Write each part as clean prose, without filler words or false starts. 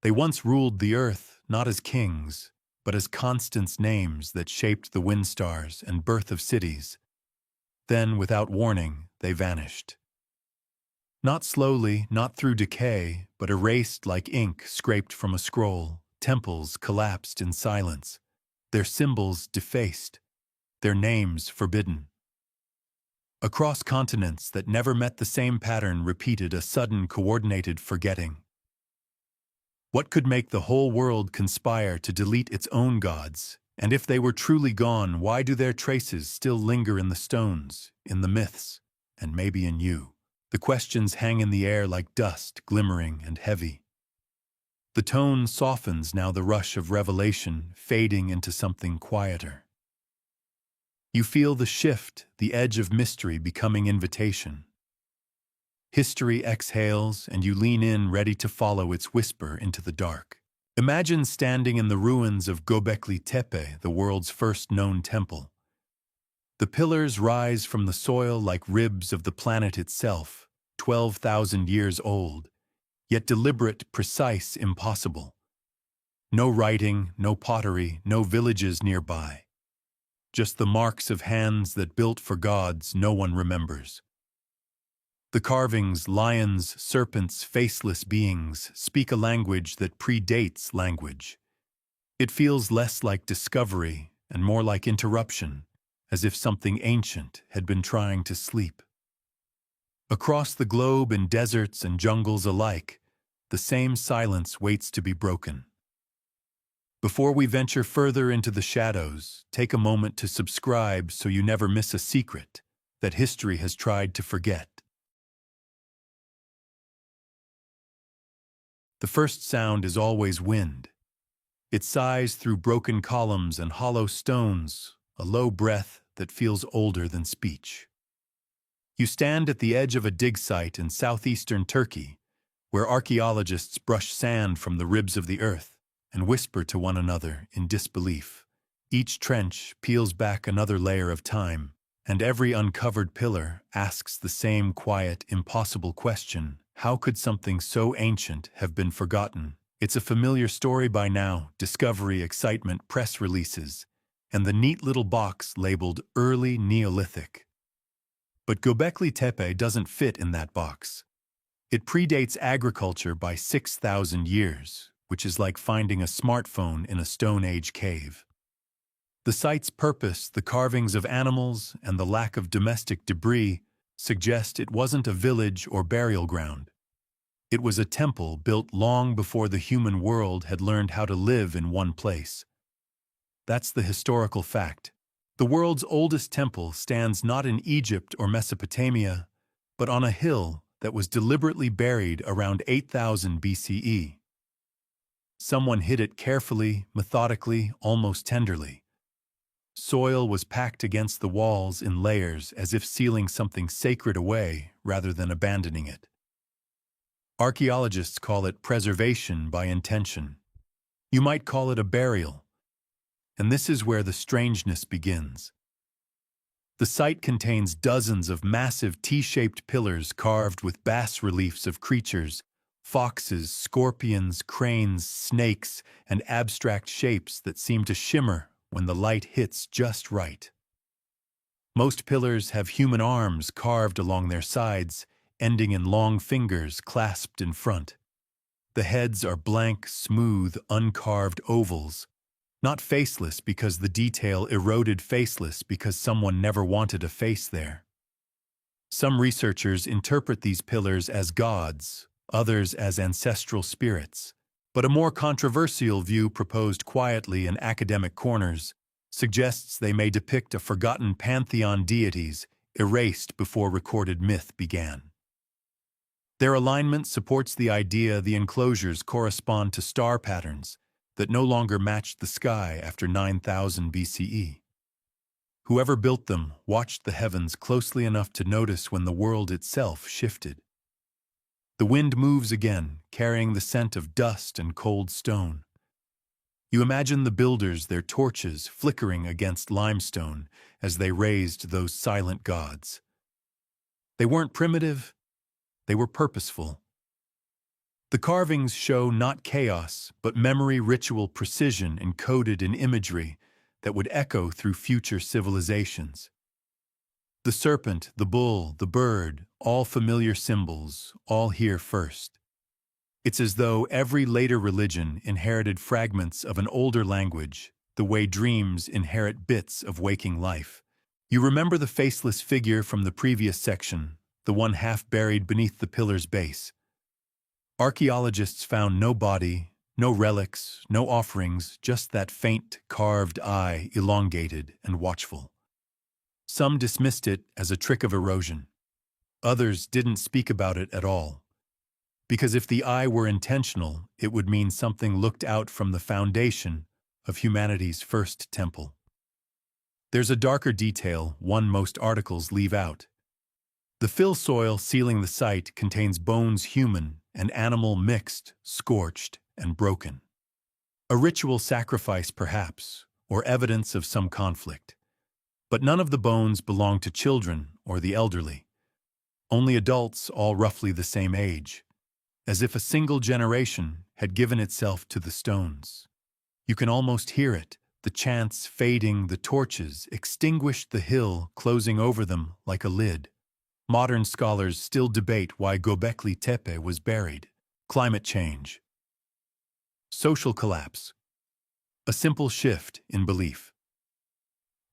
They once ruled the earth not as kings, but as constants names that shaped the wind stars and birth of cities. Then, without warning, they vanished. Not slowly, not through decay, but erased like ink scraped from a scroll. Temples collapsed in silence, their symbols defaced, their names forbidden. Across continents that never met the same pattern repeated a sudden coordinated forgetting. What could make the whole world conspire to delete its own gods? And if they were truly gone, why do their traces still linger in the stones, in the myths, and maybe in you? The questions hang in the air like dust, glimmering and heavy. The tone softens now, the rush of revelation fading into something quieter. You feel the shift, the edge of mystery becoming invitation. History exhales, and you lean in, ready to follow its whisper into the dark. Imagine standing in the ruins of Göbekli Tepe, the world's first known temple. The pillars rise from the soil like ribs of the planet itself, 12,000 years old, yet deliberate, precise, impossible. No writing, no pottery, no villages nearby. Just the marks of hands that built for gods no one remembers. The carvings, lions, serpents, faceless beings, speak a language that predates language. It feels less like discovery and more like interruption, as if something ancient had been trying to sleep. Across the globe, in deserts and jungles alike, the same silence waits to be broken. Before we venture further into the shadows, take a moment to subscribe so you never miss a secret that history has tried to forget. The first sound is always wind. It sighs through broken columns and hollow stones, a low breath that feels older than speech. You stand at the edge of a dig site in southeastern Turkey, where archaeologists brush sand from the ribs of the earth and whisper to one another in disbelief. Each trench peels back another layer of time, and every uncovered pillar asks the same quiet, impossible question: how could something so ancient have been forgotten? It's a familiar story by now: discovery, excitement, press releases, and the neat little box labeled Early Neolithic. But Göbekli Tepe doesn't fit in that box. It predates agriculture by 6,000 years, which is like finding a smartphone in a Stone Age cave. The site's purpose, the carvings of animals, and the lack of domestic debris suggest it wasn't a village or burial ground. It was a temple built long before the human world had learned how to live in one place. That's the historical fact. The world's oldest temple stands not in Egypt or Mesopotamia, but on a hill that was deliberately buried around 8000 BCE. Someone hid it carefully, methodically, almost tenderly. Soil was packed against the walls in layers, as if sealing something sacred away rather than abandoning it. Archaeologists call it preservation by intention. You might call it a burial. And this is where the strangeness begins. The site contains dozens of massive T-shaped pillars carved with bas-reliefs of creatures: foxes, scorpions, cranes, snakes, and abstract shapes that seem to shimmer when the light hits just right. Most pillars have human arms carved along their sides, ending in long fingers clasped in front. The heads are blank, smooth, uncarved ovals, not faceless because the detail eroded, faceless because someone never wanted a face there. Some researchers interpret these pillars as gods, others as ancestral spirits, but a more controversial view, proposed quietly in academic corners, suggests they may depict a forgotten pantheon, deities erased before recorded myth began. Their alignment supports the idea the enclosures correspond to star patterns that no longer matched the sky after 9000 BCE. Whoever built them watched the heavens closely enough to notice when the world itself shifted. The wind moves again, carrying the scent of dust and cold stone. You imagine the builders, their torches flickering against limestone as they raised those silent gods. They weren't primitive, they were purposeful. The carvings show not chaos, but memory ritual precision encoded in imagery that would echo through future civilizations. The serpent, the bull, the bird, all familiar symbols, all here first. It's as though every later religion inherited fragments of an older language, the way dreams inherit bits of waking life. You remember the faceless figure from the previous section, the one half buried beneath the pillar's base. Archaeologists found no body, no relics, no offerings, just that faint, carved eye, elongated and watchful. Some dismissed it as a trick of erosion. Others didn't speak about it at all. Because if the eye were intentional, it would mean something looked out from the foundation of humanity's first temple. There's a darker detail one most articles leave out. The fill soil sealing the site contains bones human and animal mixed, scorched, and broken. A ritual sacrifice perhaps, or evidence of some conflict. But none of the bones belong to children or the elderly. Only adults all roughly the same age, as if a single generation had given itself to the stones. You can almost hear it, the chants fading, the torches extinguished the hill closing over them like a lid. Modern scholars still debate why Göbekli Tepe was buried. Climate change. Social collapse. A simple shift in belief.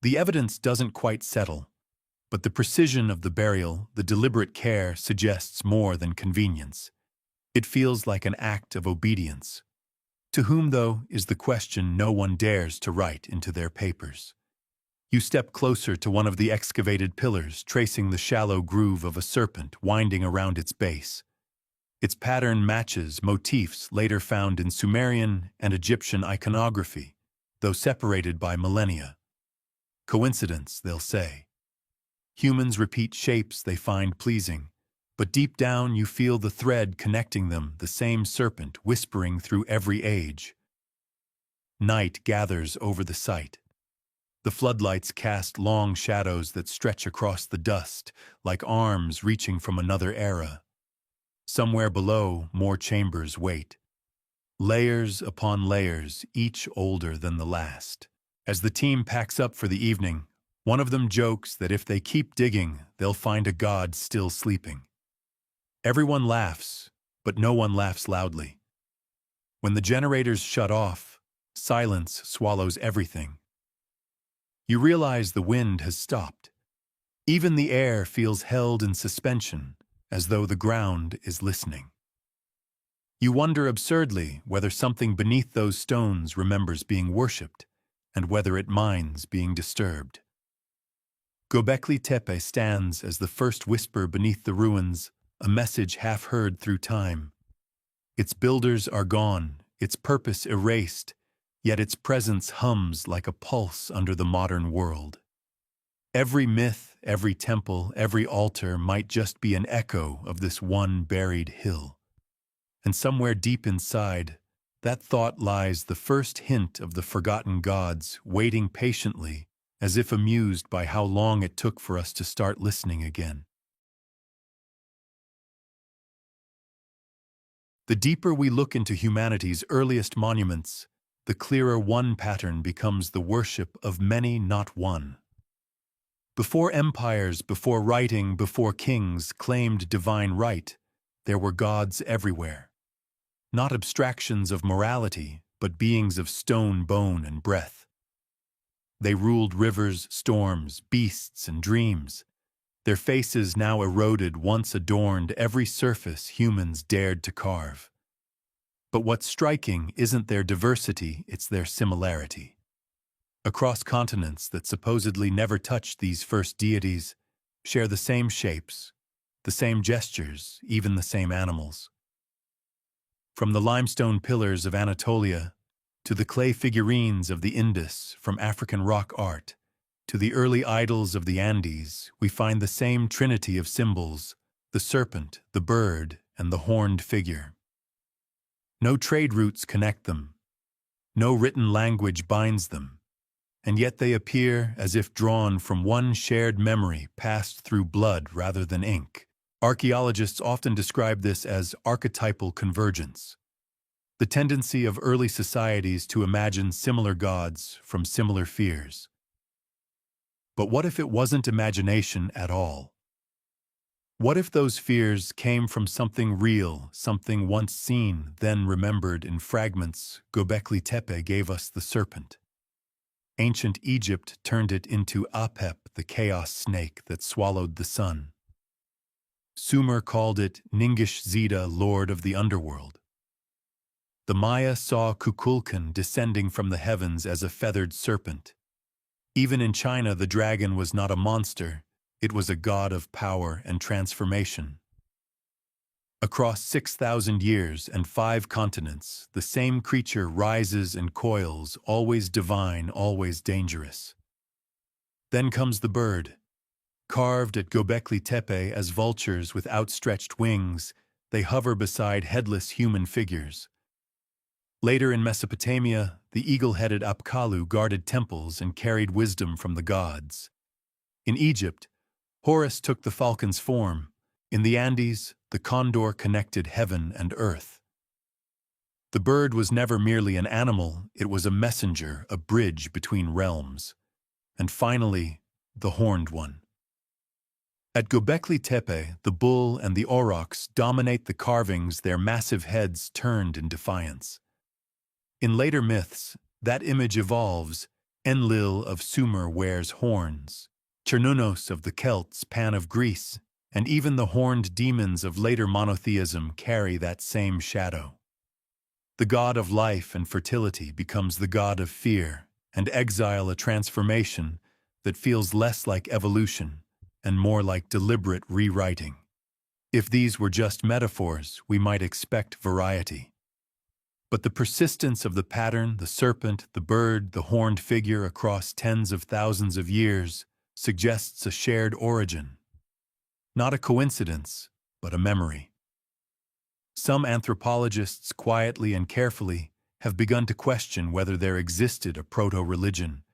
The evidence doesn't quite settle, but the precision of the burial, the deliberate care, suggests more than convenience. It feels like an act of obedience. To whom, though, is the question no one dares to write into their papers. You step closer to one of the excavated pillars, tracing the shallow groove of a serpent winding around its base. Its pattern matches motifs later found in Sumerian and Egyptian iconography, though separated by millennia. Coincidence, they'll say. Humans repeat shapes they find pleasing, but deep down you feel the thread connecting them, the same serpent whispering through every age. Night gathers over the site. The floodlights cast long shadows that stretch across the dust, like arms reaching from another era. Somewhere below, more chambers wait. Layers upon layers, each older than the last. As the team packs up for the evening, one of them jokes that if they keep digging, they'll find a god still sleeping. Everyone laughs, but no one laughs loudly. When the generators shut off, silence swallows everything. You realize the wind has stopped. Even the air feels held in suspension, as though the ground is listening. You wonder absurdly whether something beneath those stones remembers being worshipped, and whether it minds being disturbed. Göbekli Tepe stands as the first whisper beneath the ruins, a message half heard through time. Its builders are gone, its purpose erased, yet its presence hums like a pulse under the modern world. Every myth, every temple, every altar might just be an echo of this one buried hill. And somewhere deep inside, that thought lies the first hint of the forgotten gods waiting patiently, as if amused by how long it took for us to start listening again. The deeper we look into humanity's earliest monuments, the clearer one pattern becomes the worship of many, not one. Before empires, before writing, before kings claimed divine right, there were gods everywhere. Not abstractions of morality, but beings of stone, bone, and breath. They ruled rivers, storms, beasts, and dreams. Their faces now eroded once adorned every surface humans dared to carve. But what's striking isn't their diversity, it's their similarity. Across continents that supposedly never touched these first deities share the same shapes, the same gestures, even the same animals. From the limestone pillars of Anatolia to the clay figurines of the Indus from African rock art to the early idols of the Andes, we find the same trinity of symbols, the serpent, the bird, and the horned figure. No trade routes connect them. No written language binds them. And yet they appear as if drawn from one shared memory passed through blood rather than ink. Archaeologists often describe this as archetypal convergence, the tendency of early societies to imagine similar gods from similar fears. But what if it wasn't imagination at all? What if those fears came from something real, something once seen, then remembered in fragments? Göbekli Tepe gave us the serpent. Ancient Egypt turned it into Apep, the chaos snake that swallowed the sun. Sumer called it Ningish Zida, lord of the underworld. The Maya saw Kukulkan descending from the heavens as a feathered serpent. Even in China, the dragon was not a monster, it was a god of power and transformation. Across 6,000 years and 5 continents, the same creature rises and coils, always divine, always dangerous. Then comes the bird. Carved at Göbekli Tepe as vultures with outstretched wings, they hover beside headless human figures. Later in Mesopotamia, the eagle-headed Apkallu guarded temples and carried wisdom from the gods. In Egypt, Horus took the falcon's form. In the Andes, the condor connected heaven and earth. The bird was never merely an animal, it was a messenger, a bridge between realms. And finally, the horned one. At Göbekli Tepe, the bull and the aurochs dominate the carvings, their massive heads turned in defiance. In later myths, that image evolves. Enlil of Sumer wears horns. Cernunnos of the Celts, Pan of Greece, and even the horned demons of later monotheism carry that same shadow. The god of life and fertility becomes the god of fear and exile, a transformation that feels less like evolution and more like deliberate rewriting. If these were just metaphors, we might expect variety. But the persistence of the pattern, the serpent, the bird, the horned figure across tens of thousands of years, suggests a shared origin. Not a coincidence, but a memory. Some anthropologists, quietly and carefully, have begun to question whether there existed a proto-religion,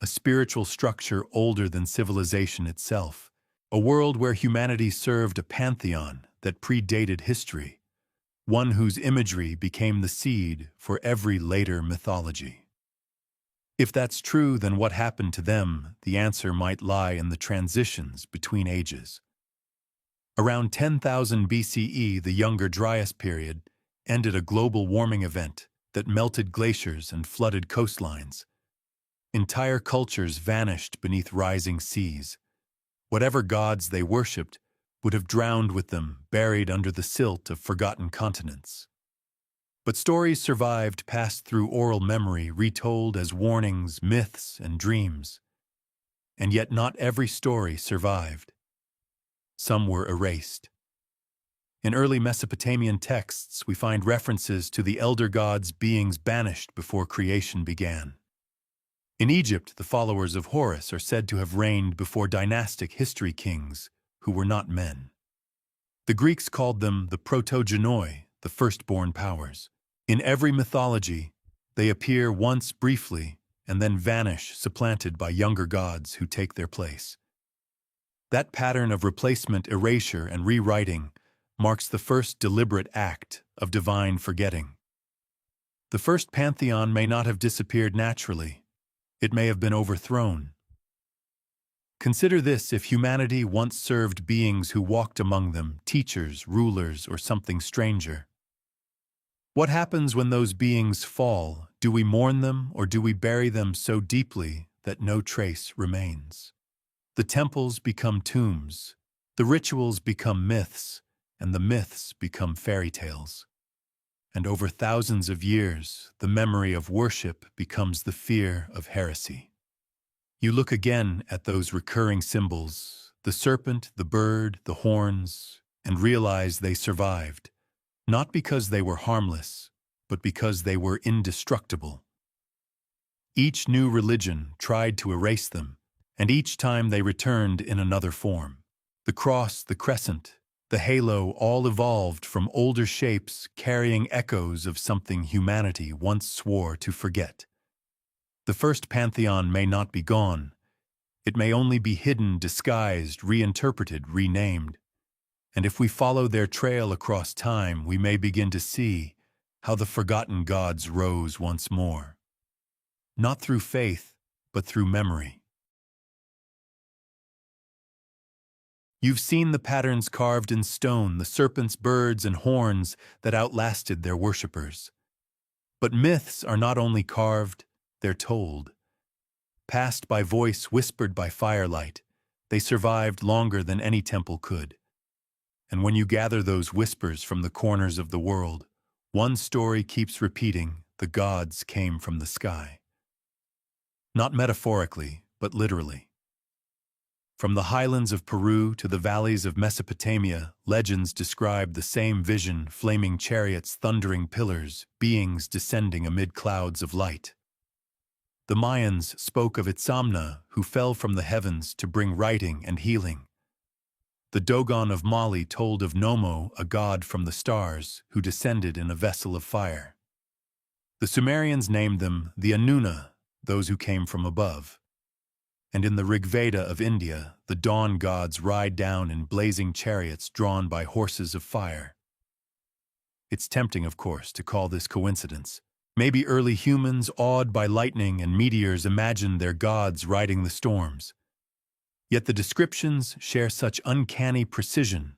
a spiritual structure older than civilization itself, a world where humanity served a pantheon that predated history, one whose imagery became the seed for every later mythology. If that's true, then what happened to them? The answer might lie in the transitions between ages. Around 10,000 BCE, the Younger Dryas period ended a global warming event that melted glaciers and flooded coastlines. Entire cultures vanished beneath rising seas. Whatever gods they worshipped would have drowned with them, buried under the silt of forgotten continents. But stories survived, passed through oral memory, retold as warnings, myths, and dreams. And yet not every story survived. Some were erased. In early Mesopotamian texts, we find references to the elder gods, beings banished before creation began. In Egypt, the followers of Horus are said to have reigned before dynastic history kings who were not men. The Greeks called them the protogenoi, the firstborn powers. In every mythology, they appear once briefly and then vanish, supplanted by younger gods who take their place. That pattern of replacement, erasure, and rewriting marks the first deliberate act of divine forgetting. The first pantheon may not have disappeared naturally. It may have been overthrown. Consider this: if humanity once served beings who walked among them, teachers, rulers, or something stranger, what happens when those beings fall? Do we mourn them, or do we bury them so deeply that no trace remains? The temples become tombs, the rituals become myths, and the myths become fairy tales. And over thousands of years, the memory of worship becomes the fear of heresy. You look again at those recurring symbols, the serpent, the bird, the horns, and realize they survived, not because they were harmless, but because they were indestructible. Each new religion tried to erase them, and each time they returned in another form. The cross, the crescent, the halo all evolved from older shapes, carrying echoes of something humanity once swore to forget. The first pantheon may not be gone. It may only be hidden, disguised, reinterpreted, renamed. And if we follow their trail across time, we may begin to see how the forgotten gods rose once more. Not through faith, but through memory. You've seen the patterns carved in stone, the serpents, birds, and horns that outlasted their worshippers. But myths are not only carved, they're told. Passed by voice, whispered by firelight, they survived longer than any temple could. And when you gather those whispers from the corners of the world, one story keeps repeating: the gods came from the sky. Not metaphorically, but literally. From the highlands of Peru to the valleys of Mesopotamia, legends describe the same vision: flaming chariots, thundering pillars, beings descending amid clouds of light. The Mayans spoke of Itzamna, who fell from the heavens to bring writing and healing. The Dogon of Mali told of Nomo, a god from the stars, who descended in a vessel of fire. The Sumerians named them the Anuna, those who came from above. And in the Rigveda of India, the dawn gods ride down in blazing chariots drawn by horses of fire. It's tempting, of course, to call this coincidence. Maybe early humans, awed by lightning and meteors, imagined their gods riding the storms. Yet the descriptions share such uncanny precision,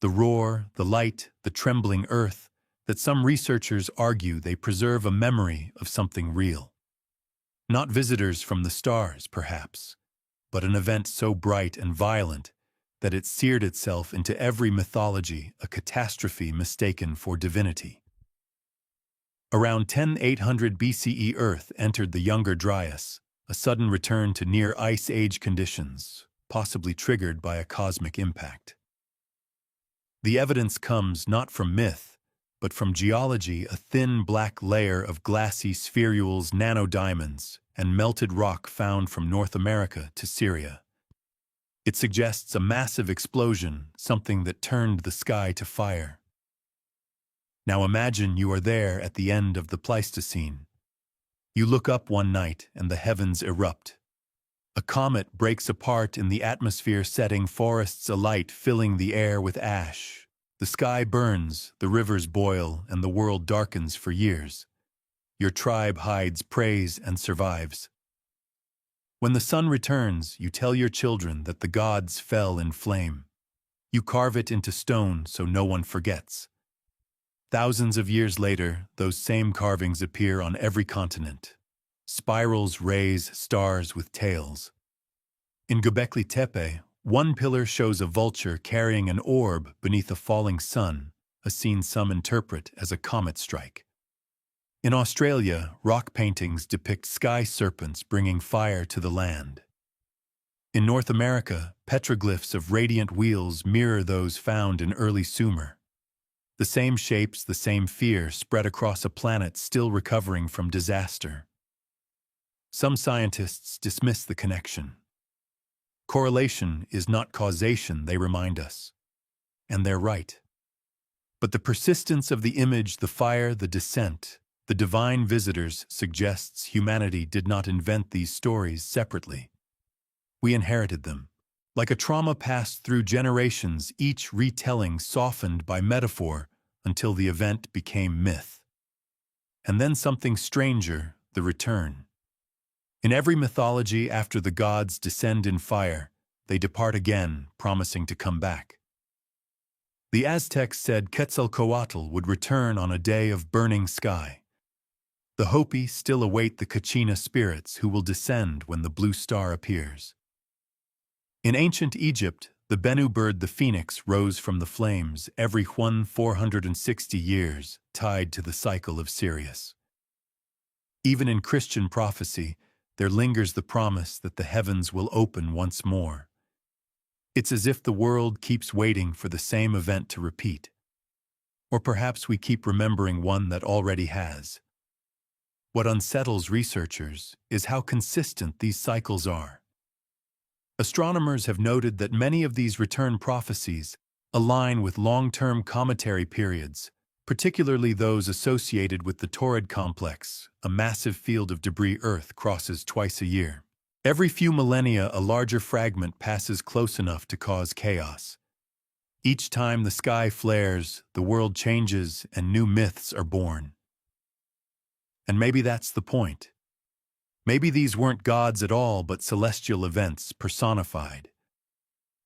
the roar, the light, the trembling earth, that some researchers argue they preserve a memory of something real. Not visitors from the stars, perhaps, but an event so bright and violent that it seared itself into every mythology, a catastrophe mistaken for divinity. Around 10,800 BCE, Earth entered the Younger Dryas, a sudden return to near Ice Age conditions, possibly triggered by a cosmic impact. The evidence comes not from myth, but from geology: a thin black layer of glassy spherules, nanodiamonds, and melted rock found from North America to Syria. It suggests a massive explosion, something that turned the sky to fire. Now imagine you are there at the end of the Pleistocene. You look up one night and the heavens erupt. A comet breaks apart in the atmosphere, setting forests alight, filling the air with ash. The sky burns, the rivers boil, and the world darkens for years. Your tribe hides, prays, and survives. When the sun returns, you tell your children that the gods fell in flame. You carve it into stone so no one forgets. Thousands of years later, those same carvings appear on every continent. Spirals, rays, stars with tails. In Göbekli Tepe, one pillar shows a vulture carrying an orb beneath a falling sun, a scene some interpret as a comet strike. In Australia, rock paintings depict sky serpents bringing fire to the land. In North America, petroglyphs of radiant wheels mirror those found in early Sumer. The same shapes, the same fear spread across a planet still recovering from disaster. Some scientists dismiss the connection. Correlation is not causation, they remind us. And they're right. But the persistence of the image, the fire, the descent, the divine visitors suggests humanity did not invent these stories separately. We inherited them. Like a trauma passed through generations, each retelling softened by metaphor until the event became myth. And then something stranger, the return. In every mythology, after the gods descend in fire, they depart again, promising to come back. The Aztecs said Quetzalcoatl would return on a day of burning sky. The Hopi still await the Kachina spirits who will descend when the blue star appears. In ancient Egypt, the Bennu bird, the phoenix, rose from the flames every 460 years, tied to the cycle of Sirius. Even in Christian prophecy, there lingers the promise that the heavens will open once more. It's as if the world keeps waiting for the same event to repeat. Or perhaps we keep remembering one that already has. What unsettles researchers is how consistent these cycles are. Astronomers have noted that many of these return prophecies align with long-term cometary periods, particularly those associated with the Taurid complex, a massive field of debris Earth crosses twice a year. Every few millennia, a larger fragment passes close enough to cause chaos. Each time the sky flares, the world changes and new myths are born. And maybe that's the point. Maybe these weren't gods at all, but celestial events personified.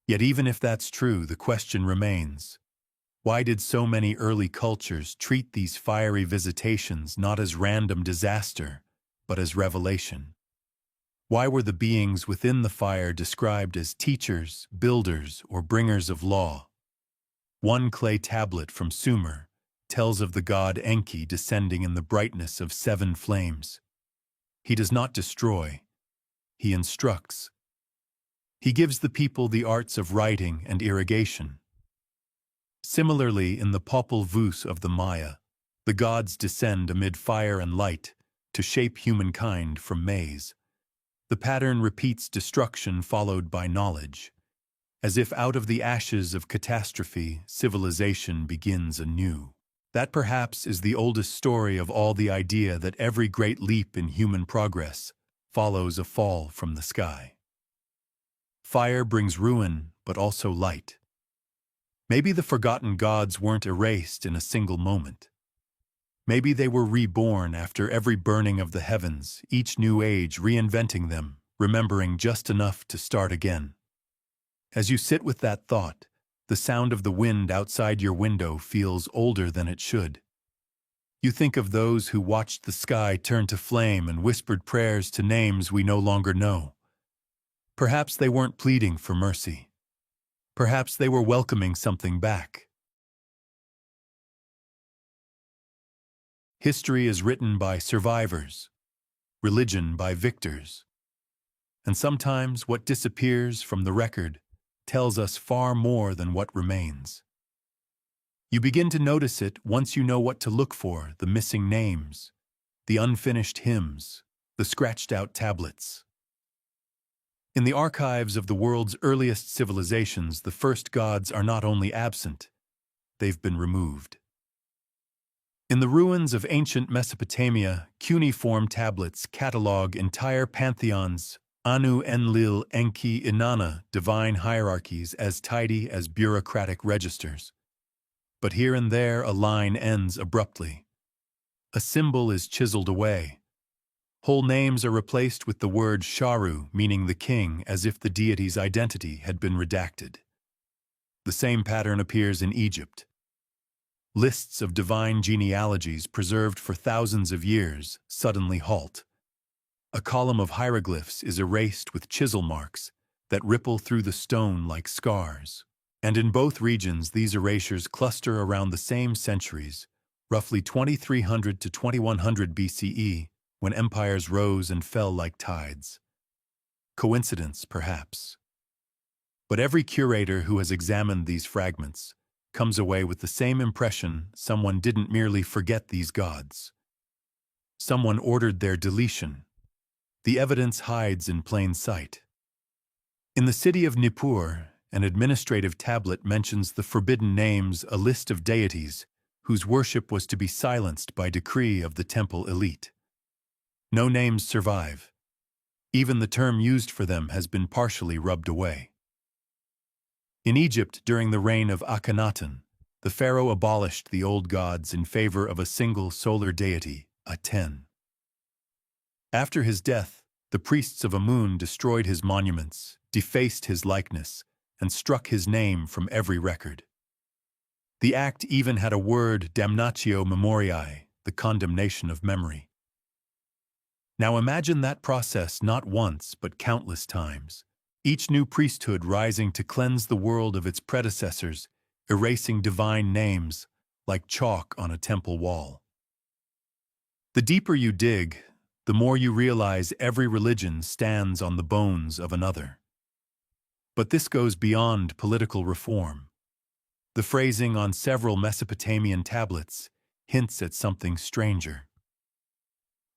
Yet even if that's true, the question remains. Why did so many early cultures treat these fiery visitations not as random disaster, but as revelation? Why were the beings within the fire described as teachers, builders, or bringers of law? One clay tablet from Sumer tells of the god Enki descending in the brightness of 7 flames. He does not destroy, he instructs. He gives the people the arts of writing and irrigation. Similarly, in the Popol Vuh of the Maya, the gods descend amid fire and light to shape humankind from maize. The pattern repeats destruction followed by knowledge. As if out of the ashes of catastrophe, civilization begins anew. That perhaps is the oldest story of all, the idea that every great leap in human progress follows a fall from the sky. Fire brings ruin, but also light. Maybe the forgotten gods weren't erased in a single moment. Maybe they were reborn after every burning of the heavens, each new age reinventing them, remembering just enough to start again. As you sit with that thought, the sound of the wind outside your window feels older than it should. You think of those who watched the sky turn to flame and whispered prayers to names we no longer know. Perhaps they weren't pleading for mercy. Perhaps they were welcoming something back. History is written by survivors, religion by victors. And sometimes what disappears from the record tells us far more than what remains. You begin to notice it once you know what to look for: the missing names, the unfinished hymns, the scratched-out tablets. In the archives of the world's earliest civilizations, the first gods are not only absent, they've been removed. In the ruins of ancient Mesopotamia, cuneiform tablets catalog entire pantheons: Anu, Enlil, Enki, Inanna, divine hierarchies as tidy as bureaucratic registers. But here and there a line ends abruptly. A symbol is chiseled away. Whole names are replaced with the word Sharu, meaning the king, as if the deity's identity had been redacted. The same pattern appears in Egypt. Lists of divine genealogies preserved for thousands of years suddenly halt. A column of hieroglyphs is erased with chisel marks that ripple through the stone like scars. And in both regions, these erasures cluster around the same centuries, roughly 2300 to 2100 BCE, when empires rose and fell like tides. Coincidence, perhaps. But every curator who has examined these fragments comes away with the same impression: someone didn't merely forget these gods. Someone ordered their deletion. The evidence hides in plain sight. In the city of Nippur, an administrative tablet mentions the forbidden names, a list of deities whose worship was to be silenced by decree of the temple elite. No names survive. Even the term used for them has been partially rubbed away. In Egypt, during the reign of Akhenaten, the pharaoh abolished the old gods in favor of a single solar deity, Aten. After his death, the priests of Amun destroyed his monuments, defaced his likeness, and struck his name from every record. The act even had a word: damnatio memoriae, the condemnation of memory. Now imagine that process not once but countless times, each new priesthood rising to cleanse the world of its predecessors, erasing divine names like chalk on a temple wall. The deeper you dig, the more you realize every religion stands on the bones of another. But this goes beyond political reform. The phrasing on several Mesopotamian tablets hints at something stranger.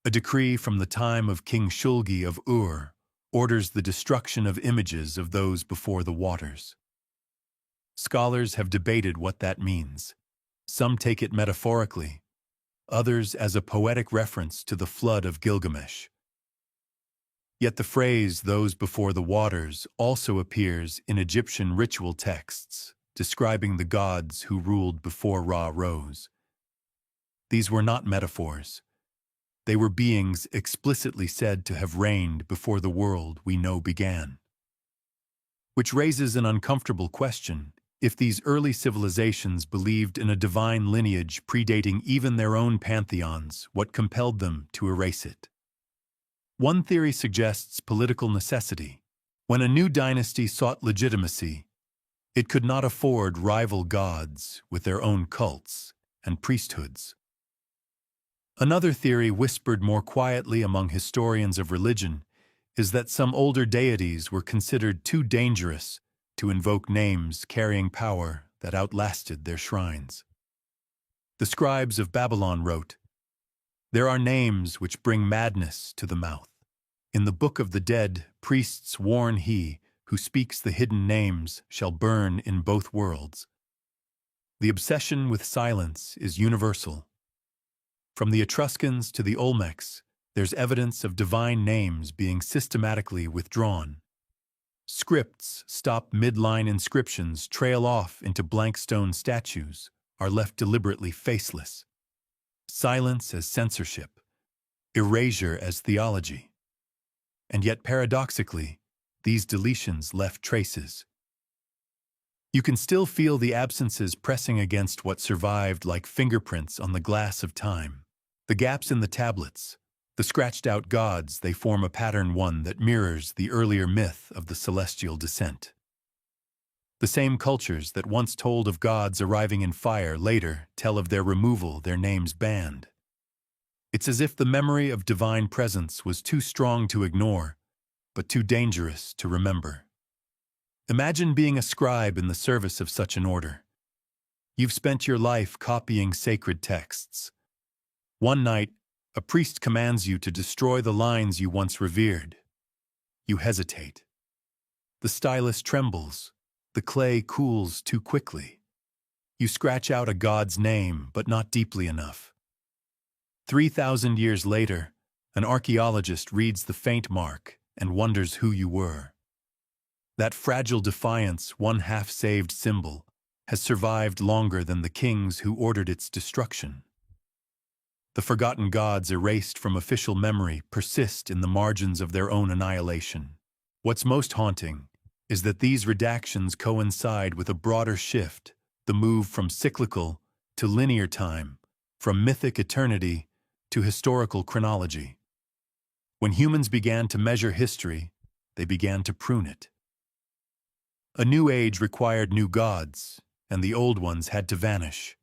A decree from the time of King Shulgi of Ur orders the destruction of images of those before the waters. Scholars have debated what that means. Some take it metaphorically, others as a poetic reference to the flood of Gilgamesh. Yet the phrase "those before the waters" also appears in Egyptian ritual texts, describing the gods who ruled before Ra rose. These were not metaphors. They were beings explicitly said to have reigned before the world we know began. Which raises an uncomfortable question: if these early civilizations believed in a divine lineage predating even their own pantheons, what compelled them to erase it? One theory suggests political necessity. When a new dynasty sought legitimacy, it could not afford rival gods with their own cults and priesthoods. Another theory, whispered more quietly among historians of religion, is that some older deities were considered too dangerous to invoke names carrying power that outlasted their shrines. The scribes of Babylon wrote, "There are names which bring madness to the mouth. In the book of the dead, priests warn he who speaks the hidden names shall burn in both worlds." The obsession with silence is universal. From the Etruscans to the Olmecs, there's evidence of divine names being systematically withdrawn. Scripts stop mid-line, inscriptions trail off into blank stone statues, are left deliberately faceless. Silence as censorship, erasure as theology. And yet, paradoxically, these deletions left traces. You can still feel the absences pressing against what survived like fingerprints on the glass of time. The gaps in the tablets, the scratched-out gods, they form a pattern, one that mirrors the earlier myth of the celestial descent. The same cultures that once told of gods arriving in fire later tell of their removal, their names banned. It's as if the memory of divine presence was too strong to ignore, but too dangerous to remember. Imagine being a scribe in the service of such an order. You've spent your life copying sacred texts. One night, a priest commands you to destroy the lines you once revered. You hesitate. The stylus trembles. The clay cools too quickly. You scratch out a god's name, but not deeply enough. 3,000 years later, an archaeologist reads the faint mark and wonders who you were. That fragile defiance, one half-saved symbol, has survived longer than the kings who ordered its destruction. The forgotten gods erased from official memory persist in the margins of their own annihilation. What's most haunting is that these redactions coincide with a broader shift, the move from cyclical to linear time, from mythic eternity to historical chronology. When humans began to measure history, they began to prune it. A new age required new gods, and the old ones had to vanish.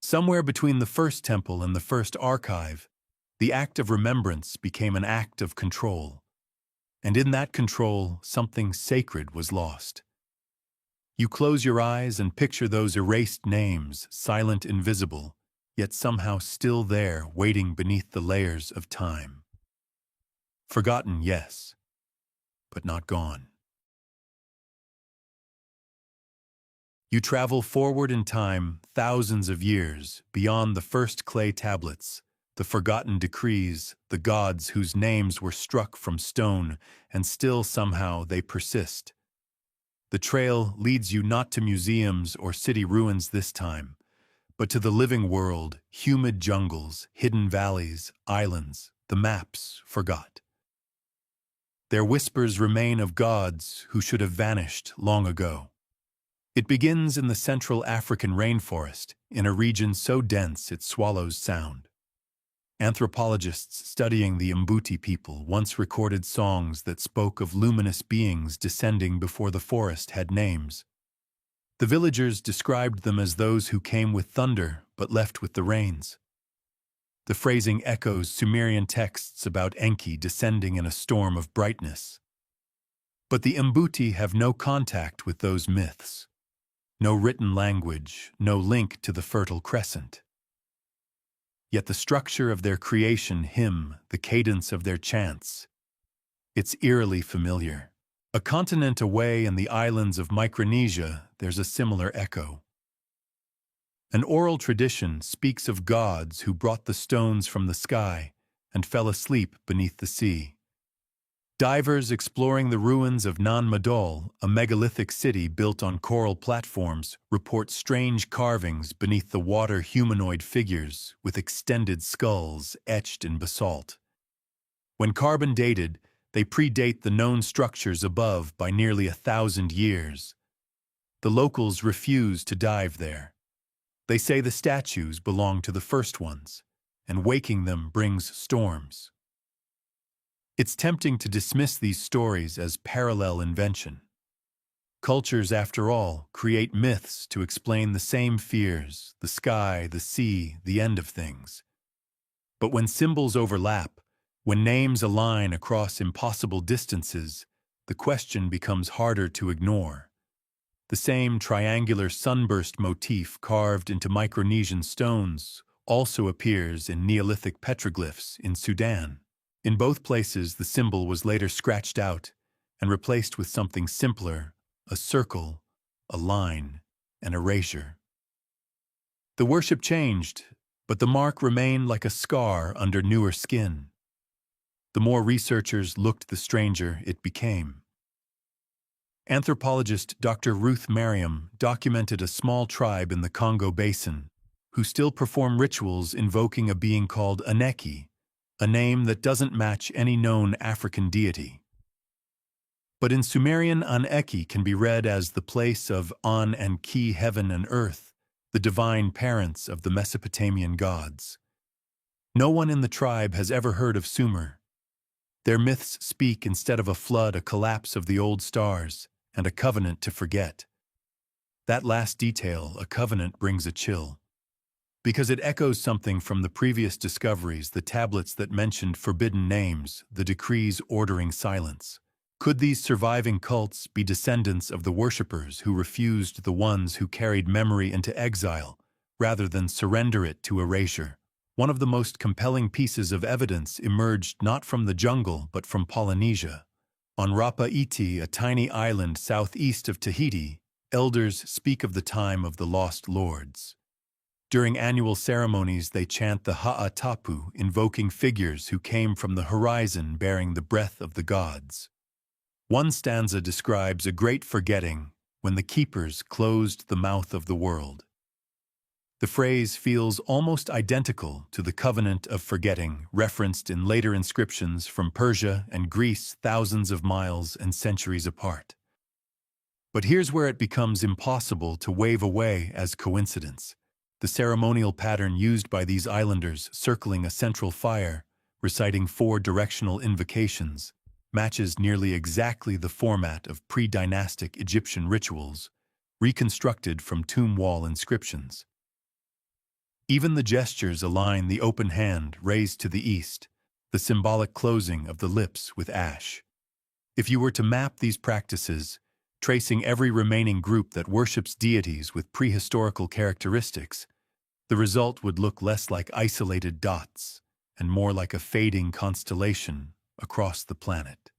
Somewhere between the first temple and the first archive, the act of remembrance became an act of control. And in that control, something sacred was lost. You close your eyes and picture those erased names, silent, invisible, yet somehow still there, waiting beneath the layers of time. Forgotten, yes, but not gone. You travel forward in time, thousands of years, beyond the first clay tablets, the forgotten decrees, the gods whose names were struck from stone, and still somehow they persist. The trail leads you not to museums or city ruins this time, but to the living world, humid jungles, hidden valleys, islands, the maps forgot. Their whispers remain of gods who should have vanished long ago. It begins in the central African rainforest, in a region so dense it swallows sound. Anthropologists studying the Mbuti people once recorded songs that spoke of luminous beings descending before the forest had names. The villagers described them as those who came with thunder but left with the rains. The phrasing echoes Sumerian texts about Enki descending in a storm of brightness. But the Mbuti have no contact with those myths. No written language, no link to the Fertile Crescent. Yet the structure of their creation hymn, the cadence of their chants, it's eerily familiar. A continent away in the islands of Micronesia, there's a similar echo. An oral tradition speaks of gods who brought the stones from the sky and fell asleep beneath the sea. Divers exploring the ruins of Nan Madol, a megalithic city built on coral platforms, report strange carvings beneath the water, humanoid figures with extended skulls etched in basalt. When carbon dated, they predate the known structures above by nearly 1,000 years. The locals refuse to dive there. They say the statues belong to the first ones, and waking them brings storms. It's tempting to dismiss these stories as parallel invention. Cultures, after all, create myths to explain the same fears: the sky, the sea, the end of things. But when symbols overlap, when names align across impossible distances, the question becomes harder to ignore. The same triangular sunburst motif carved into Micronesian stones also appears in Neolithic petroglyphs in Sudan. In both places, the symbol was later scratched out and replaced with something simpler: a circle, a line, an erasure. The worship changed, but the mark remained like a scar under newer skin. The more researchers looked, the stranger it became. Anthropologist Dr. Ruth Merriam documented a small tribe in the Congo Basin who still perform rituals invoking a being called Aneki, a name that doesn't match any known African deity. But in Sumerian, An-Eki can be read as the place of An and Ki, heaven and earth, the divine parents of the Mesopotamian gods. No one in the tribe has ever heard of Sumer. Their myths speak, instead of a flood, a collapse of the old stars, and a covenant to forget. That last detail, a covenant, brings a chill, because it echoes something from the previous discoveries, the tablets that mentioned forbidden names, the decrees ordering silence. Could these surviving cults be descendants of the worshippers who refused the ones who carried memory into exile, rather than surrender it to erasure? One of the most compelling pieces of evidence emerged not from the jungle but from Polynesia. On Rapa Iti, a tiny island southeast of Tahiti, elders speak of the time of the lost lords. During annual ceremonies, they chant the Ha'atapu, invoking figures who came from the horizon bearing the breath of the gods. One stanza describes a great forgetting when the keepers closed the mouth of the world. The phrase feels almost identical to the covenant of forgetting referenced in later inscriptions from Persia and Greece, thousands of miles and centuries apart. But here's where it becomes impossible to wave away as coincidence. The ceremonial pattern used by these islanders, circling a central fire, reciting 4 directional invocations, matches nearly exactly the format of pre-dynastic Egyptian rituals, reconstructed from tomb wall inscriptions. Even the gestures align: the open hand raised to the east, the symbolic closing of the lips with ash. If you were to map these practices, tracing every remaining group that worships deities with prehistorical characteristics, the result would look less like isolated dots and more like a fading constellation across the planet.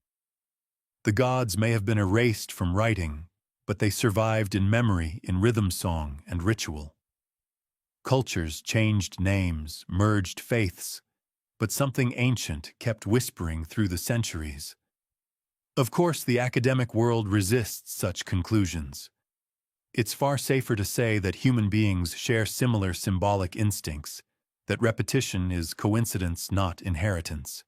The gods may have been erased from writing, but they survived in memory, in rhythm song and ritual. Cultures changed names, merged faiths, but something ancient kept whispering through the centuries. Of course, the academic world resists such conclusions. It's far safer to say that human beings share similar symbolic instincts, that repetition is coincidence, not inheritance.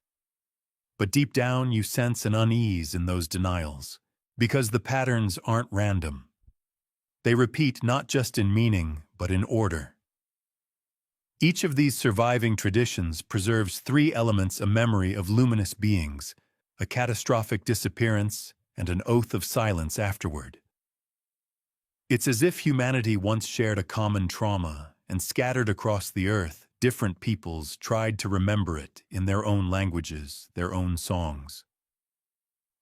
But deep down, you sense an unease in those denials, because the patterns aren't random. They repeat not just in meaning, but in order. Each of these surviving traditions preserves 3 elements: a memory of luminous beings, a catastrophic disappearance, and an oath of silence afterward. It's as if humanity once shared a common trauma, and scattered across the earth, different peoples tried to remember it in their own languages, their own songs.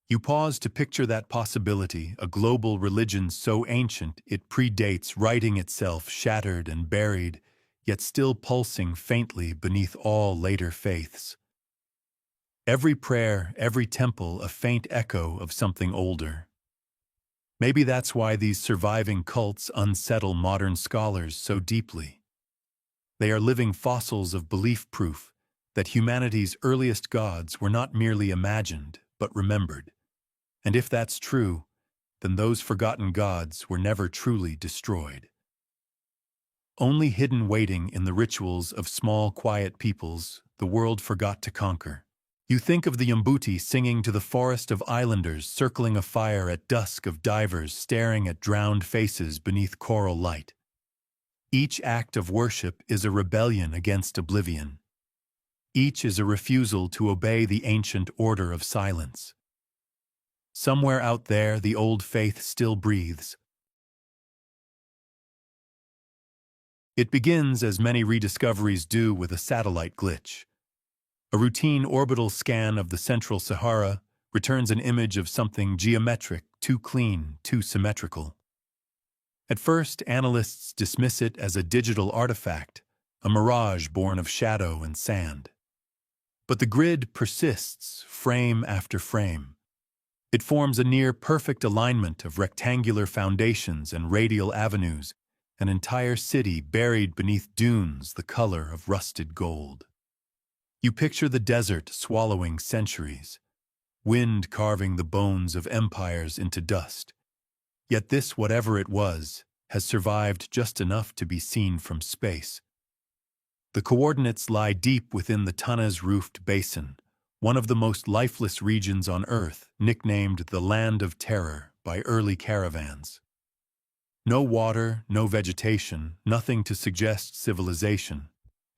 You pause to picture that possibility: a global religion so ancient it predates writing itself, shattered and buried, yet still pulsing faintly beneath all later faiths. Every prayer, every temple, a faint echo of something older. Maybe that's why these surviving cults unsettle modern scholars so deeply. They are living fossils of belief, proof that humanity's earliest gods were not merely imagined, but remembered. And if that's true, then those forgotten gods were never truly destroyed. Only hidden waiting in the rituals of small, quiet peoples the world forgot to conquer. You think of the Umbuti singing to the forest of islanders circling a fire at dusk, of divers staring at drowned faces beneath coral light. Each act of worship is a rebellion against oblivion. Each is a refusal to obey the ancient order of silence. Somewhere out there, the old faith still breathes. It begins, as many rediscoveries do, with a satellite glitch. A routine orbital scan of the central Sahara returns an image of something geometric, too clean, too symmetrical. At first, analysts dismiss it as a digital artifact, a mirage born of shadow and sand. But the grid persists, frame after frame. It forms a near-perfect alignment of rectangular foundations and radial avenues, an entire city buried beneath dunes the color of rusted gold. You picture the desert swallowing centuries, wind carving the bones of empires into dust. Yet this, whatever it was, has survived just enough to be seen from space. The coordinates lie deep within the Tanas-roofed basin, one of the most lifeless regions on Earth, nicknamed the Land of Terror by early caravans. No water, no vegetation, nothing to suggest civilization.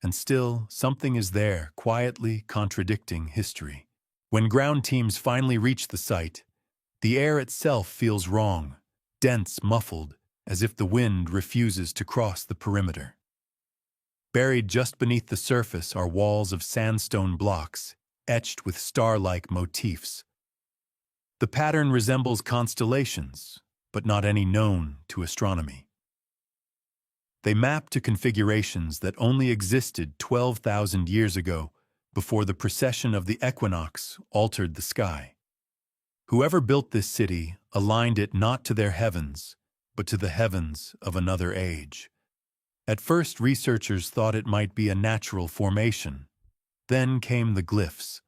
And still, something is there, quietly contradicting history. When ground teams finally reach the site, the air itself feels wrong, dense, muffled, as if the wind refuses to cross the perimeter. Buried just beneath the surface are walls of sandstone blocks, etched with star-like motifs. The pattern resembles constellations, but not any known to astronomy. They map to configurations that only existed 12,000 years ago, before the precession of the equinox altered the sky. Whoever built this city aligned it not to their heavens, but to the heavens of another age. At first, researchers thought it might be a natural formation. Then came the glyphs.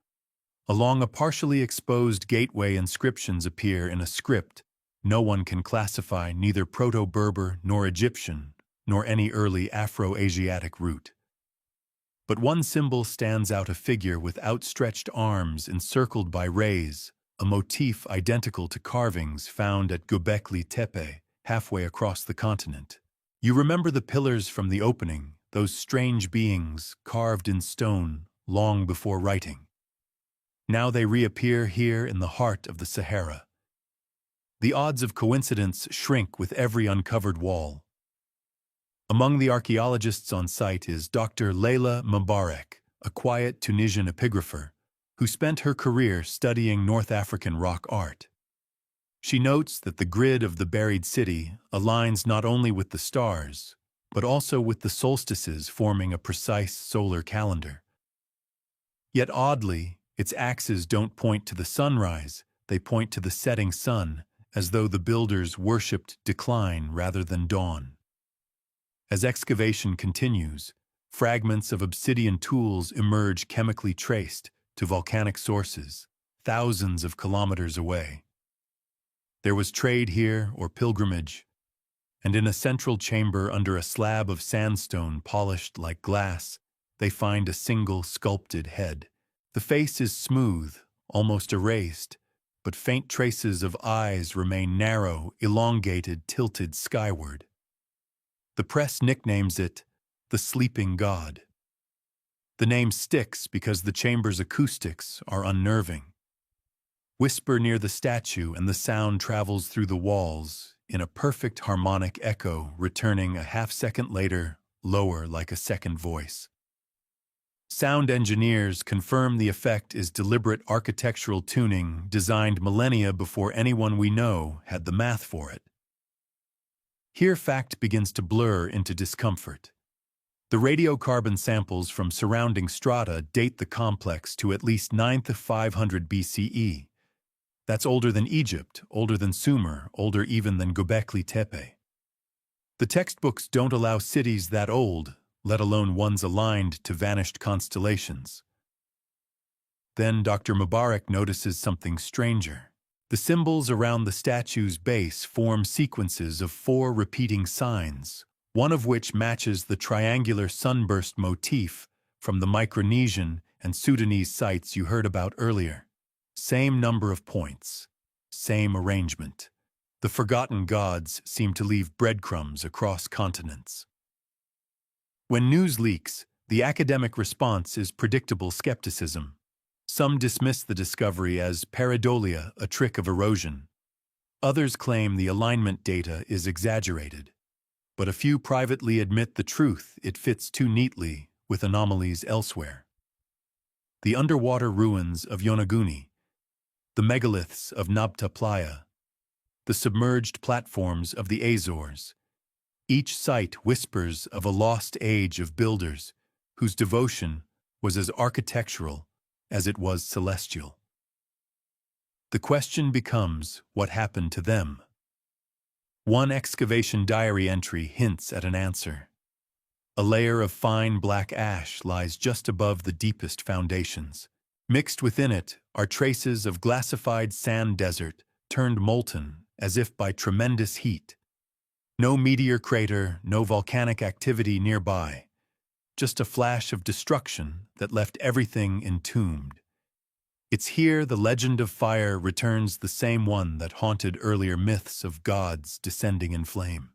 Along a partially exposed gateway, inscriptions appear in a script no one can classify, neither Proto-Berber nor Egyptian, nor any early Afro-Asiatic root. But one symbol stands out: a figure with outstretched arms encircled by rays, a motif identical to carvings found at Göbekli Tepe, halfway across the continent. You remember the pillars from the opening, those strange beings carved in stone long before writing. Now they reappear here in the heart of the Sahara. The odds of coincidence shrink with every uncovered wall. Among the archaeologists on site is Dr. Leila Mubarak, a quiet Tunisian epigrapher, who spent her career studying North African rock art. She notes that the grid of the buried city aligns not only with the stars, but also with the solstices, forming a precise solar calendar. Yet oddly, its axes don't point to the sunrise, they point to the setting sun, as though the builders worshipped decline rather than dawn. As excavation continues, fragments of obsidian tools emerge, chemically traced to volcanic sources, thousands of kilometers away. There was trade here, or pilgrimage, and in a central chamber under a slab of sandstone polished like glass, they find a single sculpted head. The face is smooth, almost erased, but faint traces of eyes remain, narrow, elongated, tilted skyward. The press nicknames it the Sleeping God. The name sticks because the chamber's acoustics are unnerving. Whisper near the statue and the sound travels through the walls in a perfect harmonic echo, returning a half-second later, lower like a second voice. Sound engineers confirm the effect is deliberate architectural tuning designed millennia before anyone we know had the math for it. Here fact begins to blur into discomfort. The radiocarbon samples from surrounding strata date the complex to at least 9th 500 BCE. That's older than Egypt, older than Sumer, older even than Göbekli Tepe. The textbooks don't allow cities that old, let alone ones aligned to vanished constellations. Then Dr. Mubarak notices something stranger. The symbols around the statue's base form sequences of 4 repeating signs, one of which matches the triangular sunburst motif from the Micronesian and Sudanese sites you heard about earlier. Same number of points, same arrangement. The forgotten gods seem to leave breadcrumbs across continents. When news leaks, the academic response is predictable skepticism. Some dismiss the discovery as pareidolia, a trick of erosion. Others claim the alignment data is exaggerated. But a few privately admit the truth, it fits too neatly with anomalies elsewhere. The underwater ruins of Yonaguni, the megaliths of Nabta Playa, the submerged platforms of the Azores. Each site whispers of a lost age of builders whose devotion was as architectural as it was celestial. The question becomes, what happened to them? One excavation diary entry hints at an answer. A layer of fine black ash lies just above the deepest foundations. Mixed within it are traces of glassified sand desert turned molten as if by tremendous heat. No meteor crater, no volcanic activity nearby. Just a flash of destruction that left everything entombed. It's here the legend of fire returns, the same one that haunted earlier myths of gods descending in flame.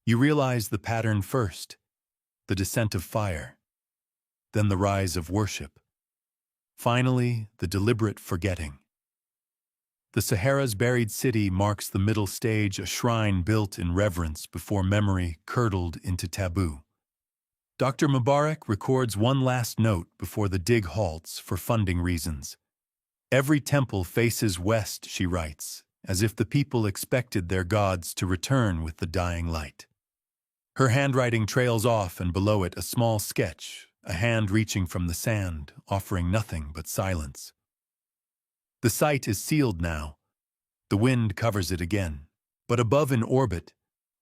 You realize the pattern first, the descent of fire, then the rise of worship, finally the deliberate forgetting. The Sahara's buried city marks the middle stage, a shrine built in reverence before memory curdled into taboo. Dr. Mubarak records one last note before the dig halts for funding reasons. Every temple faces west, she writes, as if the people expected their gods to return with the dying light. Her handwriting trails off, and below it a small sketch, a hand reaching from the sand, offering nothing but silence. The site is sealed now. The wind covers it again. But above in orbit,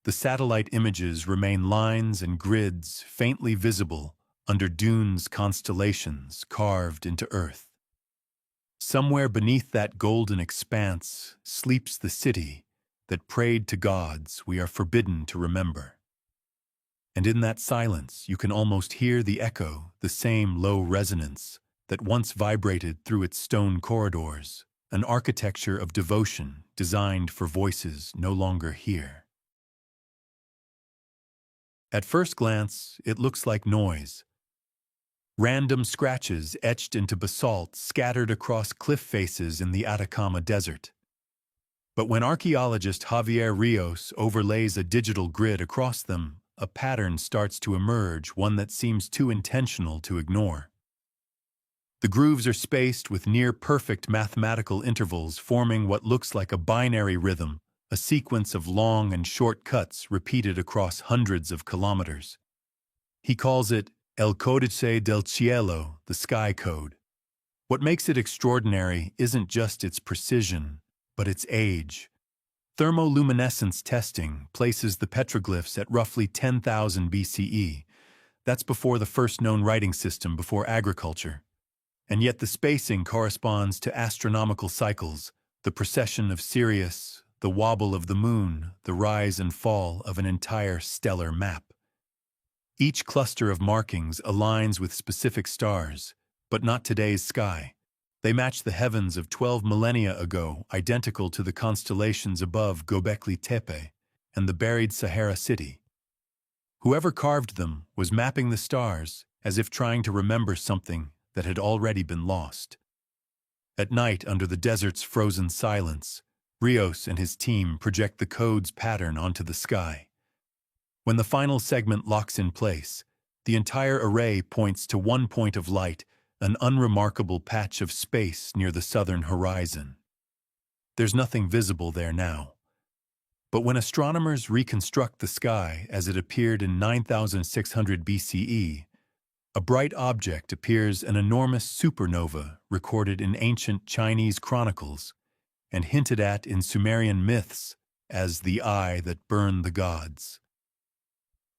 the satellite images remain lines and grids faintly visible under dunes, constellations carved into earth. Somewhere beneath that golden expanse sleeps the city that prayed to gods we are forbidden to remember. And in that silence you can almost hear the echo, the same low resonance that once vibrated through its stone corridors, an architecture of devotion designed for voices no longer here. At first glance, it looks like noise. Random scratches etched into basalt scattered across cliff faces in the Atacama Desert. But when archaeologist Javier Rios overlays a digital grid across them, a pattern starts to emerge, one that seems too intentional to ignore. The grooves are spaced with near-perfect mathematical intervals, forming what looks like a binary rhythm, a sequence of long and short cuts repeated across hundreds of kilometers. He calls it El Códice del Cielo, the sky code. What makes it extraordinary isn't just its precision, but its age. Thermoluminescence testing places the petroglyphs at roughly 10,000 BCE. That's before the first known writing system, before agriculture. And yet the spacing corresponds to astronomical cycles, the precession of Sirius, the wobble of the moon, the rise and fall of an entire stellar map. Each cluster of markings aligns with specific stars, but not today's sky. They match the heavens of 12 millennia ago, identical to the constellations above Göbekli Tepe and the buried Sahara city. Whoever carved them was mapping the stars as if trying to remember something that had already been lost. At night, under the desert's frozen silence, Rios and his team project the code's pattern onto the sky. When the final segment locks in place, the entire array points to one point of light, an unremarkable patch of space near the southern horizon. There's nothing visible there now. But when astronomers reconstruct the sky as it appeared in 9600 BCE, a bright object appears, an enormous supernova recorded in ancient Chinese chronicles and hinted at in Sumerian myths as the eye that burned the gods.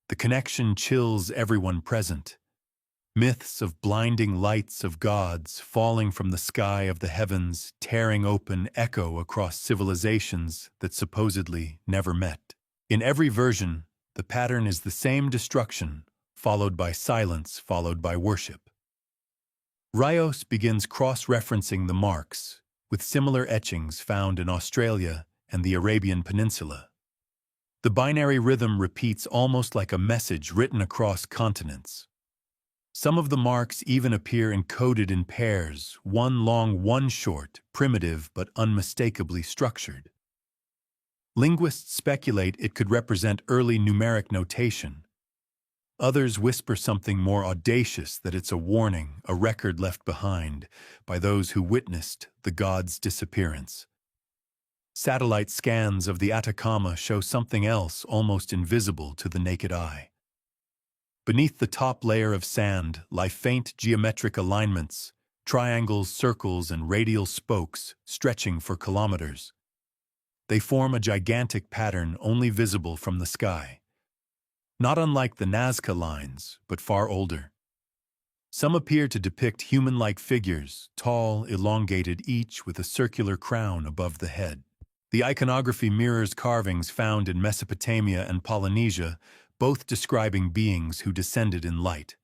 The connection chills everyone present. Myths of blinding lights of gods falling from the sky of the heavens, tearing open, echo across civilizations that supposedly never met. In every version, the pattern is the same: destruction, followed by silence, followed by worship. Rios begins cross-referencing the marks, with similar etchings found in Australia and the Arabian Peninsula. The binary rhythm repeats almost like a message written across continents. Some of the marks even appear encoded in pairs, one long, one short, primitive but unmistakably structured. Linguists speculate it could represent early numeric notation. Others whisper something more audacious, that it's a warning, a record left behind by those who witnessed the god's disappearance. Satellite scans of the Atacama show something else almost invisible to the naked eye. Beneath the top layer of sand lie faint geometric alignments, triangles, circles, and radial spokes stretching for kilometers. They form a gigantic pattern only visible from the sky. Not unlike the Nazca lines, but far older. Some appear to depict human-like figures, tall, elongated, each with a circular crown above the head. The iconography mirrors carvings found in Mesopotamia and Polynesia, both describing beings who descended in light.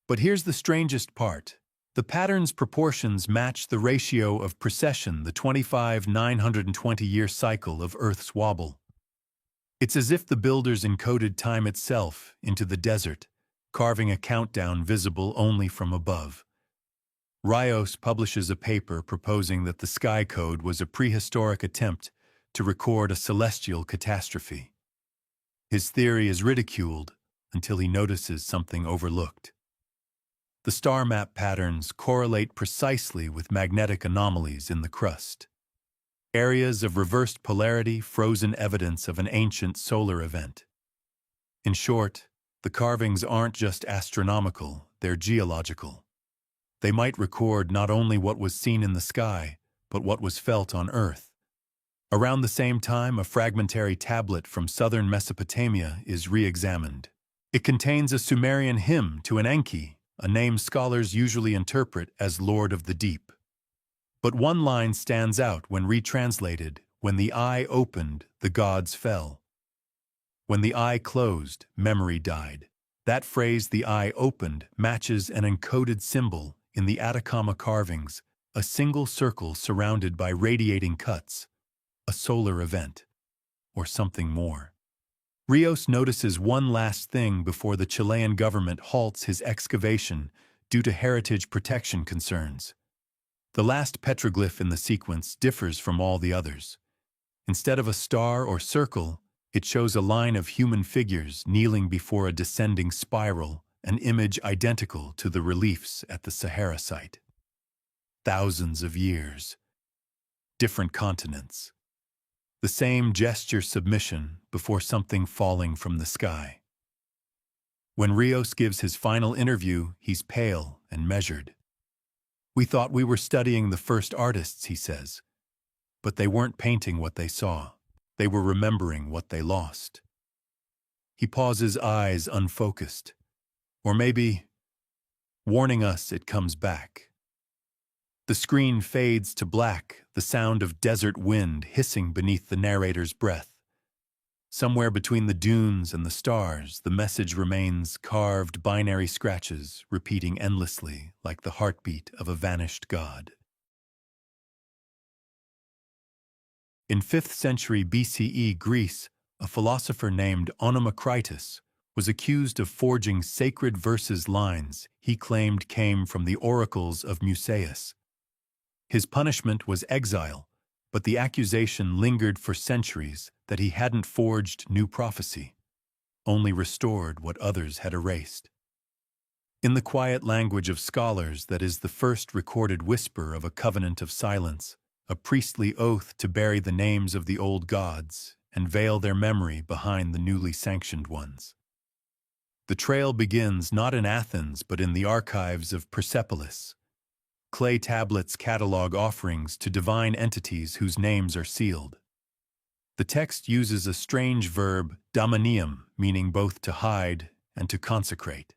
But here's the strangest part. The pattern's proportions match the ratio of precession, the 25,920-year cycle of Earth's wobble. It's as if the builders encoded time itself into the desert, carving a countdown visible only from above. Rios publishes a paper proposing that the sky code was a prehistoric attempt to record a celestial catastrophe. His theory is ridiculed until he notices something overlooked. The star map patterns correlate precisely with magnetic anomalies in the crust. Areas of reversed polarity, frozen evidence of an ancient solar event. In short, the carvings aren't just astronomical, they're geological. They might record not only what was seen in the sky, but what was felt on Earth. Around the same time, a fragmentary tablet from southern Mesopotamia is re-examined. It contains a Sumerian hymn to an Enki, a name scholars usually interpret as Lord of the Deep. But one line stands out when retranslated: "When the eye opened, the gods fell. When the eye closed, memory died." That phrase, "the eye opened," matches an encoded symbol in the Atacama carvings, a single circle surrounded by radiating cuts, a solar event, or something more. Rios notices one last thing before the Chilean government halts his excavation due to heritage protection concerns. The last petroglyph in the sequence differs from all the others. Instead of a star or circle, it shows a line of human figures kneeling before a descending spiral, an image identical to the reliefs at the Sahara site. Thousands of years. Different continents. The same gesture, submission before something falling from the sky. When Rios gives his final interview, he's pale and measured. "We thought we were studying the first artists," he says. But they weren't painting what they saw. They were remembering what they lost. He pauses, eyes unfocused. Or maybe, warning us it comes back. The screen fades to black, the sound of desert wind hissing beneath the narrator's breath. Somewhere between the dunes and the stars, the message remains: carved binary scratches, repeating endlessly like the heartbeat of a vanished god. In 5th century BCE Greece, a philosopher named Onomacritus was accused of forging sacred verses, lines he claimed came from the oracles of Musaeus. His punishment was exile, but the accusation lingered for centuries that he hadn't forged new prophecy, only restored what others had erased. In the quiet language of scholars, that is the first recorded whisper of a covenant of silence, a priestly oath to bury the names of the old gods and veil their memory behind the newly sanctioned ones. The trail begins not in Athens but in the archives of Persepolis. Clay tablets catalog offerings to divine entities whose names are sealed. The text uses a strange verb, dominium, meaning both to hide and to consecrate.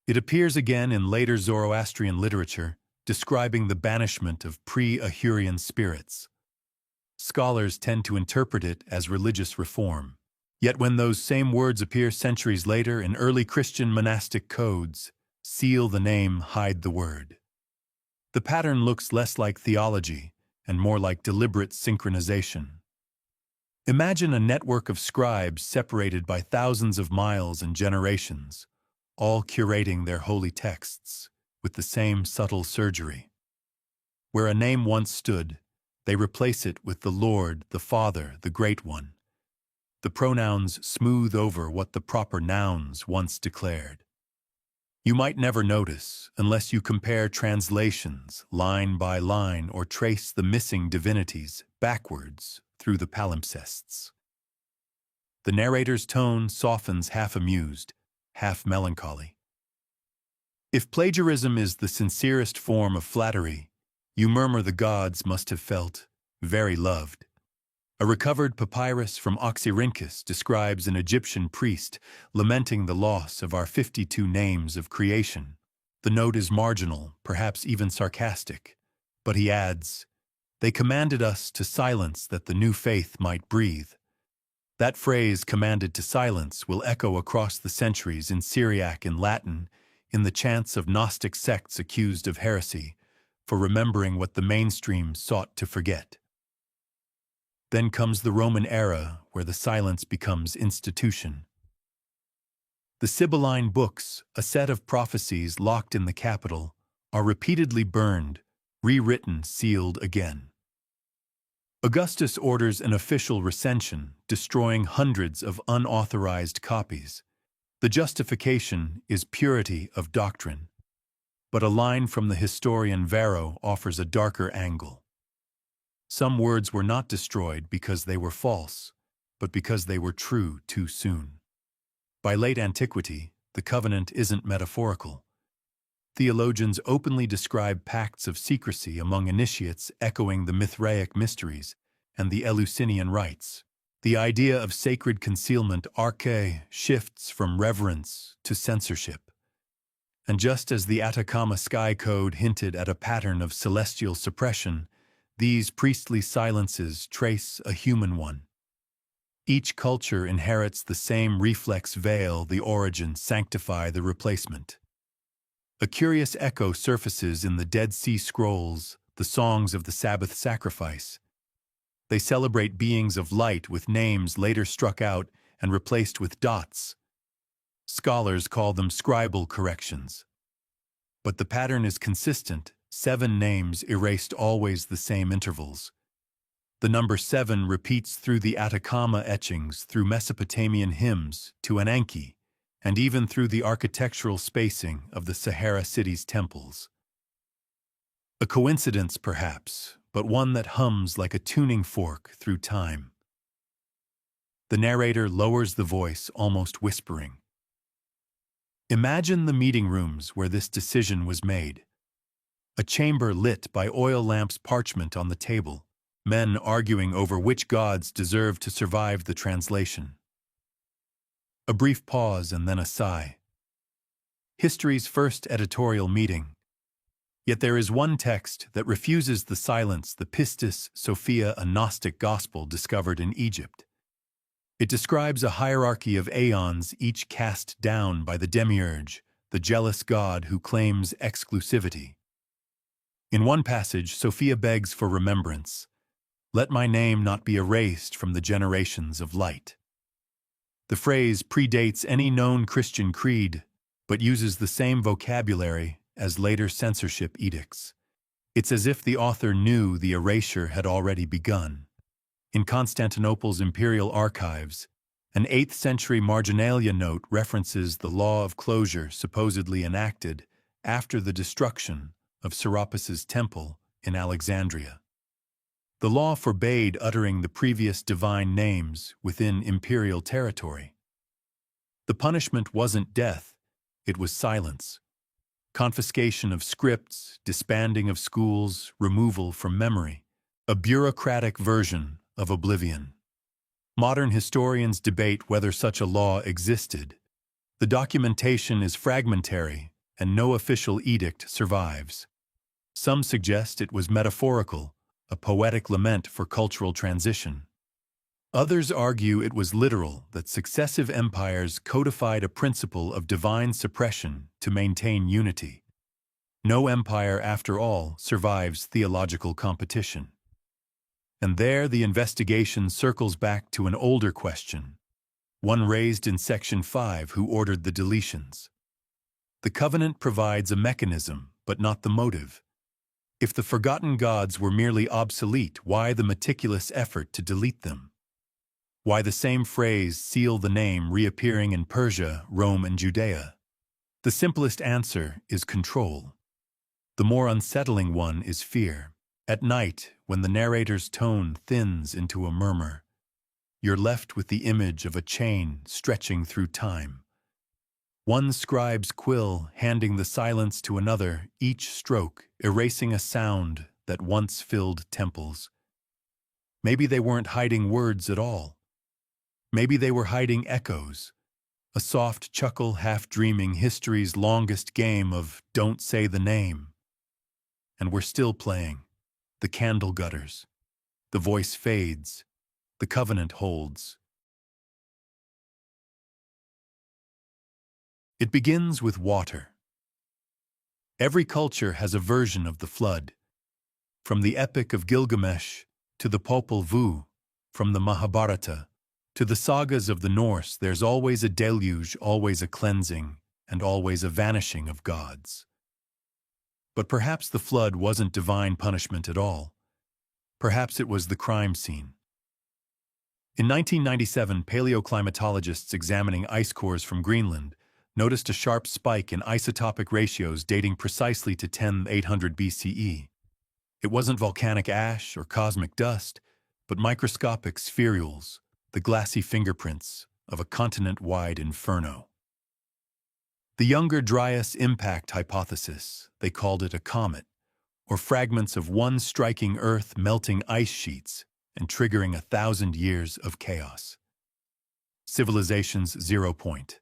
It appears again in later Zoroastrian literature, describing the banishment of pre-Ahurian spirits. Scholars tend to interpret it as religious reform. Yet when those same words appear centuries later in early Christian monastic codes, seal the name, hide the word. The pattern looks less like theology and more like deliberate synchronization. Imagine a network of scribes separated by thousands of miles and generations, all curating their holy texts with the same subtle surgery. Where a name once stood, they replace it with the Lord, the Father, the Great One. The pronouns smooth over what the proper nouns once declared. You might never notice unless you compare translations line by line or trace the missing divinities backwards through the palimpsests. The narrator's tone softens half amused, half melancholy. If plagiarism is the sincerest form of flattery, you murmur the gods must have felt very loved. A recovered papyrus from Oxyrhynchus describes an Egyptian priest lamenting the loss of our 52 names of creation. The note is marginal, perhaps even sarcastic, but he adds, "They commanded us to silence that the new faith might breathe." That phrase, commanded to silence, will echo across the centuries in Syriac and Latin, in the chants of Gnostic sects accused of heresy, for remembering what the mainstream sought to forget. Then comes the Roman era, where the silence becomes institution. The Sibylline books, a set of prophecies locked in the Capitol, are repeatedly burned, rewritten, sealed again. Augustus orders an official recension, destroying hundreds of unauthorized copies. The justification is purity of doctrine. But a line from the historian Varro offers a darker angle. Some words were not destroyed because they were false, but because they were true too soon. By late antiquity, the covenant isn't metaphorical. Theologians openly describe pacts of secrecy among initiates echoing the Mithraic mysteries and the Eleusinian rites. The idea of sacred concealment arche shifts from reverence to censorship. And just as the Atacama Sky Code hinted at a pattern of celestial suppression, these priestly silences trace a human one. Each culture inherits the same reflex veil, the origin sanctify the replacement. A curious echo surfaces in the Dead Sea Scrolls, the songs of the Sabbath sacrifice. They celebrate beings of light with names later struck out and replaced with dots. Scholars call them scribal corrections. But the pattern is consistent, 7 names erased always the same intervals. The number 7 repeats through the Atacama etchings, through Mesopotamian hymns, to Ananke, and even through the architectural spacing of the Sahara city's temples. A coincidence, perhaps, but one that hums like a tuning fork through time. The narrator lowers the voice, almost whispering. Imagine the meeting rooms where this decision was made. A chamber lit by oil lamps, parchment on the table, men arguing over which gods deserve to survive the translation. A brief pause and then a sigh. History's first editorial meeting. Yet there is one text that refuses the silence, the Pistis Sophia, a Gnostic gospel discovered in Egypt. It describes a hierarchy of aeons, each cast down by the demiurge, the jealous god who claims exclusivity. In one passage, Sophia begs for remembrance. Let my name not be erased from the generations of light. The phrase predates any known Christian creed, but uses the same vocabulary as later censorship edicts. It's as if the author knew the erasure had already begun. In Constantinople's imperial archives, an 8th century marginalia note references the law of closure supposedly enacted after the destruction of Serapis's temple in Alexandria. The law forbade uttering the previous divine names within imperial territory. The punishment wasn't death, it was silence. Confiscation of scripts, disbanding of schools, removal from memory. A bureaucratic version of oblivion. Modern historians debate whether such a law existed. The documentation is fragmentary, and no official edict survives. Some suggest it was metaphorical, a poetic lament for cultural transition. Others argue it was literal, that successive empires codified a principle of divine suppression to maintain unity. No empire, after all, survives theological competition. And there the investigation circles back to an older question, one raised in Section 5 who ordered the deletions. The covenant provides a mechanism, but not the motive. If the forgotten gods were merely obsolete, why the meticulous effort to delete them? Why the same phrase, seal the name, reappearing in Persia, Rome, and Judea? The simplest answer is control. The more unsettling one is fear. At night, when the narrator's tone thins into a murmur, you're left with the image of a chain stretching through time. One scribe's quill handing the silence to another, each stroke erasing a sound that once filled temples. Maybe they weren't hiding words at all. Maybe they were hiding echoes, a soft chuckle half-dreaming history's longest game of don't say the name. And we're still playing. The candle gutters. The voice fades. The covenant holds. It begins with water. Every culture has a version of the flood. From the Epic of Gilgamesh to the Popol Vuh, from the Mahabharata to the sagas of the Norse, there's always a deluge, always a cleansing, and always a vanishing of gods. But perhaps the flood wasn't divine punishment at all. Perhaps it was the crime scene. In 1997, paleoclimatologists examining ice cores from Greenland noticed a sharp spike in isotopic ratios dating precisely to 10,800 BCE. It wasn't volcanic ash or cosmic dust, but microscopic spherules, the glassy fingerprints of a continent-wide inferno. The Younger Dryas impact hypothesis, they called it a comet, or fragments of one striking Earth melting ice sheets and triggering 1,000 years of chaos. Civilization's zero point.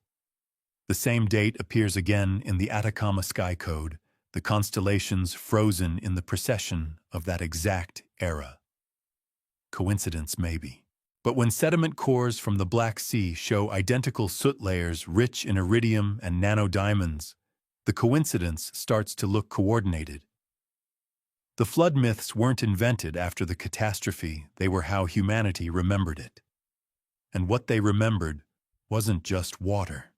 The same date appears again in the Atacama Sky Code, the constellations frozen in the precession of that exact era. Coincidence, maybe. But when sediment cores from the Black Sea show identical soot layers rich in iridium and nanodiamonds, the coincidence starts to look coordinated. The flood myths weren't invented after the catastrophe, they were how humanity remembered it. And what they remembered wasn't just water.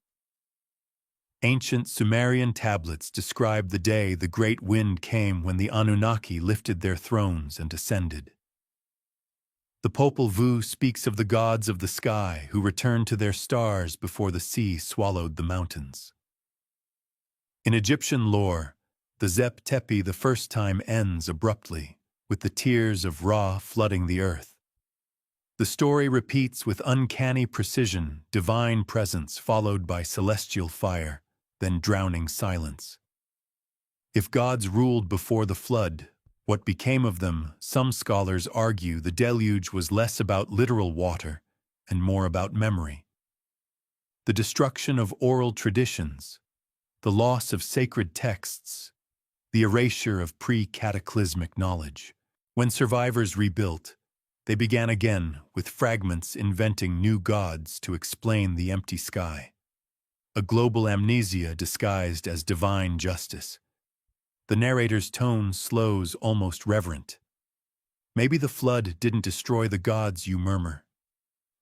Ancient Sumerian tablets describe the day the great wind came when the Anunnaki lifted their thrones and ascended. The Popol Vuh speaks of the gods of the sky who returned to their stars before the sea swallowed the mountains. In Egyptian lore, the Zep Tepi the first time ends abruptly, with the tears of Ra flooding the earth. The story repeats with uncanny precision, divine presence followed by celestial fire, then drowning silence. If gods ruled before the flood, what became of them? Some scholars argue the deluge was less about literal water and more about memory. The destruction of oral traditions, the loss of sacred texts, the erasure of pre-cataclysmic knowledge. When survivors rebuilt, they began again with fragments inventing new gods to explain the empty sky. A global amnesia disguised as divine justice. The narrator's tone slows almost reverent. Maybe the flood didn't destroy the gods you murmur.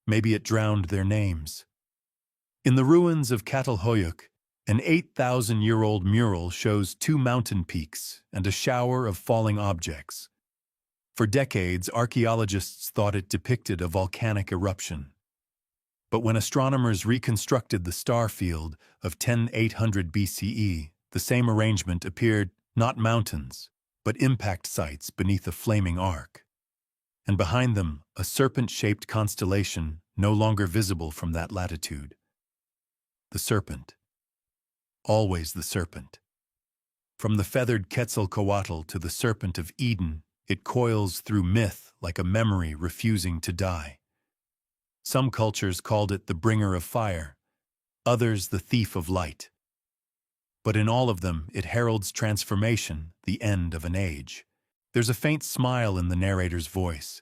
Maybe it drowned their names. In the ruins of Catalhoyuk, an 8,000-year-old mural shows two mountain peaks and a shower of falling objects. For decades, archaeologists thought it depicted a volcanic eruption. But when astronomers reconstructed the star field of 10,800 BCE, the same arrangement appeared not mountains, but impact sites beneath a flaming arc. And behind them, a serpent-shaped constellation no longer visible from that latitude. The serpent. Always the serpent. From the feathered Quetzalcoatl to the serpent of Eden, it coils through myth like a memory refusing to die. Some cultures called it the bringer of fire, others the thief of light. but in all of them it heralds transformation, the end of an age. There's a faint smile in the narrator's voice.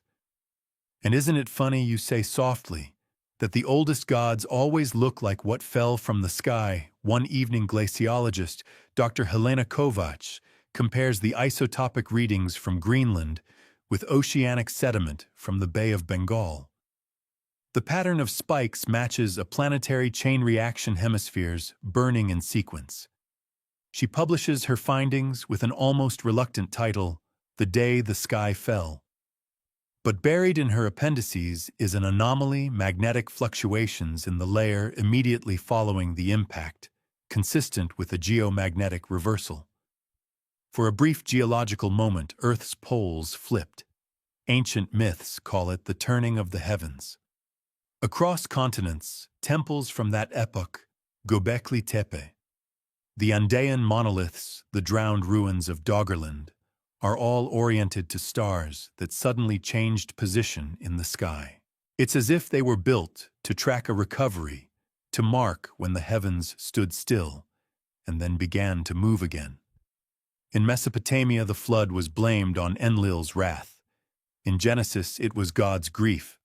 And isn't it funny, you say softly, that the oldest gods always look like what fell from the sky? One evening glaciologist, Dr. Helena Kovacs, compares the isotopic readings from Greenland with oceanic sediment from the Bay of Bengal. The pattern of spikes matches a planetary chain reaction hemispheres burning in sequence. She publishes her findings with an almost reluctant title, The Day the Sky Fell. But buried in her appendices is an anomaly: magnetic fluctuations in the layer immediately following the impact, consistent with a geomagnetic reversal. For a brief geological moment, Earth's poles flipped. Ancient myths call it the turning of the heavens. Across continents, temples from that epoch, Göbekli Tepe, the Andean monoliths, the drowned ruins of Doggerland, are all oriented to stars that suddenly changed position in the sky. It's as if they were built to track a recovery, to mark when the heavens stood still and then began to move again. In Mesopotamia, the flood was blamed on Enlil's wrath. In Genesis, it was God's grief.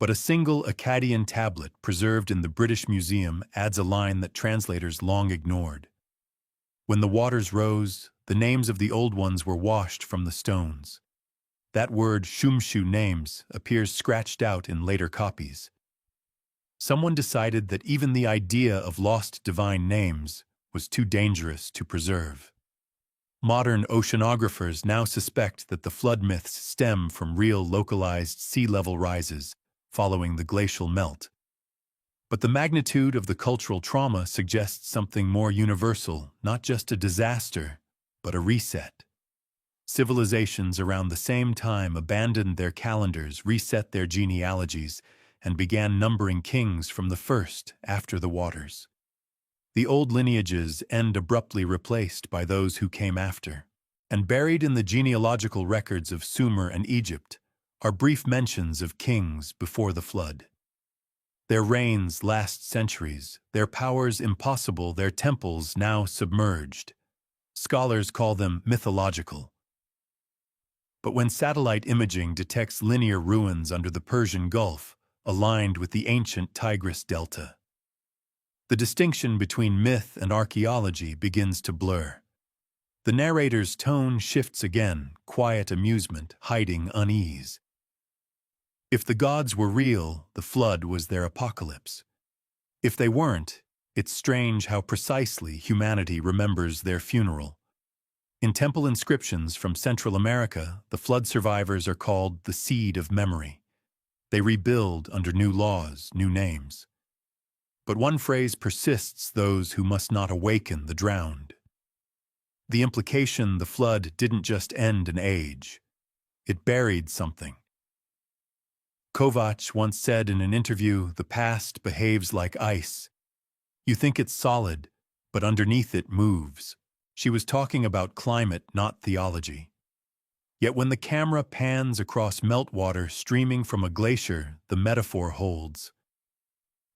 But a single Akkadian tablet preserved in the British Museum adds a line that translators long ignored. When the waters rose, the names of the old ones were washed from the stones. That word, Shumshu names, appears scratched out in later copies. Someone decided that even the idea of lost divine names was too dangerous to preserve. Modern oceanographers now suspect that the flood myths stem from real localized sea level rises following the glacial melt. But the magnitude of the cultural trauma suggests something more universal, not just a disaster, but a reset. Civilizations around the same time abandoned their calendars, reset their genealogies, and began numbering kings from the first after the waters. The old lineages end abruptly replaced by those who came after. And buried in the genealogical records of Sumer and Egypt are brief mentions of kings before the flood. Their reigns last centuries, their powers impossible, their temples now submerged. Scholars call them mythological. But when satellite imaging detects linear ruins under the Persian Gulf, aligned with the ancient Tigris Delta, the distinction between myth and archaeology begins to blur. The narrator's tone shifts again, quiet amusement hiding unease. If the gods were real, the flood was their apocalypse. If they weren't, it's strange how precisely humanity remembers their funeral. In temple inscriptions from Central America, the flood survivors are called the seed of memory. They rebuild under new laws, new names. But one phrase persists: those who must not awaken the drowned. The implication: the flood didn't just end an age. It buried something. Kovacs once said in an interview, "The past behaves like ice. You think it's solid, but underneath it moves." She was talking about climate, not theology. Yet when the camera pans across meltwater streaming from a glacier, the metaphor holds.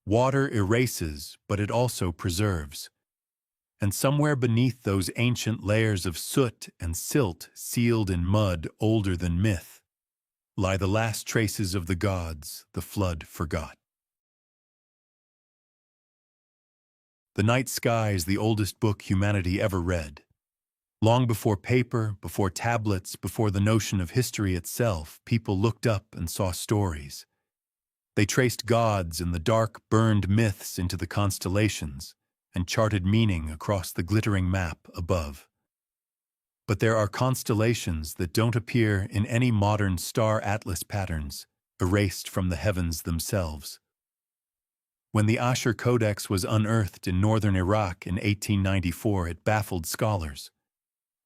Water erases, but it also preserves. And somewhere beneath those ancient layers of soot and silt sealed in mud older than myth, lie the last traces of the gods the flood forgot. The Night Sky is the oldest book humanity ever read. Long before paper, before tablets, before the notion of history itself, people looked up and saw stories. They traced gods and the dark, burned myths into the constellations and charted meaning across the glittering map above. But there are constellations that don't appear in any modern star atlas patterns, erased from the heavens themselves. When the Asher Codex was unearthed in northern Iraq in 1894, it baffled scholars.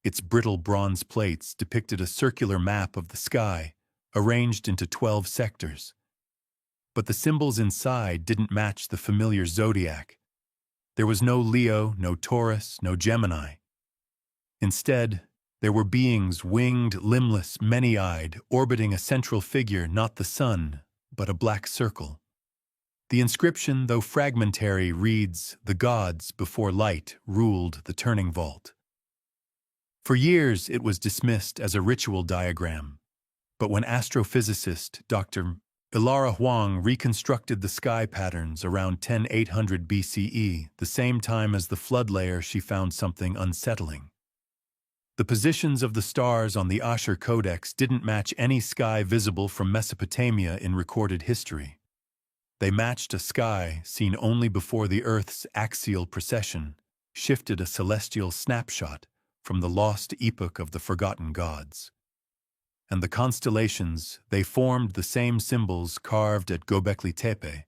Its brittle bronze plates depicted a circular map of the sky, arranged into 12 sectors. But the symbols inside didn't match the familiar zodiac. There was no Leo, no Taurus, no Gemini. Instead, there were beings winged, limbless, many-eyed, orbiting a central figure, not the sun, but a black circle. The inscription, though fragmentary, reads, "The gods before light ruled the turning vault." For years it was dismissed as a ritual diagram, but when astrophysicist Dr. Ilara Huang reconstructed the sky patterns around 10,800 BCE, the same time as the flood layer, she found something unsettling. The positions of the stars on the Asher Codex didn't match any sky visible from Mesopotamia in recorded history. They matched a sky seen only before the Earth's axial precession shifted a celestial snapshot from the lost epoch of the forgotten gods. And the constellations, they formed the same symbols carved at Göbekli Tepe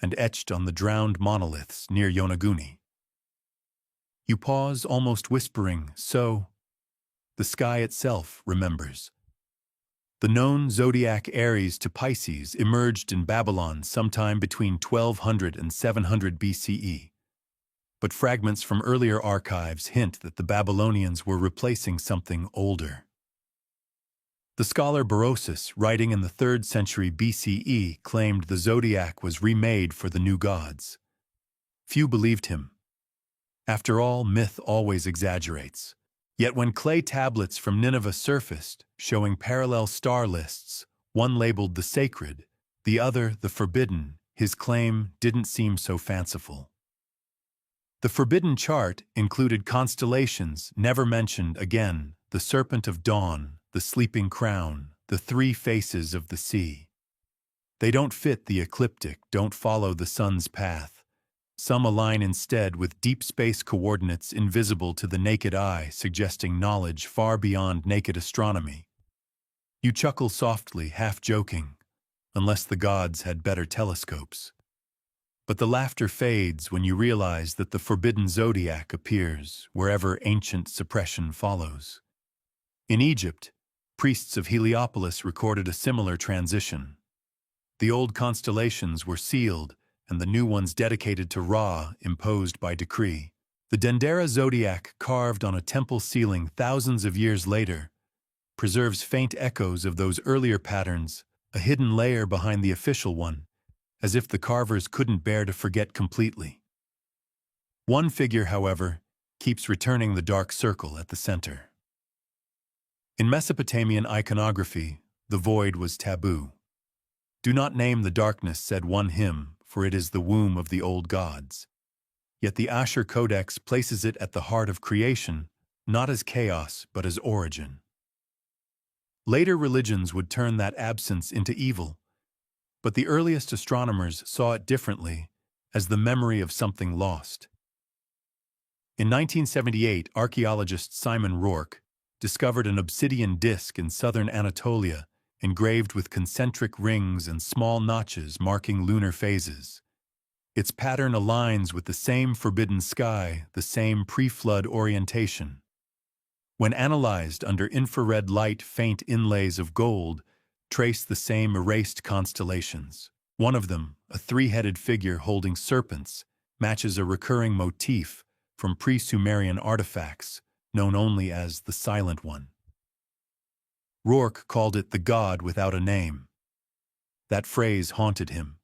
and etched on the drowned monoliths near Yonaguni. You pause, almost whispering, so the sky itself remembers. The known zodiac Aries to Pisces emerged in Babylon sometime between 1200 and 700 BCE. But fragments from earlier archives hint that the Babylonians were replacing something older. The scholar Berosus, writing in the 3rd century BCE, claimed the zodiac was remade for the new gods. Few believed him. After all, myth always exaggerates. Yet when clay tablets from Nineveh surfaced, showing parallel star lists, one labeled the sacred, the other the forbidden, his claim didn't seem so fanciful. The forbidden chart included constellations never mentioned again, the serpent of dawn, the sleeping crown, the 3 faces of the sea. They don't fit the ecliptic, don't follow the sun's path. Some align instead with deep space coordinates invisible to the naked eye, suggesting knowledge far beyond naked astronomy. You chuckle softly, half joking, unless the gods had better telescopes. But the laughter fades when you realize that the forbidden zodiac appears wherever ancient suppression follows. In Egypt, priests of Heliopolis recorded a similar transition. The old constellations were sealed, and the new ones dedicated to Ra imposed by decree. The Dendera zodiac, carved on a temple ceiling thousands of years later, preserves faint echoes of those earlier patterns, a hidden layer behind the official one, as if the carvers couldn't bear to forget completely. One figure, however, keeps returning, the dark circle at the center. In Mesopotamian iconography, the void was taboo. "Do not name the darkness," said one hymn, "for it is the womb of the old gods." Yet the Asher Codex places it at the heart of creation, not as chaos, but as origin. Later religions would turn that absence into evil, but the earliest astronomers saw it differently, as the memory of something lost. In 1978, archaeologist Simon Rourke discovered an obsidian disk in southern Anatolia, engraved with concentric rings and small notches marking lunar phases. Its pattern aligns with the same forbidden sky, the same pre-flood orientation. When analyzed under infrared light, faint inlays of gold trace the same erased constellations. One of them, a 3-headed figure holding serpents, matches a recurring motif from pre-Sumerian artifacts, known only as the Silent One. Rourke called it the god without a name. That phrase haunted him.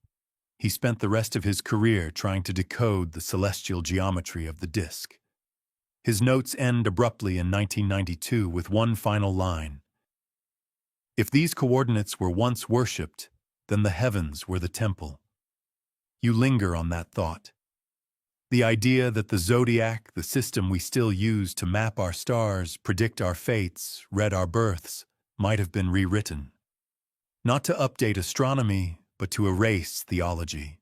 He spent the rest of his career trying to decode the celestial geometry of the disk. His notes end abruptly in 1992 with one final line: "If these coordinates were once worshipped, then the heavens were the temple." You linger on that thought. The idea that the zodiac, the system we still use to map our stars, predict our fates, read our births, might have been rewritten. Not to update astronomy, but to erase theology.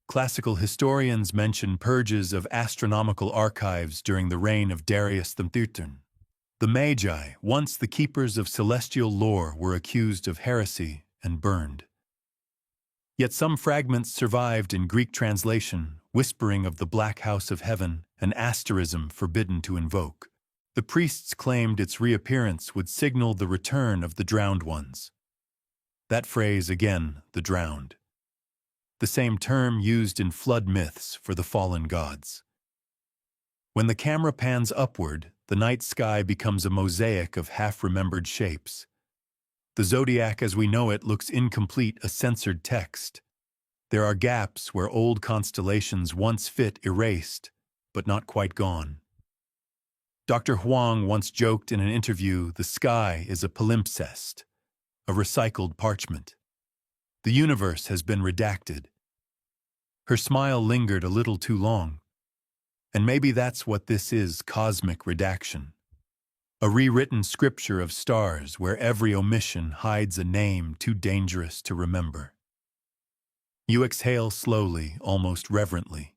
Classical historians mention purges of astronomical archives during the reign of Darius III. The Magi, once the keepers of celestial lore, were accused of heresy and burned. Yet some fragments survived in Greek translation, whispering of the black house of heaven, an asterism forbidden to invoke. The priests claimed its reappearance would signal the return of the drowned ones. That phrase again, the drowned. The same term used in flood myths for the fallen gods. When the camera pans upward, the night sky becomes a mosaic of half-remembered shapes. The zodiac as we know it looks incomplete, a censored text. There are gaps where old constellations once fit erased, but not quite gone. Dr. Huang once joked in an interview, the sky is a palimpsest, a recycled parchment. The universe has been redacted. Her smile lingered a little too long. And maybe that's what this is, cosmic redaction. A rewritten scripture of stars where every omission hides a name too dangerous to remember. You exhale slowly, almost reverently.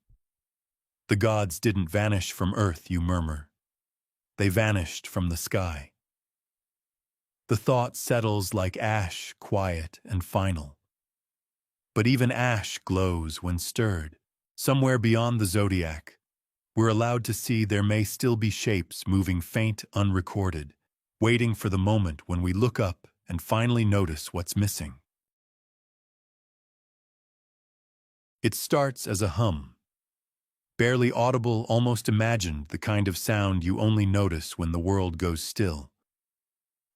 The gods didn't vanish from earth, you murmur. They vanished from the sky. The thought settles like ash, quiet and final. But even ash glows when stirred. Somewhere beyond the zodiac, we're allowed to see there may still be shapes moving faint, unrecorded, waiting for the moment when we look up and finally notice what's missing. It starts as a hum. Barely audible, almost imagined, the kind of sound you only notice when the world goes still.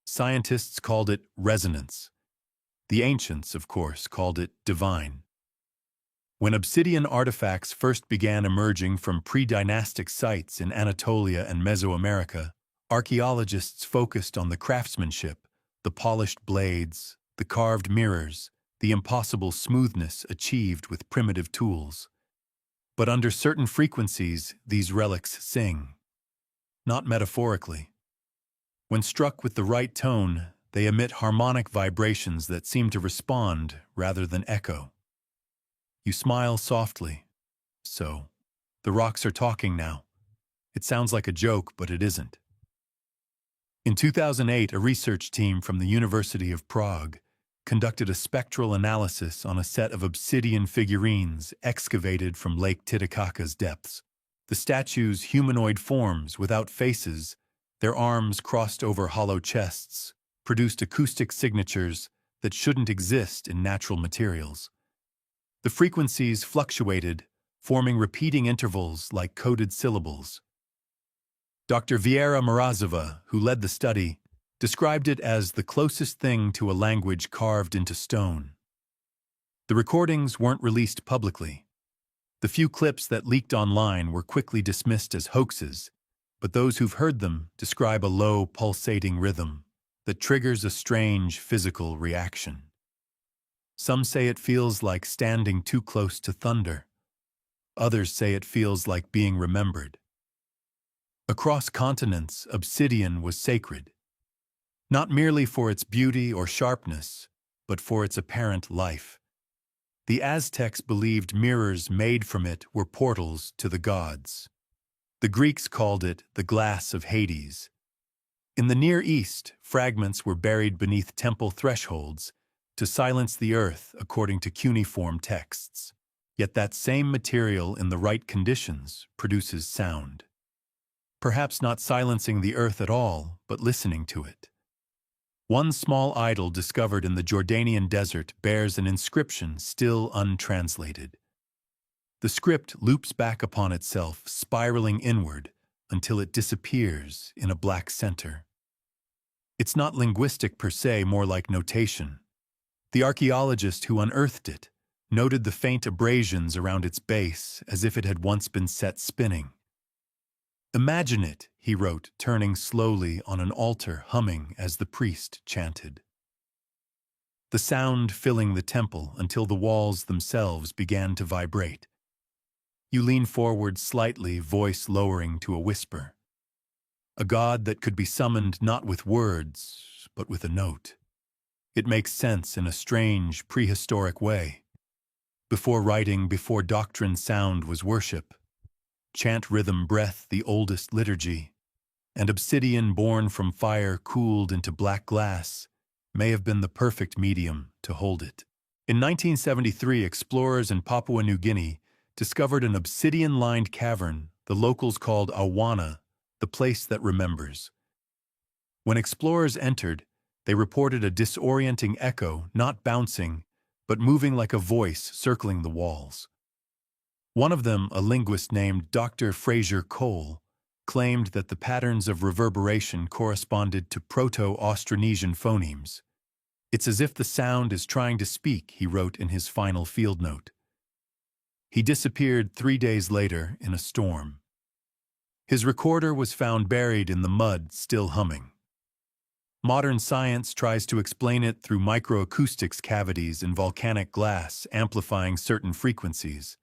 Scientists called it resonance. The ancients, of course, called it divine. When obsidian artifacts first began emerging from pre-dynastic sites in Anatolia and Mesoamerica, archaeologists focused on the craftsmanship, the polished blades, the carved mirrors, the impossible smoothness achieved with primitive tools. But under certain frequencies, these relics sing. Not metaphorically. When struck with the right tone, they emit harmonic vibrations that seem to respond rather than echo. You smile softly. So, the rocks are talking now. It sounds like a joke, but it isn't. In 2008, a research team from the University of Prague conducted a spectral analysis on a set of obsidian figurines excavated from Lake Titicaca's depths. The statues' humanoid forms without faces, their arms crossed over hollow chests, produced acoustic signatures that shouldn't exist in natural materials. The frequencies fluctuated, forming repeating intervals like coded syllables. Dr. Viera Morozova, who led the study, described it as the closest thing to a language carved into stone. The recordings weren't released publicly. The few clips that leaked online were quickly dismissed as hoaxes, but those who've heard them describe a low, pulsating rhythm that triggers a strange physical reaction. Some say it feels like standing too close to thunder. Others say it feels like being remembered. Across continents, obsidian was sacred, not merely for its beauty or sharpness, but for its apparent life. The Aztecs believed mirrors made from it were portals to the gods. The Greeks called it the glass of Hades. In the Near East, fragments were buried beneath temple thresholds to silence the earth according to cuneiform texts. Yet that same material in the right conditions produces sound. Perhaps not silencing the earth at all, but listening to it. One small idol discovered in the Jordanian desert bears an inscription still untranslated. The script loops back upon itself, spiraling inward until it disappears in a black center. It's not linguistic per se, more like notation. The archaeologist who unearthed it noted the faint abrasions around its base as if it had once been set spinning. "Imagine it," he wrote, turning slowly on an altar, humming as the priest chanted. The sound filling the temple until the walls themselves began to vibrate. You lean forward slightly, voice lowering to a whisper. A god that could be summoned not with words, but with a note. It makes sense in a strange, prehistoric way. Before writing, before doctrine, sound was worship. Chant, rhythm, breath, the oldest liturgy. And obsidian born from fire cooled into black glass may have been the perfect medium to hold it. In 1973, explorers in Papua New Guinea discovered an obsidian-lined cavern the locals called Awana, the place that remembers. When explorers entered, they reported a disorienting echo, not bouncing, but moving like a voice circling the walls. One of them, a linguist named Dr. Fraser Cole, claimed that the patterns of reverberation corresponded to Proto-Austronesian phonemes. "It's as if the sound is trying to speak," he wrote in his final field note. He disappeared 3 days later in a storm. His recorder was found buried in the mud, still humming. Modern science tries to explain it through microacoustics cavities in volcanic glass amplifying certain frequencies.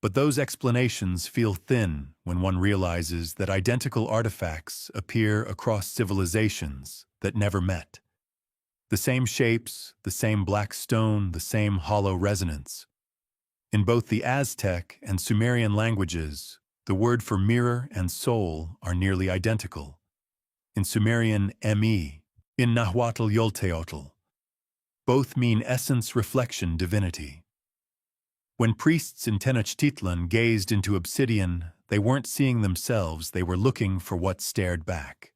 But those explanations feel thin when one realizes that identical artifacts appear across civilizations that never met. The same shapes, the same black stone, the same hollow resonance. In both the Aztec and Sumerian languages, the word for mirror and soul are nearly identical. In Sumerian, mi, in Nahuatl, Yolteotl. Both mean essence, reflection, divinity. When priests in Tenochtitlan gazed into obsidian, they weren't seeing themselves, they were looking for what stared back.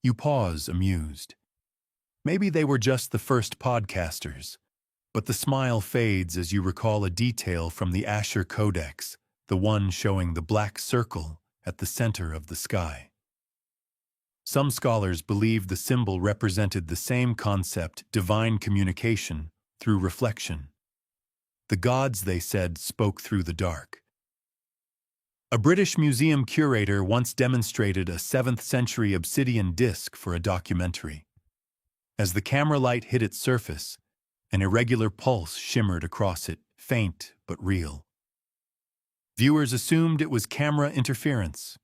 You pause, amused. Maybe they were just the first podcasters, but the smile fades as you recall a detail from the Asher Codex, the one showing the black circle at the center of the sky. Some scholars believe the symbol represented the same concept, divine communication, through reflection. The gods, they said, spoke through the dark. A British museum curator once demonstrated a 7th-century obsidian disc for a documentary. As the camera light hit its surface, an irregular pulse shimmered across it, faint but real. Viewers assumed it was camera interference.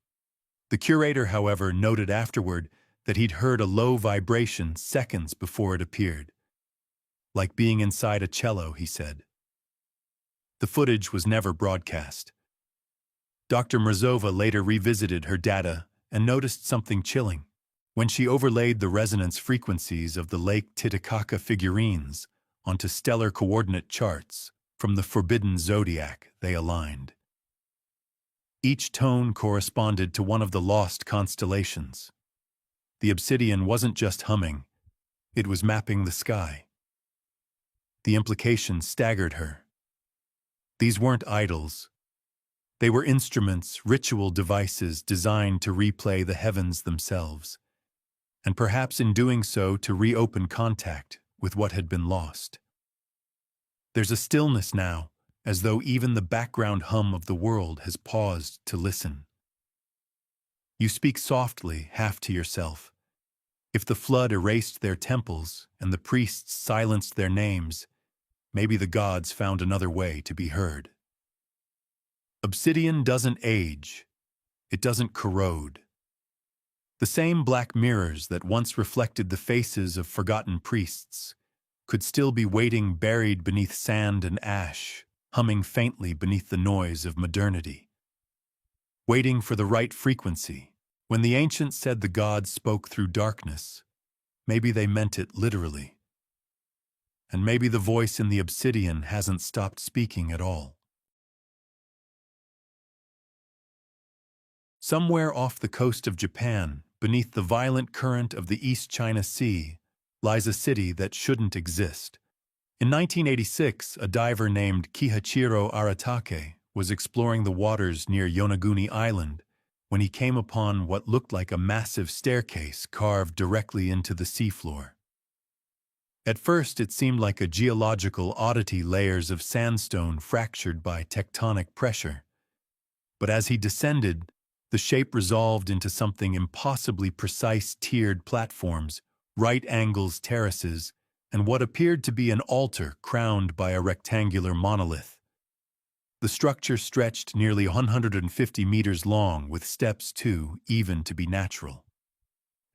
The curator, however, noted afterward that he'd heard a low vibration seconds before it appeared. Like being inside a cello, he said. The footage was never broadcast. Dr. Mrzova later revisited her data and noticed something chilling. When she overlaid the resonance frequencies of the Lake Titicaca figurines onto stellar coordinate charts from the Forbidden Zodiac, they aligned. Each tone corresponded to one of the lost constellations. The obsidian wasn't just humming, it was mapping the sky. The implication staggered her. These weren't idols. They were instruments, ritual devices designed to replay the heavens themselves, and perhaps in doing so to reopen contact with what had been lost. There's a stillness now, as though even the background hum of the world has paused to listen. You speak softly, half to yourself. If the flood erased their temples and the priests silenced their names, maybe the gods found another way to be heard. Obsidian doesn't age. It doesn't corrode. The same black mirrors that once reflected the faces of forgotten priests could still be waiting buried beneath sand and ash, humming faintly beneath the noise of modernity. Waiting for the right frequency. When the ancients said the gods spoke through darkness, maybe they meant it literally. And maybe the voice in the obsidian hasn't stopped speaking at all. Somewhere off the coast of Japan, beneath the violent current of the East China Sea, lies a city that shouldn't exist. In 1986, a diver named Kihachiro Aratake was exploring the waters near Yonaguni Island when he came upon what looked like a massive staircase carved directly into the seafloor. At first, it seemed like a geological oddity, layers of sandstone fractured by tectonic pressure. But as he descended, the shape resolved into something impossibly precise: tiered platforms, right angles, terraces, and what appeared to be an altar crowned by a rectangular monolith. The structure stretched nearly 150 meters long, with steps too even to be natural.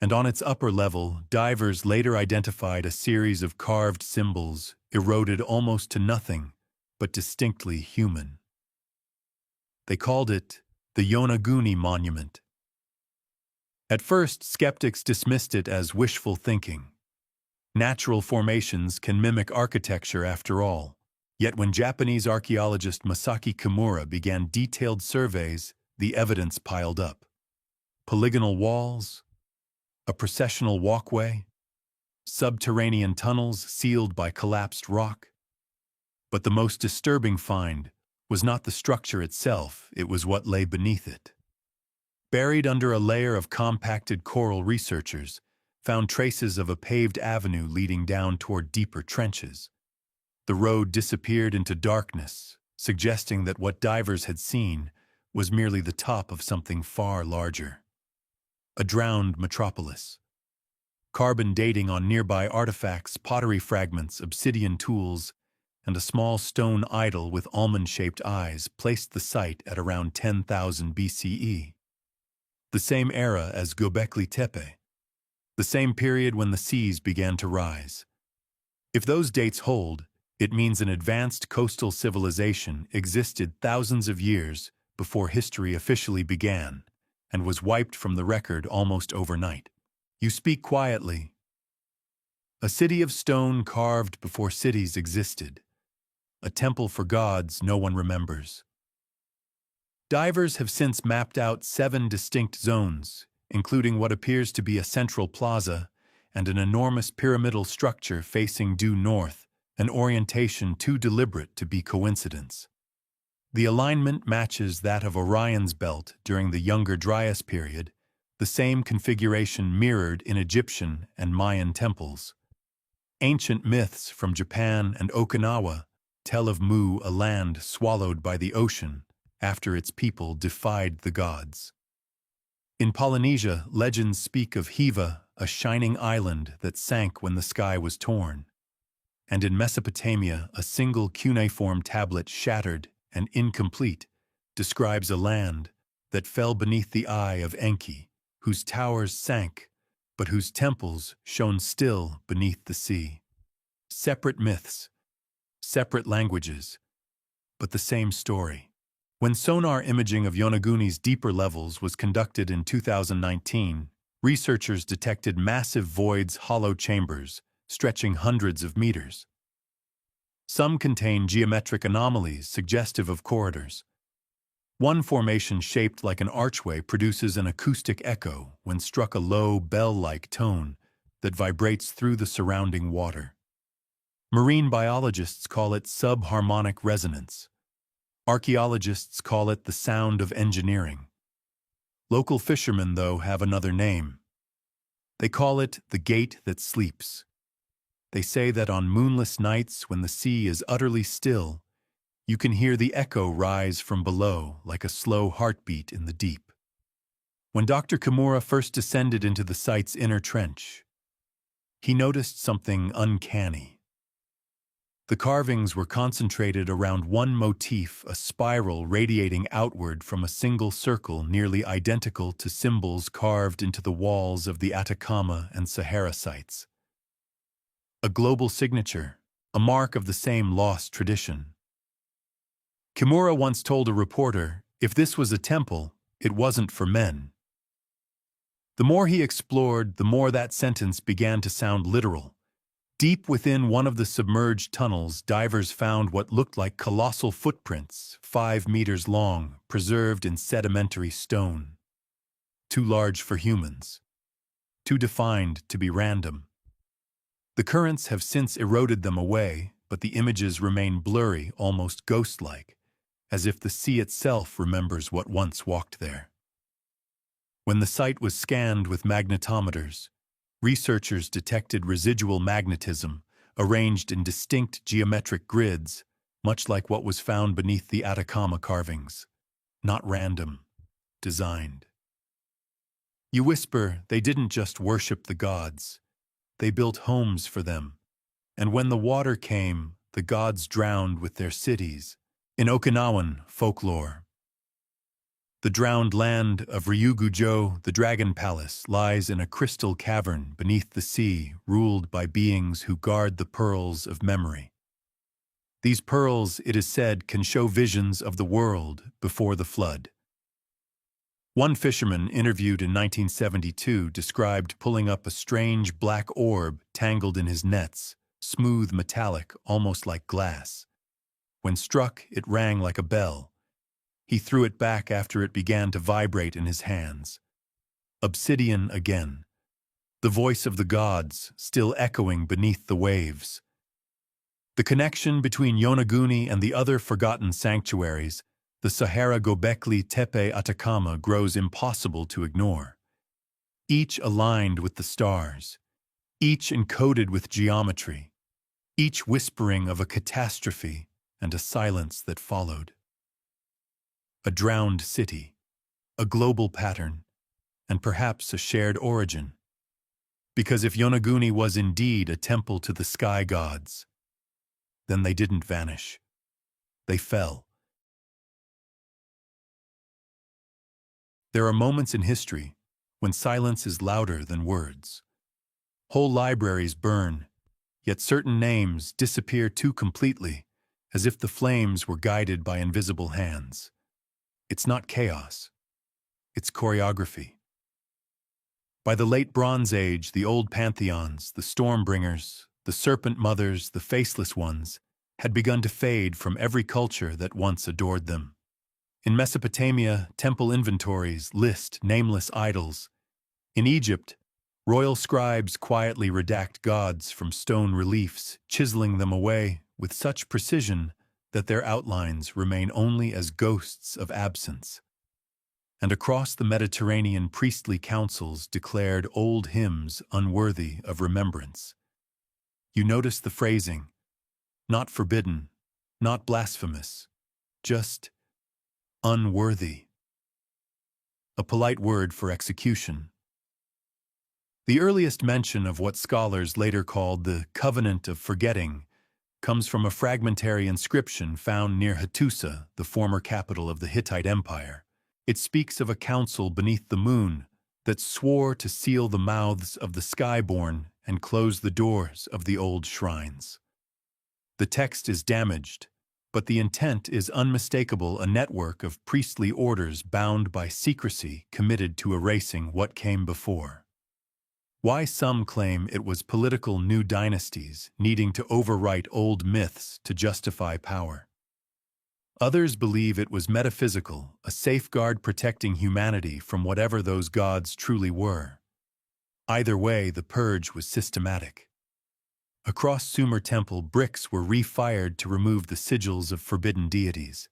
And on its upper level, divers later identified a series of carved symbols, eroded almost to nothing, but distinctly human. They called it the Yonaguni Monument. At first, skeptics dismissed it as wishful thinking. Natural formations can mimic architecture after all. Yet when Japanese archaeologist Masaki Kimura began detailed surveys, the evidence piled up. Polygonal walls, a processional walkway, subterranean tunnels sealed by collapsed rock. But the most disturbing find was not the structure itself, it was what lay beneath it. Buried under a layer of compacted coral, researchers found traces of a paved avenue leading down toward deeper trenches. The road disappeared into darkness, suggesting that what divers had seen was merely the top of something far larger. A drowned metropolis. Carbon dating on nearby artifacts, pottery fragments, obsidian tools, and a small stone idol with almond-shaped eyes placed the site at around 10,000 BCE. The same era as Göbekli Tepe. The same period when the seas began to rise. If those dates hold, it means an advanced coastal civilization existed thousands of years before history officially began and was wiped from the record almost overnight. You speak quietly. A city of stone carved before cities existed. A temple for gods no one remembers. Divers have since mapped out 7 distinct zones, including what appears to be a central plaza and an enormous pyramidal structure facing due north, an orientation too deliberate to be coincidence. The alignment matches that of Orion's belt during the Younger Dryas period, the same configuration mirrored in Egyptian and Mayan temples. Ancient myths from Japan and Okinawa tell of Mu, a land swallowed by the ocean after its people defied the gods. In Polynesia, legends speak of Hiva, a shining island that sank when the sky was torn. And in Mesopotamia, a single cuneiform tablet shattered and incomplete describes a land that fell beneath the eye of Enki, whose towers sank, but whose temples shone still beneath the sea. Separate myths, separate languages, but the same story. When sonar imaging of Yonaguni's deeper levels was conducted in 2019, researchers detected massive voids, hollow chambers, stretching hundreds of meters. Some contain geometric anomalies suggestive of corridors. One formation shaped like an archway produces an acoustic echo when struck, a low, bell-like tone that vibrates through the surrounding water. Marine biologists call it subharmonic resonance. Archaeologists call it the sound of engineering. Local fishermen, though, have another name. They call it the gate that sleeps. They say that on moonless nights when the sea is utterly still, you can hear the echo rise from below like a slow heartbeat in the deep. When Dr. Kimura first descended into the site's inner trench, he noticed something uncanny. The carvings were concentrated around one motif, a spiral radiating outward from a single circle nearly identical to symbols carved into the walls of the Atacama and Sahara sites. A global signature, a mark of the same lost tradition. Kimura once told a reporter, if this was a temple, it wasn't for men. The more he explored, the more that sentence began to sound literal. Deep within one of the submerged tunnels, divers found what looked like colossal footprints, 5 meters long, preserved in sedimentary stone. Too large for humans. Too defined to be random. The currents have since eroded them away, but the images remain blurry, almost ghost-like, as if the sea itself remembers what once walked there. When the site was scanned with magnetometers, researchers detected residual magnetism arranged in distinct geometric grids, much like what was found beneath the Atacama carvings. Not random, designed. You whisper, they didn't just worship the gods. They built homes for them. And when the water came, the gods drowned with their cities. In Okinawan folklore, the drowned land of Ryugujo, the Dragon Palace, lies in a crystal cavern beneath the sea, ruled by beings who guard the pearls of memory. These pearls, it is said, can show visions of the world before the flood. One fisherman interviewed in 1972 described pulling up a strange black orb tangled in his nets, smooth metallic, almost like glass. When struck, it rang like a bell. He threw it back after it began to vibrate in his hands. Obsidian again. The voice of the gods still echoing beneath the waves. The connection between Yonaguni and the other forgotten sanctuaries, the Sahara Göbekli Tepe Atacama, grows impossible to ignore. Each aligned with the stars, each encoded with geometry, each whispering of a catastrophe and a silence that followed. A drowned city, a global pattern, and perhaps a shared origin. Because if Yonaguni was indeed a temple to the sky gods, then they didn't vanish. They fell. There are moments in history when silence is louder than words. Whole libraries burn, yet certain names disappear too completely, as if the flames were guided by invisible hands. It's not chaos. It's choreography. By the late Bronze Age, the old pantheons, the Stormbringers, the Serpent Mothers, the Faceless Ones, had begun to fade from every culture that once adored them. In Mesopotamia, temple inventories list nameless idols. In Egypt, royal scribes quietly redact gods from stone reliefs, chiseling them away with such precision that their outlines remain only as ghosts of absence. And across the Mediterranean, priestly councils declared old hymns unworthy of remembrance. You notice the phrasing, not forbidden, not blasphemous, just unworthy. A polite word for execution. The earliest mention of what scholars later called the Covenant of Forgetting comes from a fragmentary inscription found near Hattusa, the former capital of the Hittite Empire. It speaks of a council beneath the moon that swore to seal the mouths of the skyborn and close the doors of the old shrines. The text is damaged, but the intent is unmistakable, a network of priestly orders bound by secrecy committed to erasing what came before. Why some claim it was political new dynasties needing to overwrite old myths to justify power. Others believe it was metaphysical, a safeguard protecting humanity from whatever those gods truly were. Either way, the purge was systematic. Across Sumer Temple, bricks were refired to remove the sigils of forbidden deities.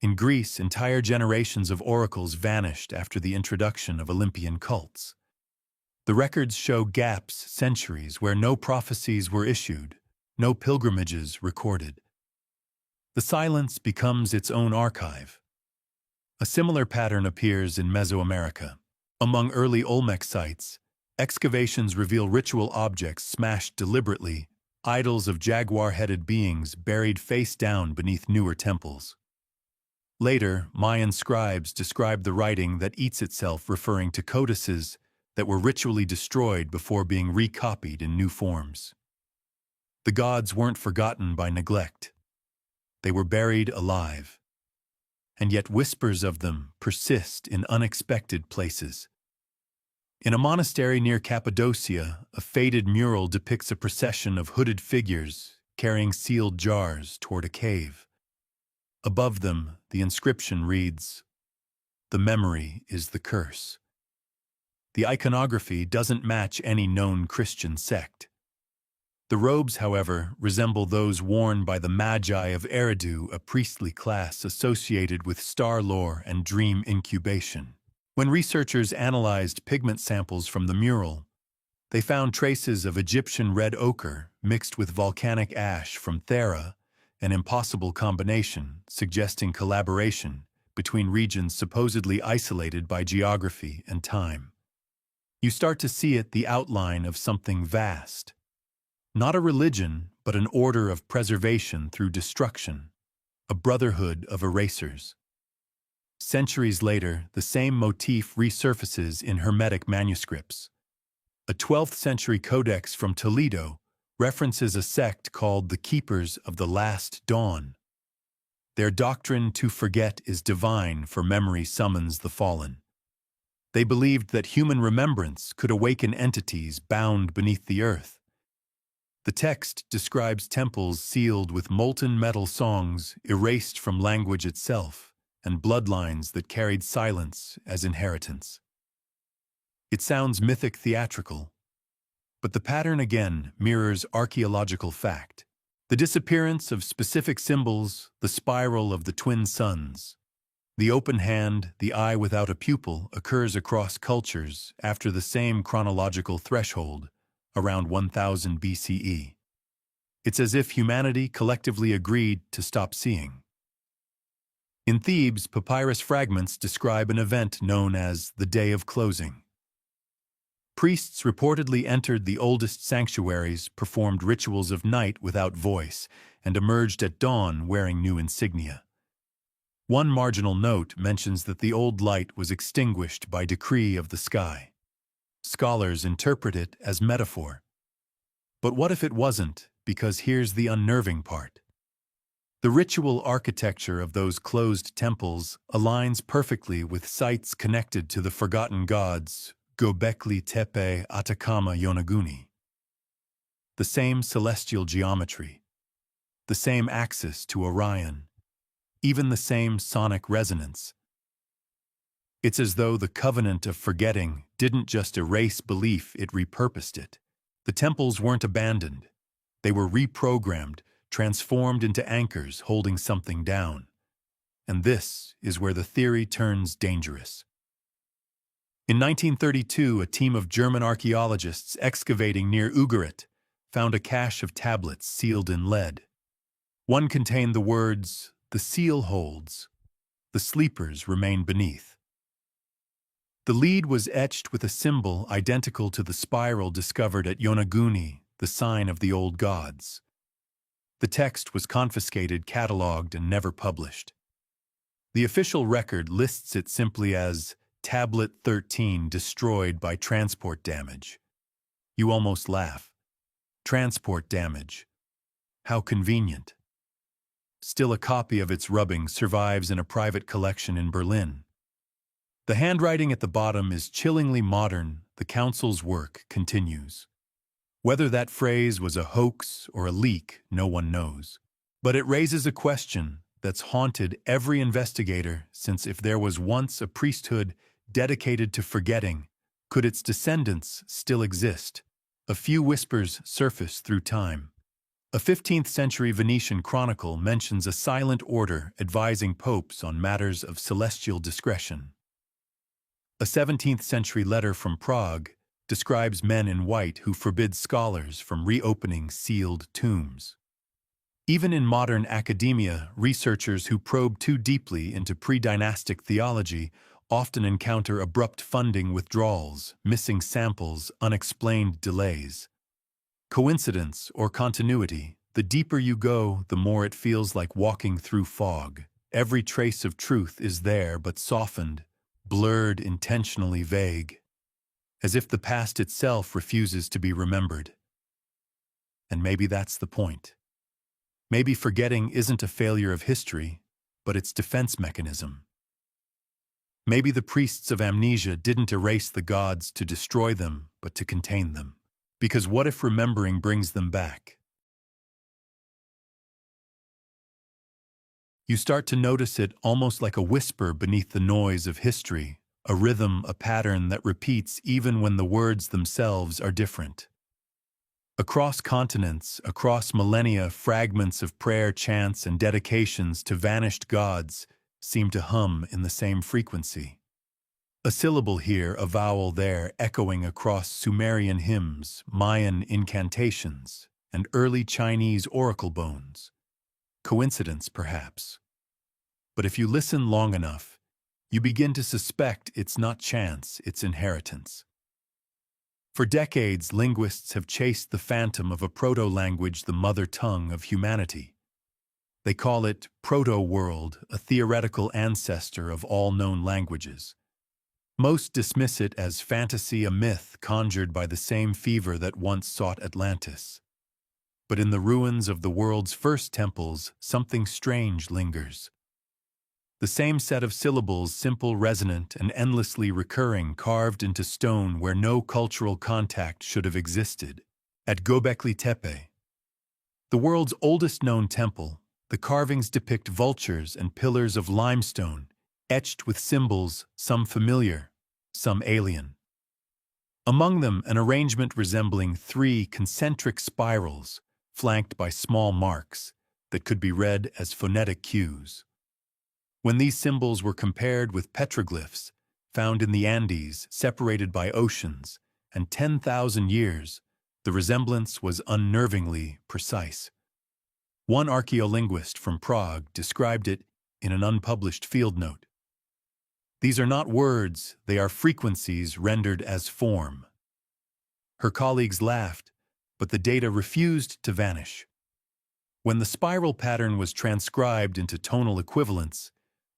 In Greece, entire generations of oracles vanished after the introduction of Olympian cults. The records show gaps, centuries, where no prophecies were issued, no pilgrimages recorded. The silence becomes its own archive. A similar pattern appears in Mesoamerica. Among early Olmec sites, excavations reveal ritual objects smashed deliberately, idols of jaguar-headed beings buried face down beneath newer temples. Later, Mayan scribes describe the writing that eats itself, referring to codices that were ritually destroyed before being recopied in new forms. The gods weren't forgotten by neglect. They were buried alive. And yet whispers of them persist in unexpected places. In a monastery near Cappadocia, a faded mural depicts a procession of hooded figures carrying sealed jars toward a cave. Above them, the inscription reads, "The memory is the curse." The iconography doesn't match any known Christian sect. The robes, however, resemble those worn by the Magi of Eridu, a priestly class associated with star lore and dream incubation. When researchers analyzed pigment samples from the mural, they found traces of Egyptian red ochre mixed with volcanic ash from Thera, an impossible combination suggesting collaboration between regions supposedly isolated by geography and time. You start to see it, the outline of something vast. Not a religion, but an order of preservation through destruction, a brotherhood of erasers. Centuries later, the same motif resurfaces in Hermetic manuscripts. A 12th century codex from Toledo references a sect called the Keepers of the Last Dawn. Their doctrine to forget is divine, for memory summons the fallen. They believed that human remembrance could awaken entities bound beneath the earth. The text describes temples sealed with molten metal songs erased from language itself, and bloodlines that carried silence as inheritance. It sounds mythic theatrical, but the pattern again mirrors archaeological fact. The disappearance of specific symbols, the spiral of the twin suns. The open hand, the eye without a pupil, occurs across cultures after the same chronological threshold, around 1000 BCE. It's as if humanity collectively agreed to stop seeing. In Thebes, papyrus fragments describe an event known as the Day of Closing. Priests reportedly entered the oldest sanctuaries, performed rituals of night without voice, and emerged at dawn wearing new insignia. One marginal note mentions that the old light was extinguished by decree of the sky. Scholars interpret it as metaphor. But what if it wasn't? Because here's the unnerving part. The ritual architecture of those closed temples aligns perfectly with sites connected to the forgotten gods, Göbekli Tepe, Atacama, Yonaguni. The same celestial geometry, the same axis to Orion, even the same sonic resonance. It's as though the covenant of forgetting didn't just erase belief, it repurposed it. The temples weren't abandoned. They were reprogrammed, transformed into anchors holding something down. And this is where the theory turns dangerous. In 1932, a team of German archaeologists excavating near Ugarit found a cache of tablets sealed in lead. One contained the words, "The seal holds. The sleepers remain beneath." The lead was etched with a symbol identical to the spiral discovered at Yonaguni, the sign of the old gods. The text was confiscated, catalogued, and never published. The official record lists it simply as Tablet 13 destroyed by transport damage. You almost laugh. Transport damage. How convenient. Still, a copy of its rubbing survives in a private collection in Berlin. The handwriting at the bottom is chillingly modern. The council's work continues. Whether that phrase was a hoax or a leak, no one knows. But it raises a question that's haunted every investigator, since if there was once a priesthood dedicated to forgetting, could its descendants still exist? A few whispers surface through time. A 15th-century Venetian chronicle mentions a silent order advising popes on matters of celestial discretion. A 17th-century letter from Prague describes men in white who forbid scholars from reopening sealed tombs. Even in modern academia, researchers who probe too deeply into pre-dynastic theology often encounter abrupt funding withdrawals, missing samples, unexplained delays. Coincidence or continuity, the deeper you go, the more it feels like walking through fog. Every trace of truth is there but softened, blurred, intentionally vague, as if the past itself refuses to be remembered. And maybe that's the point. Maybe forgetting isn't a failure of history, but its defense mechanism. Maybe the priests of amnesia didn't erase the gods to destroy them, but to contain them. Because what if remembering brings them back? You start to notice it almost like a whisper beneath the noise of history, a rhythm, a pattern that repeats even when the words themselves are different. Across continents, across millennia, fragments of prayer chants and dedications to vanished gods seem to hum in the same frequency. A syllable here, a vowel there, echoing across Sumerian hymns, Mayan incantations, and early Chinese oracle bones. Coincidence, perhaps. But if you listen long enough, you begin to suspect it's not chance, it's inheritance. For decades, linguists have chased the phantom of a proto-language, the mother tongue of humanity. They call it proto-world, a theoretical ancestor of all known languages. Most dismiss it as fantasy, a myth conjured by the same fever that once sought Atlantis. But in the ruins of the world's first temples, something strange lingers. The same set of syllables, simple, resonant, and endlessly recurring, carved into stone where no cultural contact should have existed. At Göbekli Tepe, the world's oldest known temple, the carvings depict vultures and pillars of limestone, etched with symbols, some familiar, some alien. Among them, an arrangement resembling 3 concentric spirals, flanked by small marks that could be read as phonetic cues. When these symbols were compared with petroglyphs found in the Andes, separated by oceans and 10,000 years, the resemblance was unnervingly precise. One archaeolinguist from Prague described it in an unpublished field note. These are not words, they are frequencies rendered as form. Her colleagues laughed, but the data refused to vanish. When the spiral pattern was transcribed into tonal equivalents,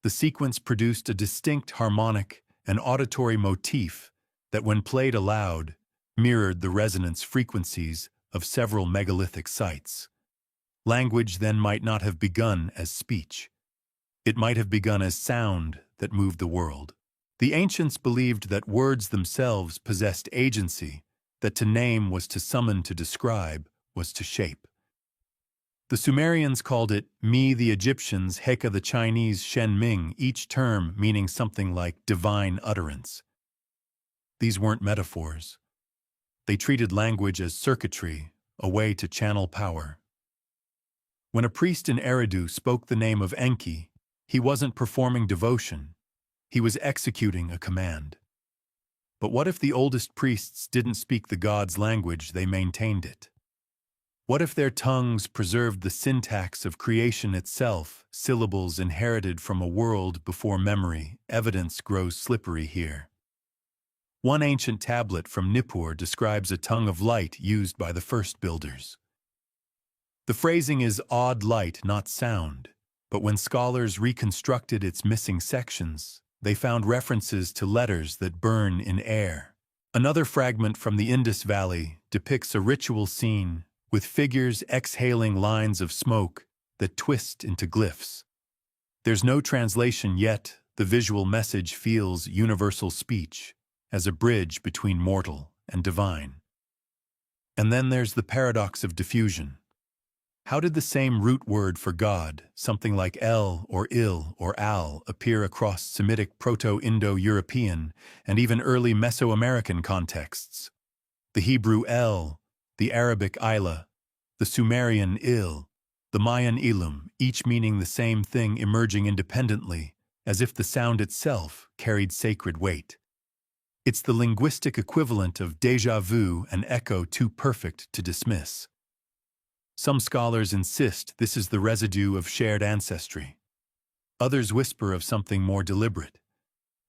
the sequence produced a distinct harmonic and auditory motif that, when played aloud, mirrored the resonance frequencies of several megalithic sites. Language then might not have begun as speech. It might have begun as sound that moved the world. The ancients believed that words themselves possessed agency, that to name was to summon, to describe was to shape. The Sumerians called it Mi, the Egyptians Heka, the Chinese Shen Ming, each term meaning something like divine utterance. These weren't metaphors. They treated language as circuitry, a way to channel power. When a priest in Eridu spoke the name of Enki, he wasn't performing devotion, he was executing a command. But what if the oldest priests didn't speak the gods' language, they maintained it? What if their tongues preserved the syntax of creation itself, syllables inherited from a world before memory? Evidence grows slippery here. One ancient tablet from Nippur describes a tongue of light used by the first builders. The phrasing is odd light, not sound, but when scholars reconstructed its missing sections, they found references to letters that burn in air. Another fragment from the Indus Valley depicts a ritual scene with figures exhaling lines of smoke that twist into glyphs. There's no translation yet, the visual message feels universal speech, as a bridge between mortal and divine. And then there's the paradox of diffusion. How did the same root word for God, something like El or Il or Al, appear across Semitic, Proto-Indo-European, and even early Mesoamerican contexts? The Hebrew El, the Arabic Ila, the Sumerian Il, the Mayan Ilum, each meaning the same thing, emerging independently, as if the sound itself carried sacred weight. It's the linguistic equivalent of déjà vu, an echo too perfect to dismiss. Some scholars insist this is the residue of shared ancestry. Others whisper of something more deliberate.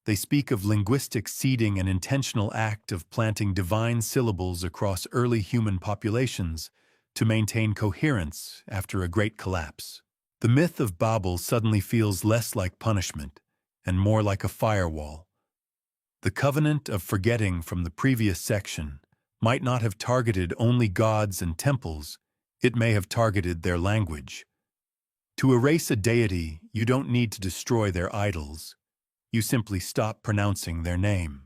They speak of linguistic seeding, an intentional act of planting divine syllables across early human populations to maintain coherence after a great collapse. The myth of Babel suddenly feels less like punishment and more like a firewall. The covenant of forgetting from the previous section might not have targeted only gods and temples, it may have targeted their language. To erase a deity, you don't need to destroy their idols. You simply stop pronouncing their name.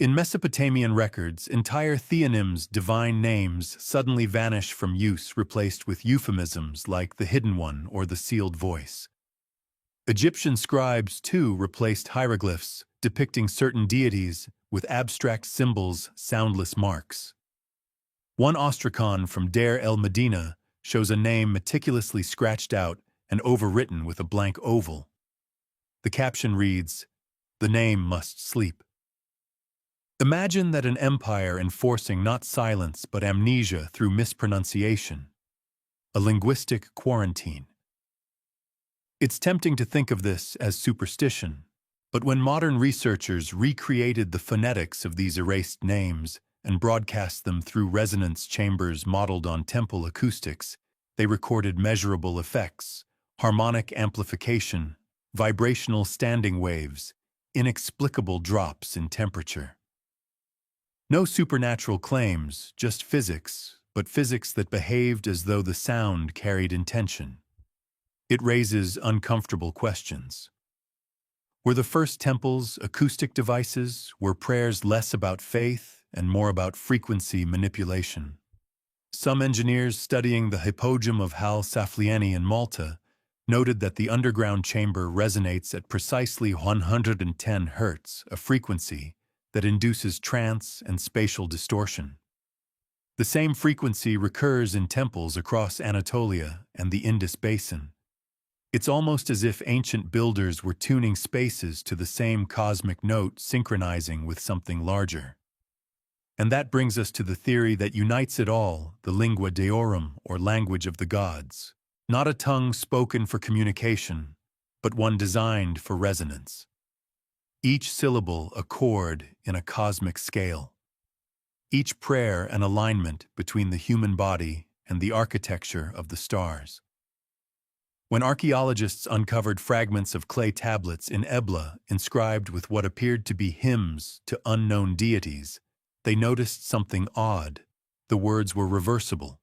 In Mesopotamian records, entire theonyms, divine names, suddenly vanish from use, replaced with euphemisms like the hidden one or the sealed voice. Egyptian scribes, too, replaced hieroglyphs depicting certain deities with abstract symbols, soundless marks. One ostracon from Deir el-Medina shows a name meticulously scratched out and overwritten with a blank oval. The caption reads, "The name must sleep." Imagine that an empire enforcing not silence but amnesia through mispronunciation. A linguistic quarantine. It's tempting to think of this as superstition, but when modern researchers recreated the phonetics of these erased names and broadcast them through resonance chambers modeled on temple acoustics, they recorded measurable effects: harmonic amplification, vibrational standing waves, inexplicable drops in temperature. No supernatural claims, just physics, but physics that behaved as though the sound carried intention. It raises uncomfortable questions. Were the first temples acoustic devices? Were prayers less about faith and more about frequency manipulation? Some engineers studying the hypogem of Hal Saflieni in Malta noted that the underground chamber resonates at precisely 110 Hz, a frequency that induces trance and spatial distortion. The same frequency recurs in temples across Anatolia and the Indus Basin. It's almost as if ancient builders were tuning spaces to the same cosmic note, synchronizing with something larger. And that brings us to the theory that unites it all, the lingua deorum, or language of the gods. Not a tongue spoken for communication, but one designed for resonance. Each syllable a chord in a cosmic scale. Each prayer an alignment between the human body and the architecture of the stars. When archaeologists uncovered fragments of clay tablets in Ebla inscribed with what appeared to be hymns to unknown deities, they noticed something odd. The words were reversible.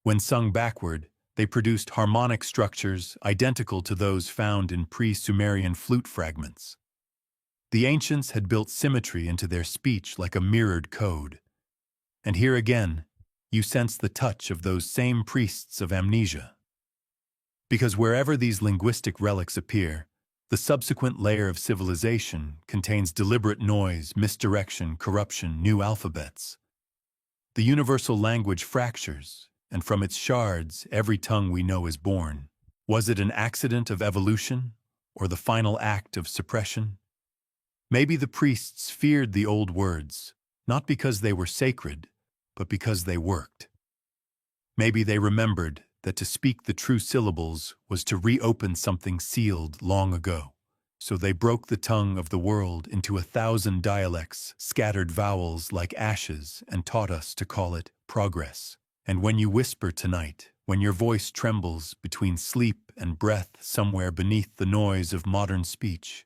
When sung backward, they produced harmonic structures identical to those found in pre-Sumerian flute fragments. The ancients had built symmetry into their speech like a mirrored code. And here again, you sense the touch of those same priests of amnesia. Because wherever these linguistic relics appear, the subsequent layer of civilization contains deliberate noise, misdirection, corruption, new alphabets. The universal language fractures, and from its shards, every tongue we know is born. Was it an accident of evolution, or the final act of suppression? Maybe the priests feared the old words, not because they were sacred, but because they worked. Maybe they remembered that to speak the true syllables was to reopen something sealed long ago. So they broke the tongue of the world into 1,000 dialects, scattered vowels like ashes, and taught us to call it progress. And when you whisper tonight, when your voice trembles between sleep and breath somewhere beneath the noise of modern speech,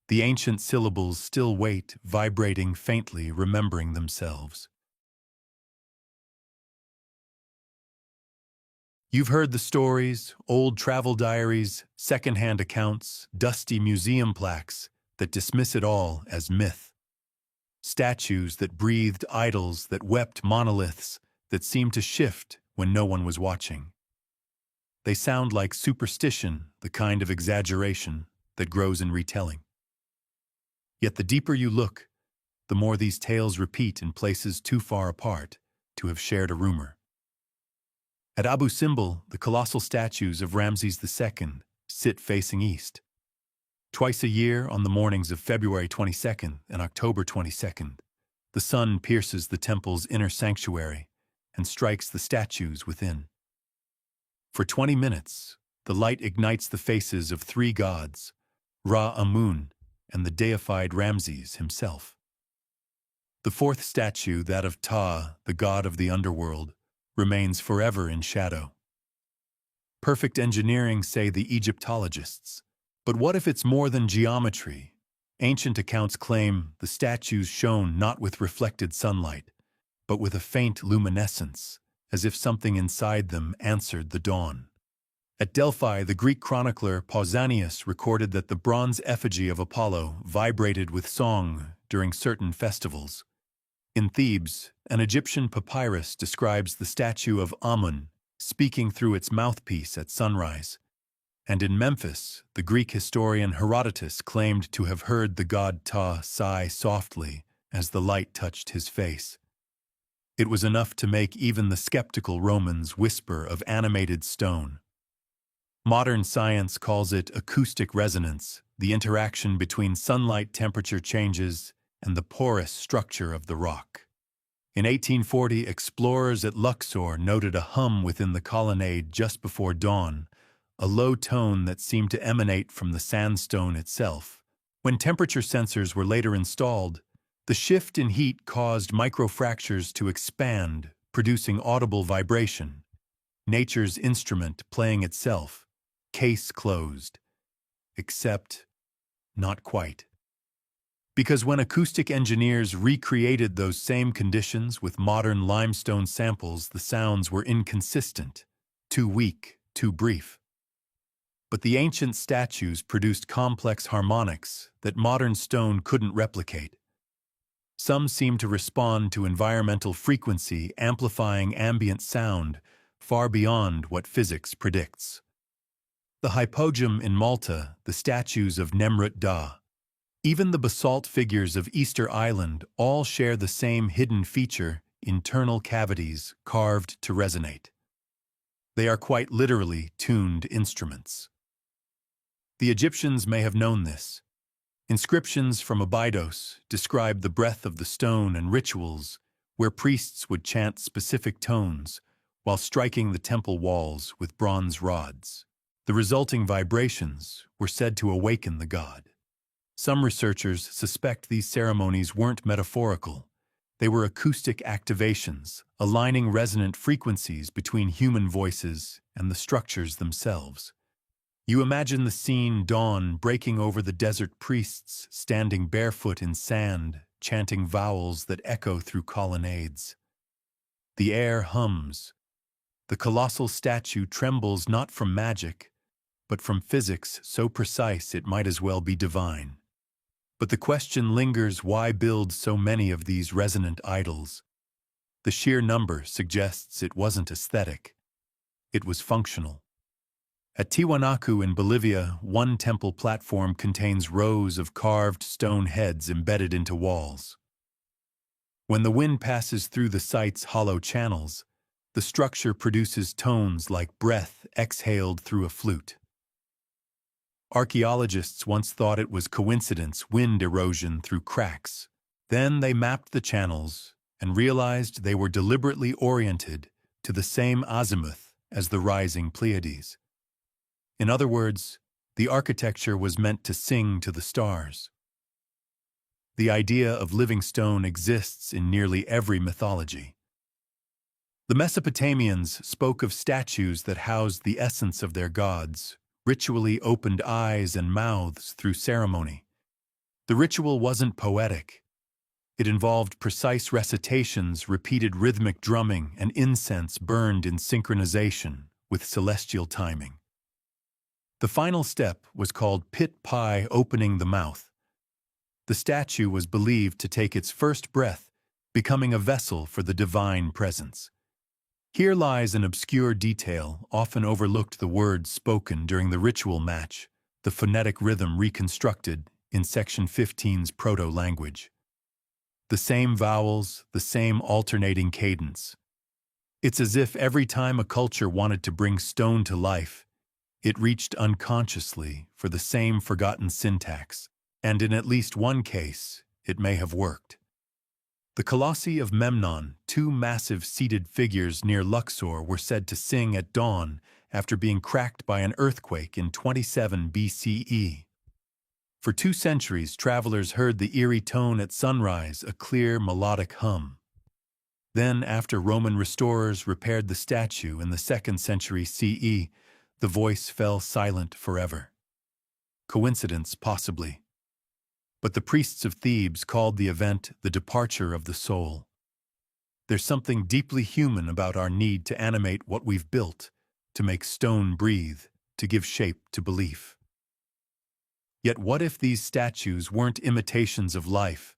the ancient syllables still wait, vibrating faintly, remembering themselves. You've heard the stories, old travel diaries, second-hand accounts, dusty museum plaques that dismiss it all as myth. Statues that breathed idols, that wept monoliths, that seemed to shift when no one was watching. They sound like superstition, the kind of exaggeration that grows in retelling. Yet the deeper you look, the more these tales repeat in places too far apart to have shared a rumor. At Abu Simbel, the colossal statues of Ramses II sit facing east. Twice a year, on the mornings of February 22nd and October 22nd, the sun pierces the temple's inner sanctuary and strikes the statues within. For 20 minutes, the light ignites the faces of three gods, Ra-Amun and the deified Ramses himself. The fourth statue, that of Ptah, the god of the underworld, remains forever in shadow. Perfect engineering, say the Egyptologists. But what if it's more than geometry? Ancient accounts claim the statues shone not with reflected sunlight, but with a faint luminescence, as if something inside them answered the dawn. At Delphi, the Greek chronicler Pausanias recorded that the bronze effigy of Apollo vibrated with song during certain festivals. In Thebes, an Egyptian papyrus describes the statue of Amun speaking through its mouthpiece at sunrise. And in Memphis, the Greek historian Herodotus claimed to have heard the god Ptah sigh softly as the light touched his face. It was enough to make even the skeptical Romans whisper of animated stone. Modern science calls it acoustic resonance, the interaction between sunlight temperature changes and the porous structure of the rock. In 1840, explorers at Luxor noted a hum within the colonnade just before dawn, a low tone that seemed to emanate from the sandstone itself. When temperature sensors were later installed, the shift in heat caused microfractures to expand, producing audible vibration. Nature's instrument playing itself, case closed. Except, not quite. Because when acoustic engineers recreated those same conditions with modern limestone samples, the sounds were inconsistent, too weak, too brief. But the ancient statues produced complex harmonics that modern stone couldn't replicate. Some seem to respond to environmental frequency, amplifying ambient sound far beyond what physics predicts. The hypogem in Malta, the statues of Nemrut Da, even the basalt figures of Easter Island all share the same hidden feature, internal cavities carved to resonate. They are quite literally tuned instruments. The Egyptians may have known this. Inscriptions from Abydos describe the breath of the stone and rituals where priests would chant specific tones while striking the temple walls with bronze rods. The resulting vibrations were said to awaken the god. Some researchers suspect these ceremonies weren't metaphorical. They were acoustic activations, aligning resonant frequencies between human voices and the structures themselves. You imagine the scene: dawn breaking over the desert priests standing barefoot in sand, chanting vowels that echo through colonnades. The air hums. The colossal statue trembles not from magic, but from physics so precise it might as well be divine. But the question lingers: why build so many of these resonant idols? The sheer number suggests it wasn't aesthetic. It was functional. At Tiwanaku in Bolivia, one temple platform contains rows of carved stone heads embedded into walls. When the wind passes through the site's hollow channels, the structure produces tones like breath exhaled through a flute. Archaeologists once thought it was coincidence, wind erosion through cracks. Then they mapped the channels and realized they were deliberately oriented to the same azimuth as the rising Pleiades. In other words, the architecture was meant to sing to the stars. The idea of living stone exists in nearly every mythology. The Mesopotamians spoke of statues that housed the essence of their gods, ritually opened eyes and mouths through ceremony. The ritual wasn't poetic. It involved precise recitations, repeated rhythmic drumming, and incense burned in synchronization with celestial timing. The final step was called pit pi, opening the mouth. The statue was believed to take its first breath, becoming a vessel for the divine presence. Here lies an obscure detail, often overlooked: the words spoken during the ritual match the phonetic rhythm reconstructed in Section 15's proto-language. The same vowels, the same alternating cadence. It's as if every time a culture wanted to bring stone to life, it reached unconsciously for the same forgotten syntax, and in at least one case, it may have worked. The Colossi of Memnon, two massive seated figures near Luxor, were said to sing at dawn after being cracked by an earthquake in 27 BCE. For 2 centuries, travelers heard the eerie tone at sunrise, a clear melodic hum. Then, after Roman restorers repaired the statue in the 2nd century CE, the voice fell silent forever. Coincidence, possibly. But the priests of Thebes called the event the departure of the soul. There's something deeply human about our need to animate what we've built, to make stone breathe, to give shape to belief. Yet what if these statues weren't imitations of life,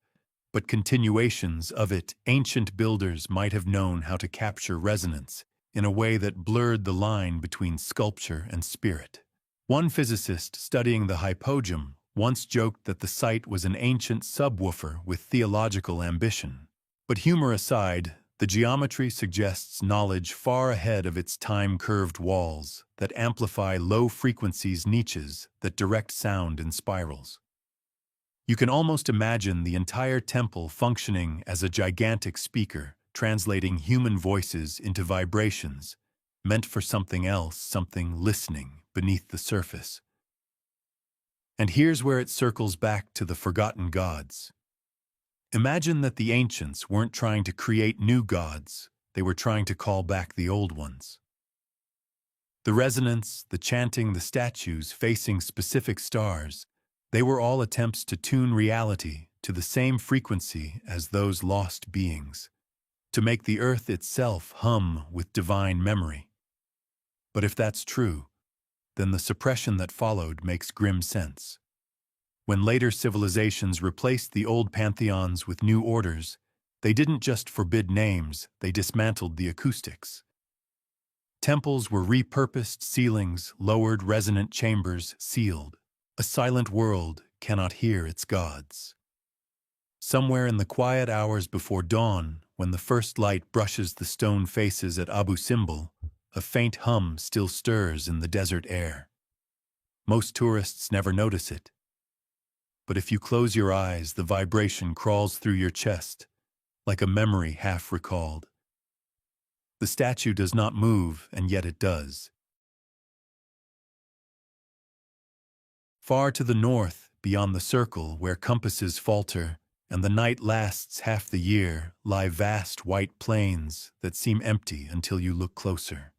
but continuations of it? Ancient builders might have known how to capture resonance in a way that blurred the line between sculpture and spirit. One physicist studying the hypogeum once joked that the site was an ancient subwoofer with theological ambition. But humor aside, the geometry suggests knowledge far ahead of its time-curved walls that amplify low-frequencies, niches that direct sound in spirals. You can almost imagine the entire temple functioning as a gigantic speaker, translating human voices into vibrations, meant for something else, something listening beneath the surface. And here's where it circles back to the forgotten gods. Imagine that the ancients weren't trying to create new gods, they were trying to call back the old ones. The resonance, the chanting, the statues facing specific stars, they were all attempts to tune reality to the same frequency as those lost beings, to make the earth itself hum with divine memory. But if that's true, then the suppression that followed makes grim sense. When later civilizations replaced the old pantheons with new orders, they didn't just forbid names, they dismantled the acoustics. Temples were repurposed, ceilings lowered, resonant chambers sealed. A silent world cannot hear its gods. Somewhere in the quiet hours before dawn, when the first light brushes the stone faces at Abu Simbel, a faint hum still stirs in the desert air. Most tourists never notice it. but if you close your eyes, the vibration crawls through your chest, like a memory half recalled. The statue does not move, and yet it does. Far to the north, beyond the circle where compasses falter, and the night lasts half the year, lie vast white plains that seem empty until you look closer.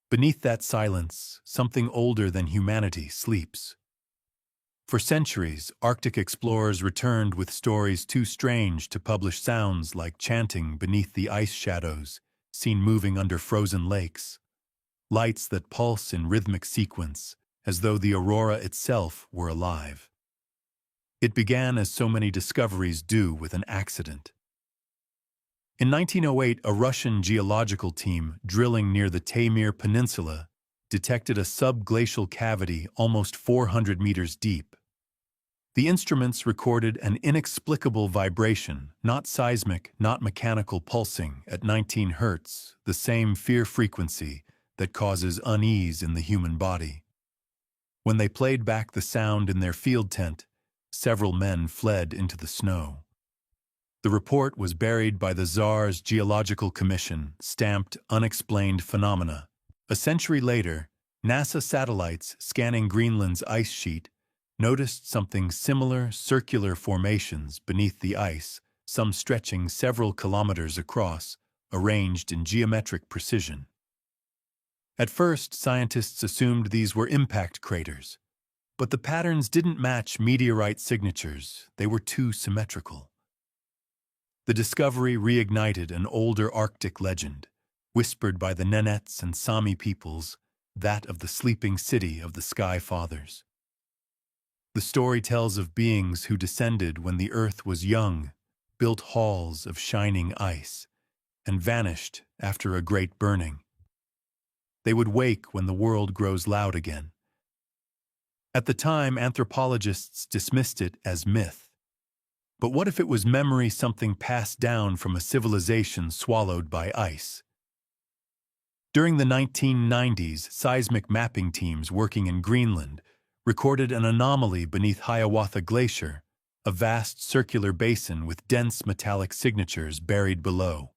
Beneath that silence, something older than humanity sleeps. For centuries, Arctic explorers returned with stories too strange to publish, sounds like chanting beneath the ice shadows, seen moving under frozen lakes, lights that pulse in rhythmic sequence, as though the aurora itself were alive. It began as so many discoveries do, with an accident. In 1908, a Russian geological team drilling near the Taimyr Peninsula detected a subglacial cavity almost 400 meters deep. The instruments recorded an inexplicable vibration, not seismic, not mechanical, pulsing at 19 hertz, the same fear frequency that causes unease in the human body. When they played back the sound in their field tent, several men fled into the snow. The report was buried by the Tsar's Geological Commission, stamped "Unexplained Phenomena." A century later, NASA satellites scanning Greenland's ice sheet noticed something similar: circular formations beneath the ice, some stretching several kilometers across, arranged in geometric precision. At first, scientists assumed these were impact craters, but the patterns didn't match meteorite signatures. They were too symmetrical. The discovery reignited an older Arctic legend, whispered by the Nenets and Sami peoples, that of the sleeping city of the Sky Fathers. The story tells of beings who descended when the earth was young, built halls of shining ice, and vanished after a great burning. They would wake when the world grows loud again. At the time, anthropologists dismissed it as myth. But what if it was memory, something passed down from a civilization swallowed by ice? During the 1990s, seismic mapping teams working in Greenland recorded an anomaly beneath Hiawatha Glacier, a vast circular basin with dense metallic signatures buried below.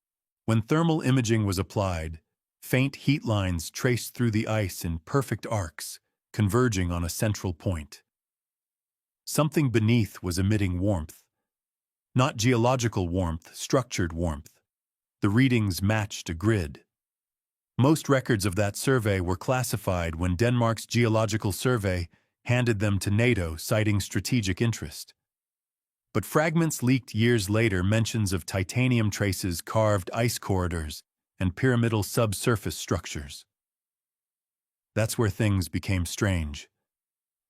When thermal imaging was applied, faint heat lines traced through the ice in perfect arcs, converging on a central point. Something beneath was emitting warmth. Not geological warmth, structured warmth. The readings matched a grid. Most records of that survey were classified when Denmark's Geological Survey handed them to NATO, citing strategic interest. But fragments leaked years later, mentions of titanium traces, carved ice corridors, and pyramidal subsurface structures. That's where things became strange.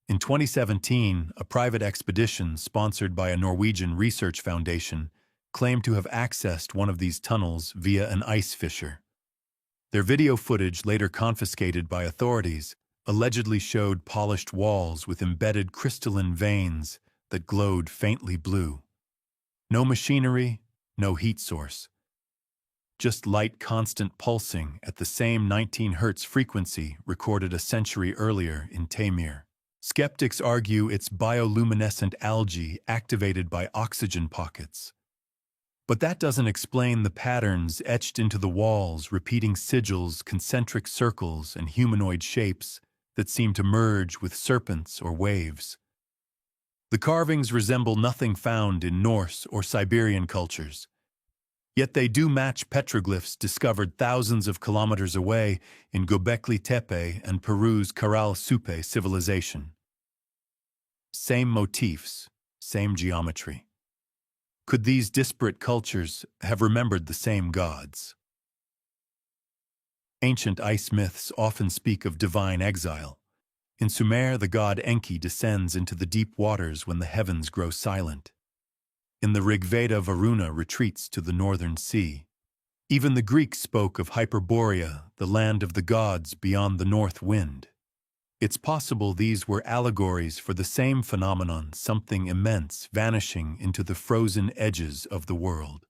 In 2017, a private expedition sponsored by a Norwegian research foundation claimed to have accessed one of these tunnels via an ice fissure. Their video footage, later confiscated by authorities, allegedly showed polished walls with embedded crystalline veins that glowed faintly blue. No machinery, no heat source. Just light constant pulsing at the same 19 Hz frequency recorded a century earlier in Taimyr. Skeptics argue it's bioluminescent algae activated by oxygen pockets. But that doesn't explain the patterns etched into the walls, repeating sigils, concentric circles, and humanoid shapes that seem to merge with serpents or waves. The carvings resemble nothing found in Norse or Siberian cultures. Yet they do match petroglyphs discovered thousands of kilometers away in Göbekli Tepe and Peru's Caral Supe civilization. Same motifs, same geometry. Could these disparate cultures have remembered the same gods? Ancient ice myths often speak of divine exile. In Sumer, the god Enki descends into the deep waters when the heavens grow silent. In the Rig Veda, Varuna retreats to the northern sea. Even the Greeks spoke of Hyperborea, the land of the gods beyond the north wind. It's possible these were allegories for the same phenomenon, something immense vanishing into the frozen edges of the world.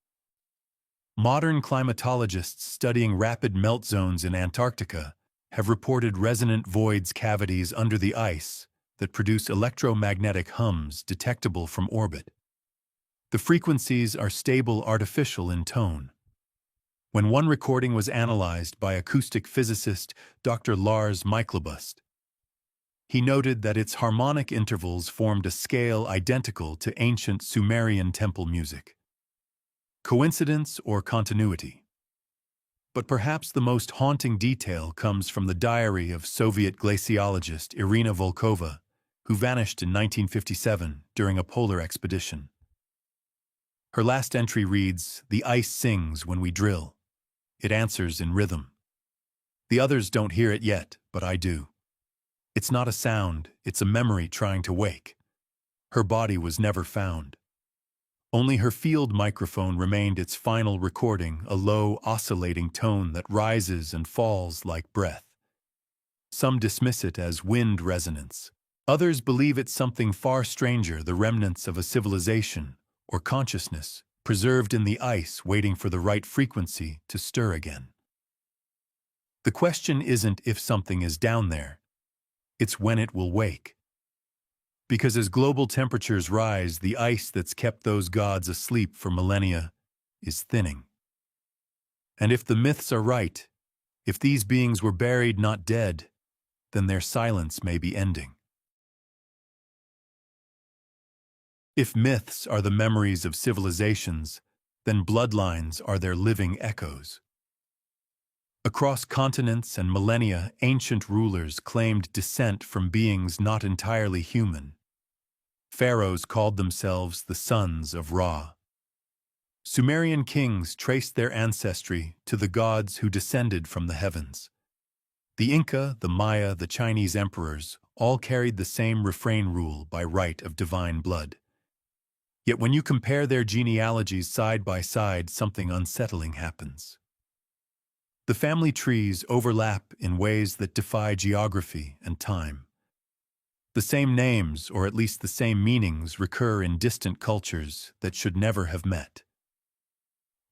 Modern climatologists studying rapid melt zones in Antarctica have reported resonant voids, cavities under the ice, that produce electromagnetic hums detectable from orbit. The frequencies are stable artificial in tone. When one recording was analyzed by acoustic physicist Dr. Lars Miklebust, he noted that its harmonic intervals formed a scale identical to ancient Sumerian temple music. Coincidence or continuity? But perhaps the most haunting detail comes from the diary of Soviet glaciologist Irina Volkova, who vanished in 1957 during a polar expedition. Her last entry reads, "The ice sings when we drill. It answers in rhythm. The others don't hear it yet, but I do. It's not a sound, it's a memory trying to wake." Her body was never found. Only her field microphone remained its final recording, a low, oscillating tone that rises and falls like breath. Some dismiss it as wind resonance. Others believe it's something far stranger, the remnants of a civilization or consciousness preserved in the ice waiting for the right frequency to stir again. The question isn't if something is down there, it's when it will wake. Because as global temperatures rise, the ice that's kept those gods asleep for millennia is thinning. And if the myths are right, if these beings were buried, not dead, then their silence may be ending. If myths are the memories of civilizations, then bloodlines are their living echoes. Across continents and millennia, ancient rulers claimed descent from beings not entirely human. Pharaohs called themselves the sons of Ra. Sumerian kings traced their ancestry to the gods who descended from the heavens. The Inca, the Maya, the Chinese emperors all carried the same refrain rule by right of divine blood. Yet when you compare their genealogies side by side, something unsettling happens. The family trees overlap in ways that defy geography and time. The same names, or at least the same meanings, recur in distant cultures that should never have met.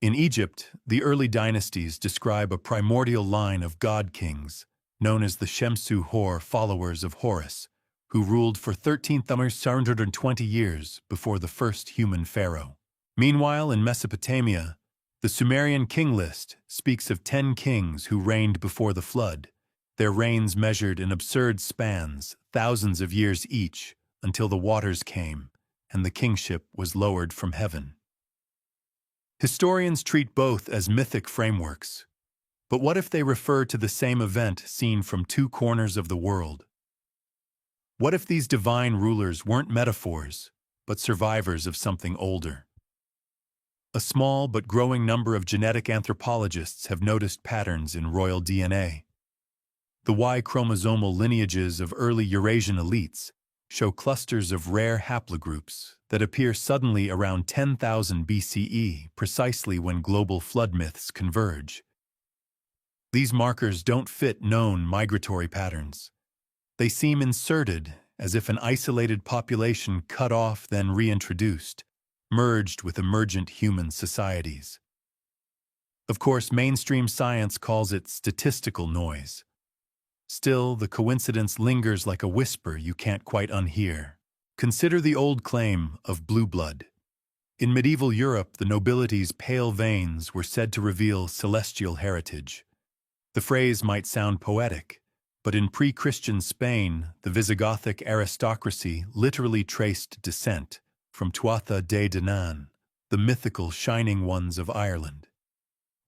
In Egypt, the early dynasties describe a primordial line of god-kings, known as the Shemsu-Hor followers of Horus, who ruled for 13,720 years before the first human pharaoh. Meanwhile, in Mesopotamia, the Sumerian king list speaks of 10 kings who reigned before the flood, their reigns measured in absurd spans, thousands of years each, until the waters came and the kingship was lowered from heaven. Historians treat both as mythic frameworks, but what if they refer to the same event seen from two corners of the world? What if these divine rulers weren't metaphors, but survivors of something older? A small but growing number of genetic anthropologists have noticed patterns in royal DNA. The Y chromosomal lineages of early Eurasian elites show clusters of rare haplogroups that appear suddenly around 10,000 BCE, precisely when global flood myths converge. These markers don't fit known migratory patterns. They seem inserted, as if an isolated population cut off then reintroduced, merged with emergent human societies. Of course, mainstream science calls it statistical noise. Still, the coincidence lingers like a whisper you can't quite unhear. Consider the old claim of blue blood. In medieval Europe, the nobility's pale veins were said to reveal celestial heritage. The phrase might sound poetic, but in pre-Christian Spain, the Visigothic aristocracy literally traced descent from Tuatha de Danann, the mythical Shining Ones of Ireland.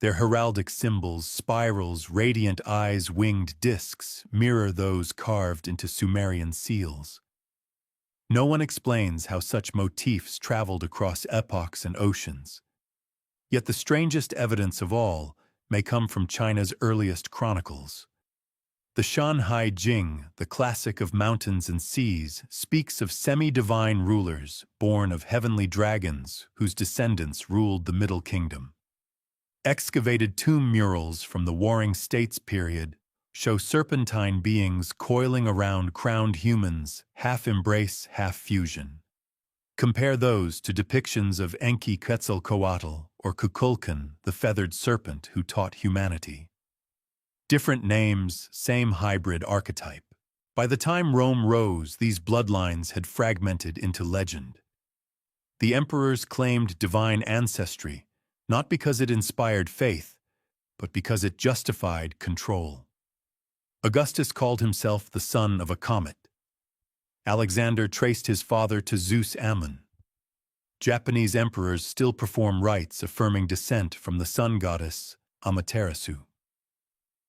Their heraldic symbols, spirals, radiant eyes, winged discs, mirror those carved into Sumerian seals. No one explains how such motifs traveled across epochs and oceans. Yet the strangest evidence of all may come from China's earliest chronicles. The Shanhai Jing, the classic of mountains and seas, speaks of semi-divine rulers born of heavenly dragons whose descendants ruled the Middle Kingdom. Excavated tomb murals from the Warring States period show serpentine beings coiling around crowned humans, half embrace, half fusion. Compare those to depictions of Enki Quetzalcoatl or Kukulkan, the feathered serpent who taught humanity. Different names, same hybrid archetype. By the time Rome rose, these bloodlines had fragmented into legend. The emperors claimed divine ancestry, not because it inspired faith, but because it justified control. Augustus called himself the son of a comet. Alexander traced his father to Zeus Ammon. Japanese emperors still perform rites affirming descent from the sun goddess Amaterasu.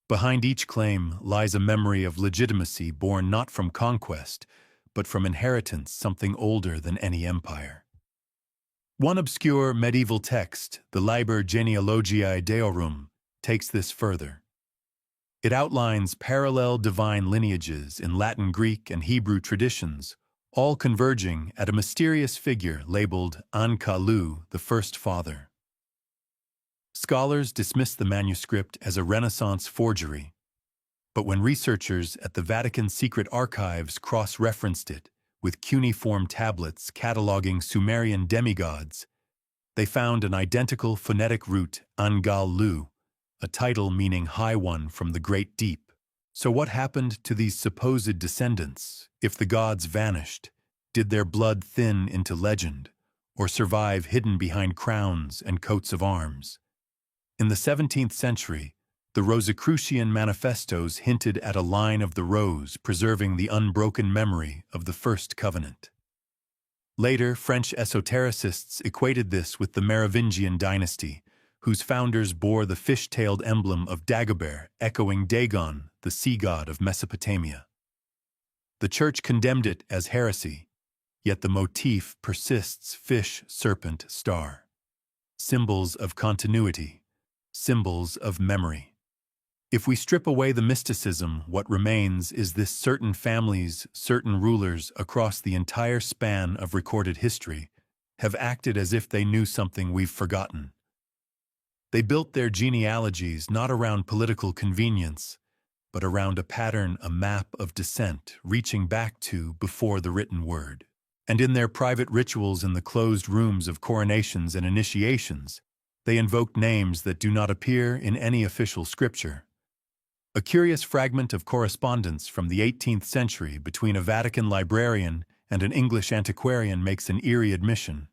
Behind each claim lies a memory of legitimacy born not from conquest, but from inheritance, something older than any empire. One obscure medieval text, the Liber Genealogiae Deorum, takes this further. It outlines parallel divine lineages in Latin, Greek, and Hebrew traditions, all converging at a mysterious figure labeled Ankalu, the first father. Scholars dismiss the manuscript as a Renaissance forgery, but when researchers at the Vatican Secret Archives cross-referenced it with cuneiform tablets cataloging Sumerian demigods, they found an identical phonetic root, Angal-Lu, a title meaning High One from the Great Deep. So what happened to these supposed descendants? If the gods vanished, did their blood thin into legend, or survive hidden behind crowns and coats of arms? In the 17th century, the Rosicrucian manifestos hinted at a line of the rose preserving the unbroken memory of the First Covenant. Later, French esotericists equated this with the Merovingian dynasty, whose founders bore the fish-tailed emblem of Dagobert, echoing Dagon, the sea god of Mesopotamia. The Church condemned it as heresy, yet the motif persists: fish, serpent, star. Symbols of continuity, symbols of memory. If we strip away the mysticism, what remains is this: certain families, certain rulers across the entire span of recorded history have acted as if they knew something we've forgotten. They built their genealogies not around political convenience, but around a pattern, a map of descent reaching back to before the written word. And in their private rituals in the closed rooms of coronations and initiations, they invoked names that do not appear in any official scripture. A curious fragment of correspondence from the 18th century between a Vatican librarian and an English antiquarian makes an eerie admission.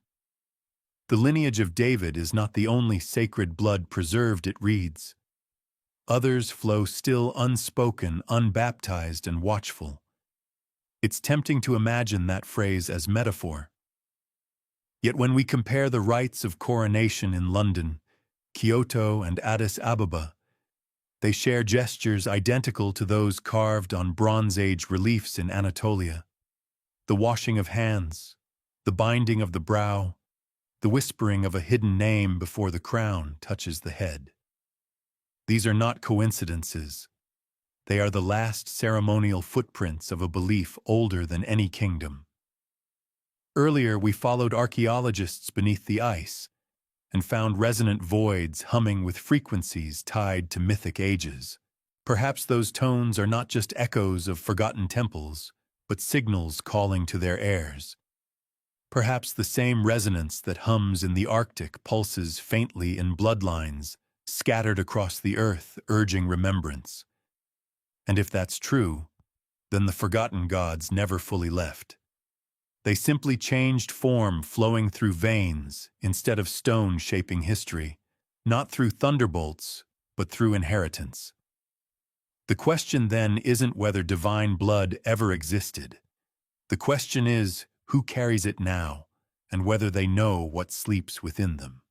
The lineage of David is not the only sacred blood preserved, it reads. Others flow still unspoken, unbaptized, and watchful. It's tempting to imagine that phrase as metaphor. Yet when we compare the rites of coronation in London, Kyoto, and Addis Ababa, they share gestures identical to those carved on Bronze Age reliefs in Anatolia. The washing of hands, the binding of the brow, the whispering of a hidden name before the crown touches the head. These are not coincidences. They are the last ceremonial footprints of a belief older than any kingdom. Earlier, we followed archaeologists beneath the ice and found resonant voids humming with frequencies tied to mythic ages. Perhaps those tones are not just echoes of forgotten temples, but signals calling to their heirs. Perhaps the same resonance that hums in the Arctic pulses faintly in bloodlines scattered across the earth, urging remembrance. And if that's true, then the forgotten gods never fully left. They simply changed form, flowing through veins instead of stone shaping history, not through thunderbolts, but through inheritance. The question then isn't whether divine blood ever existed. The question is, who carries it now, and whether they know what sleeps within them.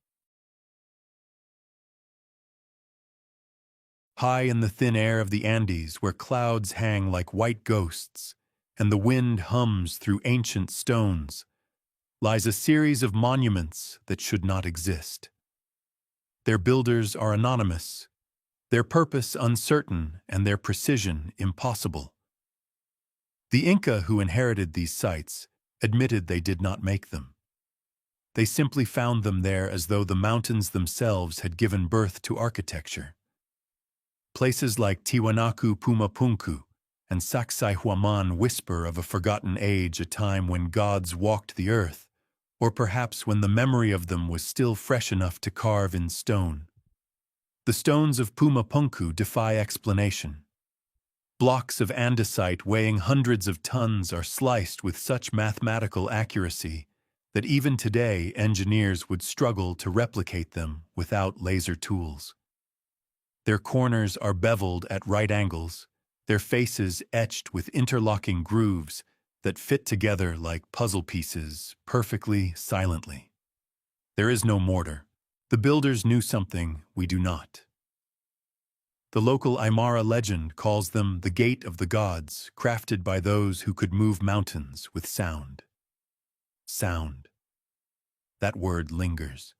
High in the thin air of the Andes, where clouds hang like white ghosts, and the wind hums through ancient stones, lies a series of monuments that should not exist. Their builders are anonymous, their purpose uncertain, and their precision impossible. The Inca who inherited these sites admitted they did not make them. They simply found them there as though the mountains themselves had given birth to architecture. Places like Tiwanaku Pumapunku and Sacsayhuaman whisper of a forgotten age, a time when gods walked the earth, or perhaps when the memory of them was still fresh enough to carve in stone. The stones of Pumapunku defy explanation. Blocks of andesite weighing hundreds of tons are sliced with such mathematical accuracy that even today engineers would struggle to replicate them without laser tools. Their corners are beveled at right angles, their faces etched with interlocking grooves that fit together like puzzle pieces, perfectly, silently. There is no mortar. The builders knew something we do not. The local Aymara legend calls them the Gate of the Gods, crafted by those who could move mountains with sound. Sound. That word lingers.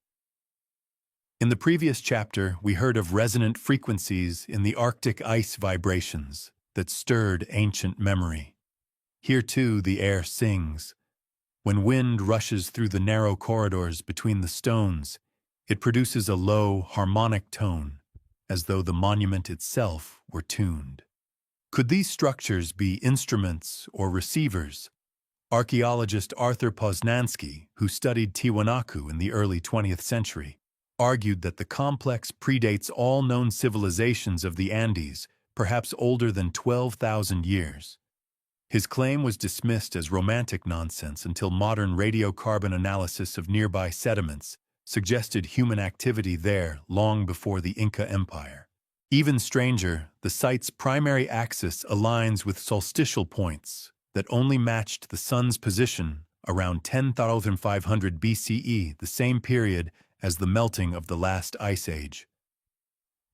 In the previous chapter, we heard of resonant frequencies in the Arctic ice vibrations that stirred ancient memory. Here, too, the air sings. When wind rushes through the narrow corridors between the stones, it produces a low, harmonic tone, as though the monument itself were tuned. Could these structures be instruments or receivers? Archaeologist Arthur Poznansky, who studied Tiwanaku in the early 20th century, argued that the complex predates all known civilizations of the Andes, perhaps older than 12,000 years. His claim was dismissed as romantic nonsense until modern radiocarbon analysis of nearby sediments suggested human activity there long before the Inca Empire. Even stranger, the site's primary axis aligns with solstitial points that only matched the sun's position around 10,500 BCE, the same period as the melting of the last ice age.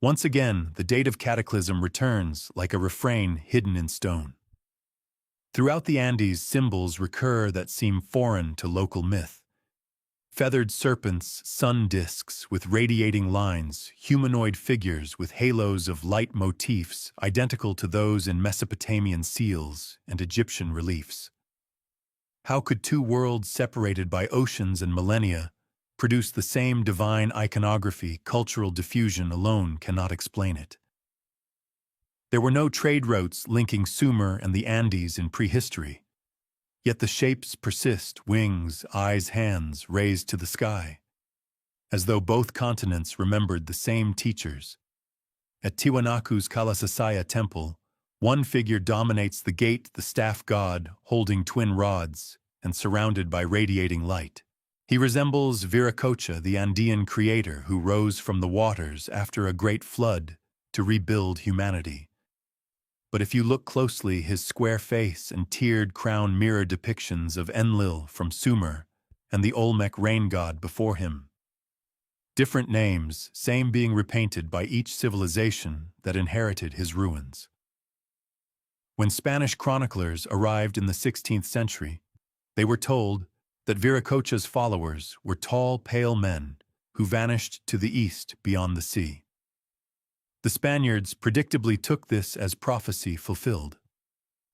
Once again, the date of cataclysm returns like a refrain hidden in stone. Throughout the Andes, symbols recur that seem foreign to local myth. Feathered serpents, sun discs with radiating lines, humanoid figures with halos of light motifs identical to those in Mesopotamian seals and Egyptian reliefs. How could two worlds separated by oceans and millennia produce the same divine iconography? Cultural diffusion alone cannot explain it. There were no trade routes linking Sumer and the Andes in prehistory. Yet the shapes persist, wings, eyes, hands, raised to the sky, as though both continents remembered the same teachers. At Tiwanaku's Kalasasaya temple, one figure dominates the gate, the staff god, holding twin rods and surrounded by radiating light. He resembles Viracocha, the Andean creator who rose from the waters after a great flood to rebuild humanity. But if you look closely, his square face and tiered crown mirror depictions of Enlil from Sumer and the Olmec rain god before him. Different names, same being repainted by each civilization that inherited his ruins. When Spanish chroniclers arrived in the 16th century, they were told that Viracocha's followers were tall, pale men who vanished to the east beyond the sea. The Spaniards predictably took this as prophecy fulfilled.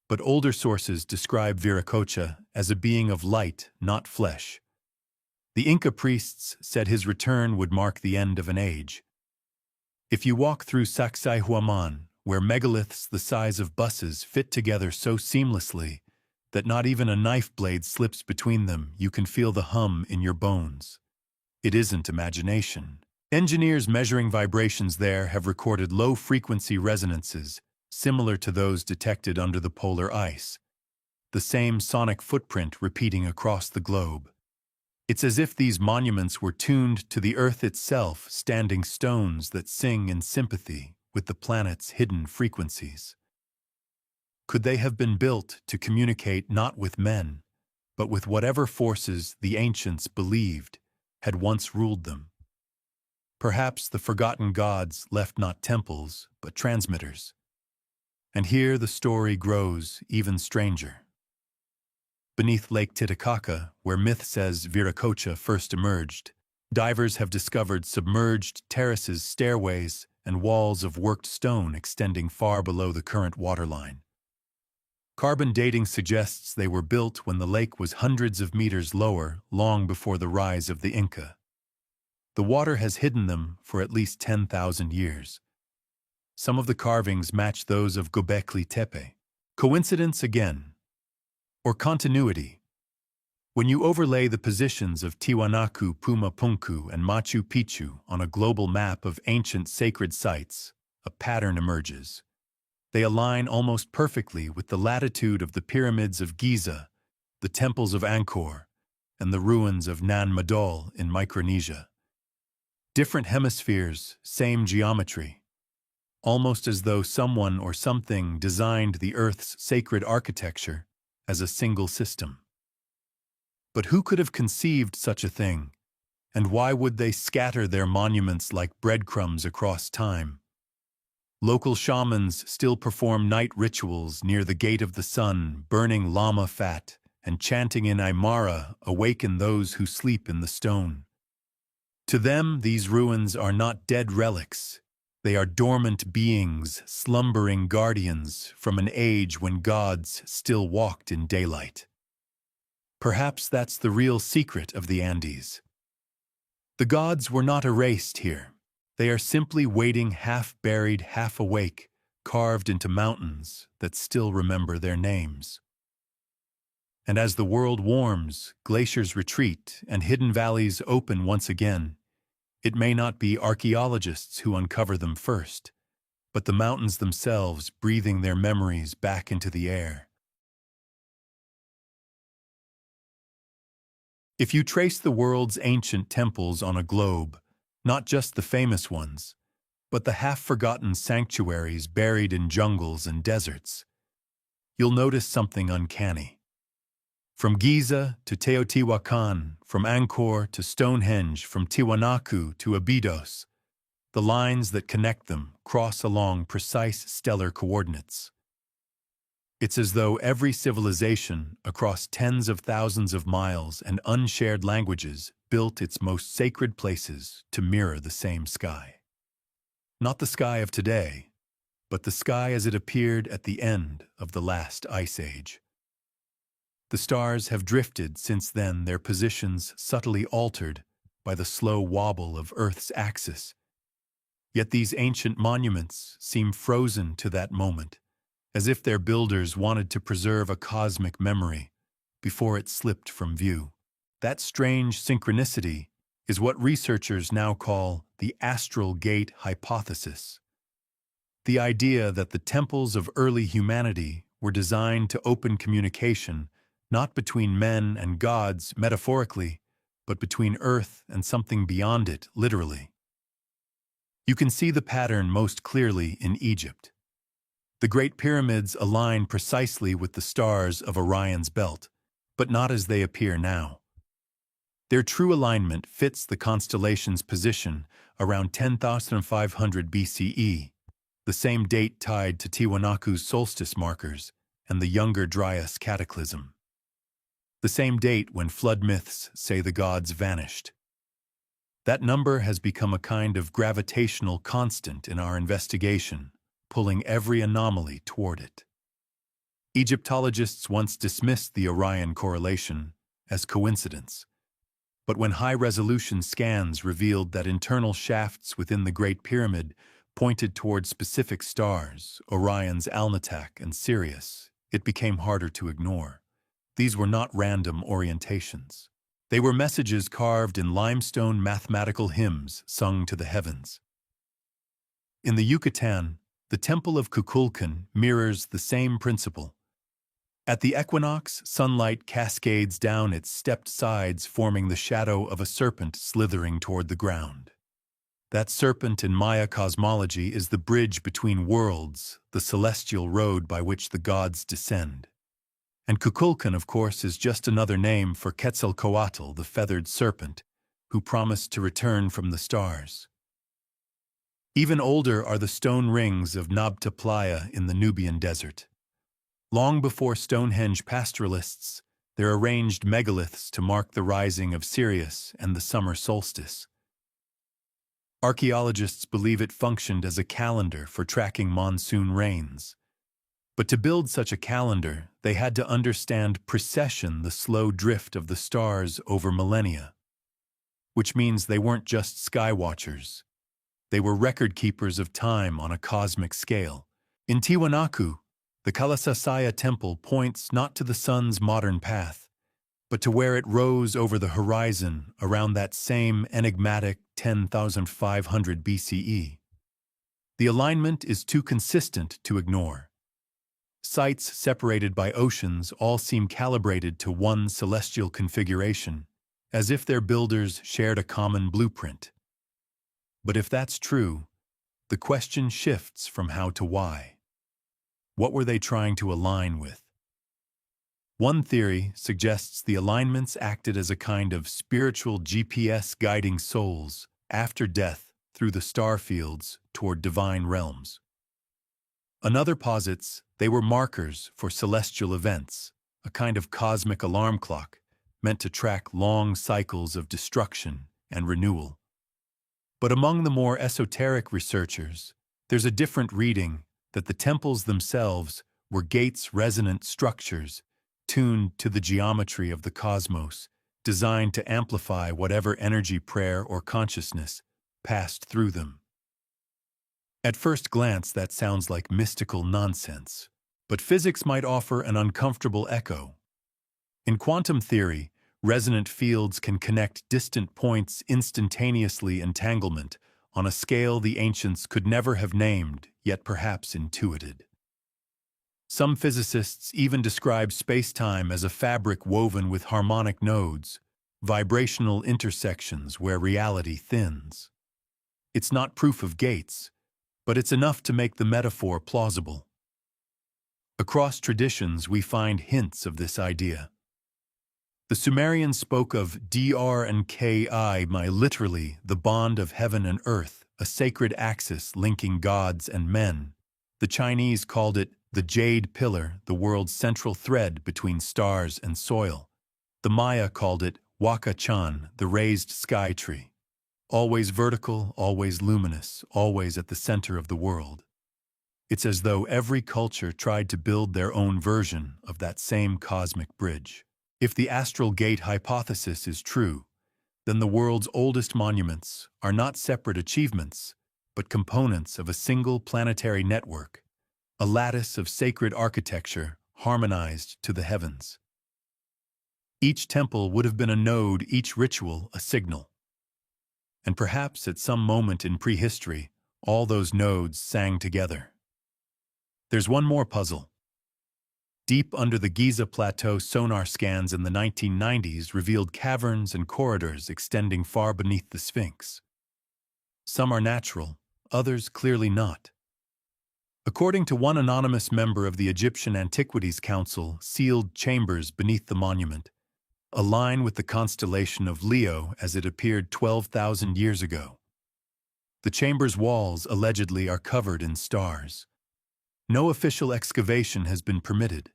But older sources describe Viracocha as a being of light, not flesh. The Inca priests said his return would mark the end of an age. If you walk through Sacsayhuaman, where megaliths the size of buses fit together so seamlessly that not even a knife blade slips between them, you can feel the hum in your bones. It isn't imagination. Engineers measuring vibrations there have recorded low-frequency resonances, similar to those detected under the polar ice, the same sonic footprint repeating across the globe. It's as if these monuments were tuned to the Earth itself, standing stones that sing in sympathy with the planet's hidden frequencies. Could they have been built to communicate not with men, but with whatever forces the ancients believed had once ruled them? Perhaps the forgotten gods left not temples, but transmitters. And here the story grows even stranger. Beneath Lake Titicaca, where myth says Viracocha first emerged, divers have discovered submerged terraces, stairways, and walls of worked stone extending far below the current waterline. Carbon dating suggests they were built when the lake was hundreds of meters lower, long before the rise of the Inca. The water has hidden them for at least 10,000 years. Some of the carvings match those of Göbekli Tepe. Coincidence again? Or continuity? When you overlay the positions of Tiwanaku, Pumapunku, and Machu Picchu on a global map of ancient sacred sites, a pattern emerges. They align almost perfectly with the latitude of the pyramids of Giza, the temples of Angkor, and the ruins of Nan Madol in Micronesia. Different hemispheres, same geometry, almost as though someone or something designed the Earth's sacred architecture as a single system. But who could have conceived such a thing, and why would they scatter their monuments like breadcrumbs across time? Local shamans still perform night rituals near the Gate of the Sun, burning llama fat and chanting in Aymara, "Awaken those who sleep in the stone." To them, these ruins are not dead relics. They are dormant beings, slumbering guardians from an age when gods still walked in daylight. Perhaps that's the real secret of the Andes. The gods were not erased here. They are simply waiting, half buried, half awake, carved into mountains that still remember their names. And as the world warms, glaciers retreat, and hidden valleys open once again, it may not be archaeologists who uncover them first, but the mountains themselves breathing their memories back into the air. If you trace the world's ancient temples on a globe, not just the famous ones, but the half-forgotten sanctuaries buried in jungles and deserts, you'll notice something uncanny. From Giza to Teotihuacan, from Angkor to Stonehenge, from Tiwanaku to Abydos, the lines that connect them cross along precise stellar coordinates. It's as though every civilization across tens of thousands of miles and unshared languages built its most sacred places to mirror the same sky. Not the sky of today, but the sky as it appeared at the end of the last ice age. The stars have drifted since then, their positions subtly altered by the slow wobble of Earth's axis. Yet these ancient monuments seem frozen to that moment, as if their builders wanted to preserve a cosmic memory before it slipped from view. That strange synchronicity is what researchers now call the astral gate hypothesis. The idea that the temples of early humanity were designed to open communication not between men and gods, metaphorically, but between Earth and something beyond it, literally. You can see the pattern most clearly in Egypt. The Great Pyramids align precisely with the stars of Orion's belt, but not as they appear now. Their true alignment fits the constellation's position around 10,500 BCE, the same date tied to Tiwanaku's solstice markers and the Younger Dryas cataclysm. The same date when flood myths say the gods vanished. That number has become a kind of gravitational constant in our investigation, pulling every anomaly toward it. Egyptologists once dismissed the Orion correlation as coincidence, but when high-resolution scans revealed that internal shafts within the Great Pyramid pointed toward specific stars, Orion's Alnitak and Sirius, it became harder to ignore. These were not random orientations. They were messages carved in limestone mathematical hymns sung to the heavens. In the Yucatan, the Temple of Kukulkan mirrors the same principle. At the equinox, sunlight cascades down its stepped sides, forming the shadow of a serpent slithering toward the ground. That serpent in Maya cosmology is the bridge between worlds, the celestial road by which the gods descend. And Kukulkan, of course, is just another name for Quetzalcoatl, the feathered serpent, who promised to return from the stars. Even older are the stone rings of Nabta Playa in the Nubian desert. Long before Stonehenge pastoralists, there arranged megaliths to mark the rising of Sirius and the summer solstice. Archaeologists believe it functioned as a calendar for tracking monsoon rains. But to build such a calendar, they had to understand precession, the slow drift of the stars over millennia. Which means they weren't just sky watchers. They were record keepers of time on a cosmic scale. In Tiwanaku, the Kalasasaya temple points not to the sun's modern path, but to where it rose over the horizon around that same enigmatic 10,500 BCE. The alignment is too consistent to ignore. Sites separated by oceans all seem calibrated to one celestial configuration, as if their builders shared a common blueprint. But if that's true, the question shifts from how to why. What were they trying to align with? One theory suggests the alignments acted as a kind of spiritual GPS guiding souls after death through the star fields toward divine realms. Another posits they were markers for celestial events, a kind of cosmic alarm clock meant to track long cycles of destruction and renewal. But among the more esoteric researchers, there's a different reading that the temples themselves were gates resonant structures tuned to the geometry of the cosmos, designed to amplify whatever energy, prayer, or consciousness passed through them. At first glance, that sounds like mystical nonsense, but physics might offer an uncomfortable echo. In quantum theory, resonant fields can connect distant points instantaneously, entanglement on a scale the ancients could never have named, yet perhaps intuited. Some physicists even describe space-time as a fabric woven with harmonic nodes, vibrational intersections where reality thins. It's not proof of gates, but it's enough to make the metaphor plausible. Across traditions, we find hints of this idea. The Sumerians spoke of Dr and Ki, literally the bond of heaven and earth, a sacred axis linking gods and men. The Chinese called it the jade pillar, the world's central thread between stars and soil. The Maya called it Waka Chan, the raised sky tree. Always vertical, always luminous, always at the center of the world. It's as though every culture tried to build their own version of that same cosmic bridge. If the astral gate hypothesis is true, then the world's oldest monuments are not separate achievements, but components of a single planetary network, a lattice of sacred architecture harmonized to the heavens. Each temple would have been a node, each ritual a signal. And perhaps at some moment in prehistory, all those nodes sang together. There's one more puzzle. Deep under the Giza Plateau, sonar scans in the 1990s revealed caverns and corridors extending far beneath the Sphinx. Some are natural, others clearly not. According to one anonymous member of the Egyptian Antiquities Council, sealed chambers beneath the monument align with the constellation of Leo as it appeared 12,000 years ago. The chamber's walls allegedly are covered in stars. No official excavation has been permitted.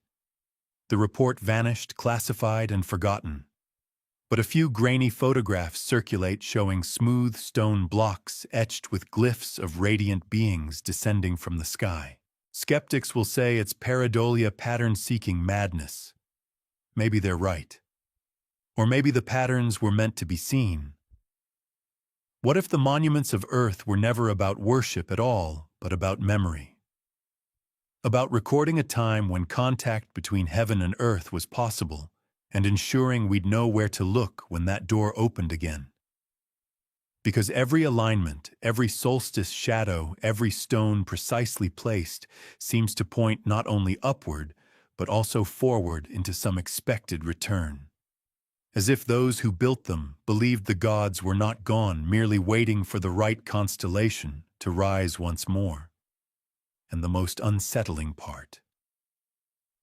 The report vanished, classified, and forgotten. But a few grainy photographs circulate showing smooth stone blocks etched with glyphs of radiant beings descending from the sky. Skeptics will say it's pareidolia, pattern-seeking madness. Maybe they're right. Or maybe the patterns were meant to be seen. What if the monuments of Earth were never about worship at all, but about memory? About recording a time when contact between heaven and earth was possible, and ensuring we'd know where to look when that door opened again. Because every alignment, every solstice shadow, every stone precisely placed seems to point not only upward, but also forward into some expected return. As if those who built them believed the gods were not gone, merely waiting for the right constellation to rise once more. And the most unsettling part.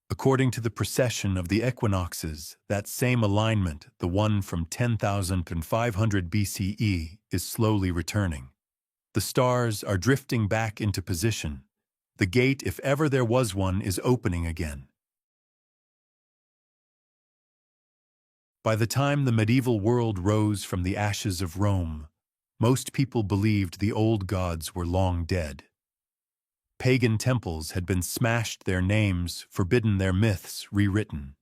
According to the precession of the equinoxes, that same alignment, the one from 10,500 BCE, is slowly returning. The stars are drifting back into position. The gate, if ever there was one, is opening again. By the time the medieval world rose from the ashes of Rome, most people believed the old gods were long dead. Pagan temples had been smashed, their names forbidden, their myths rewritten.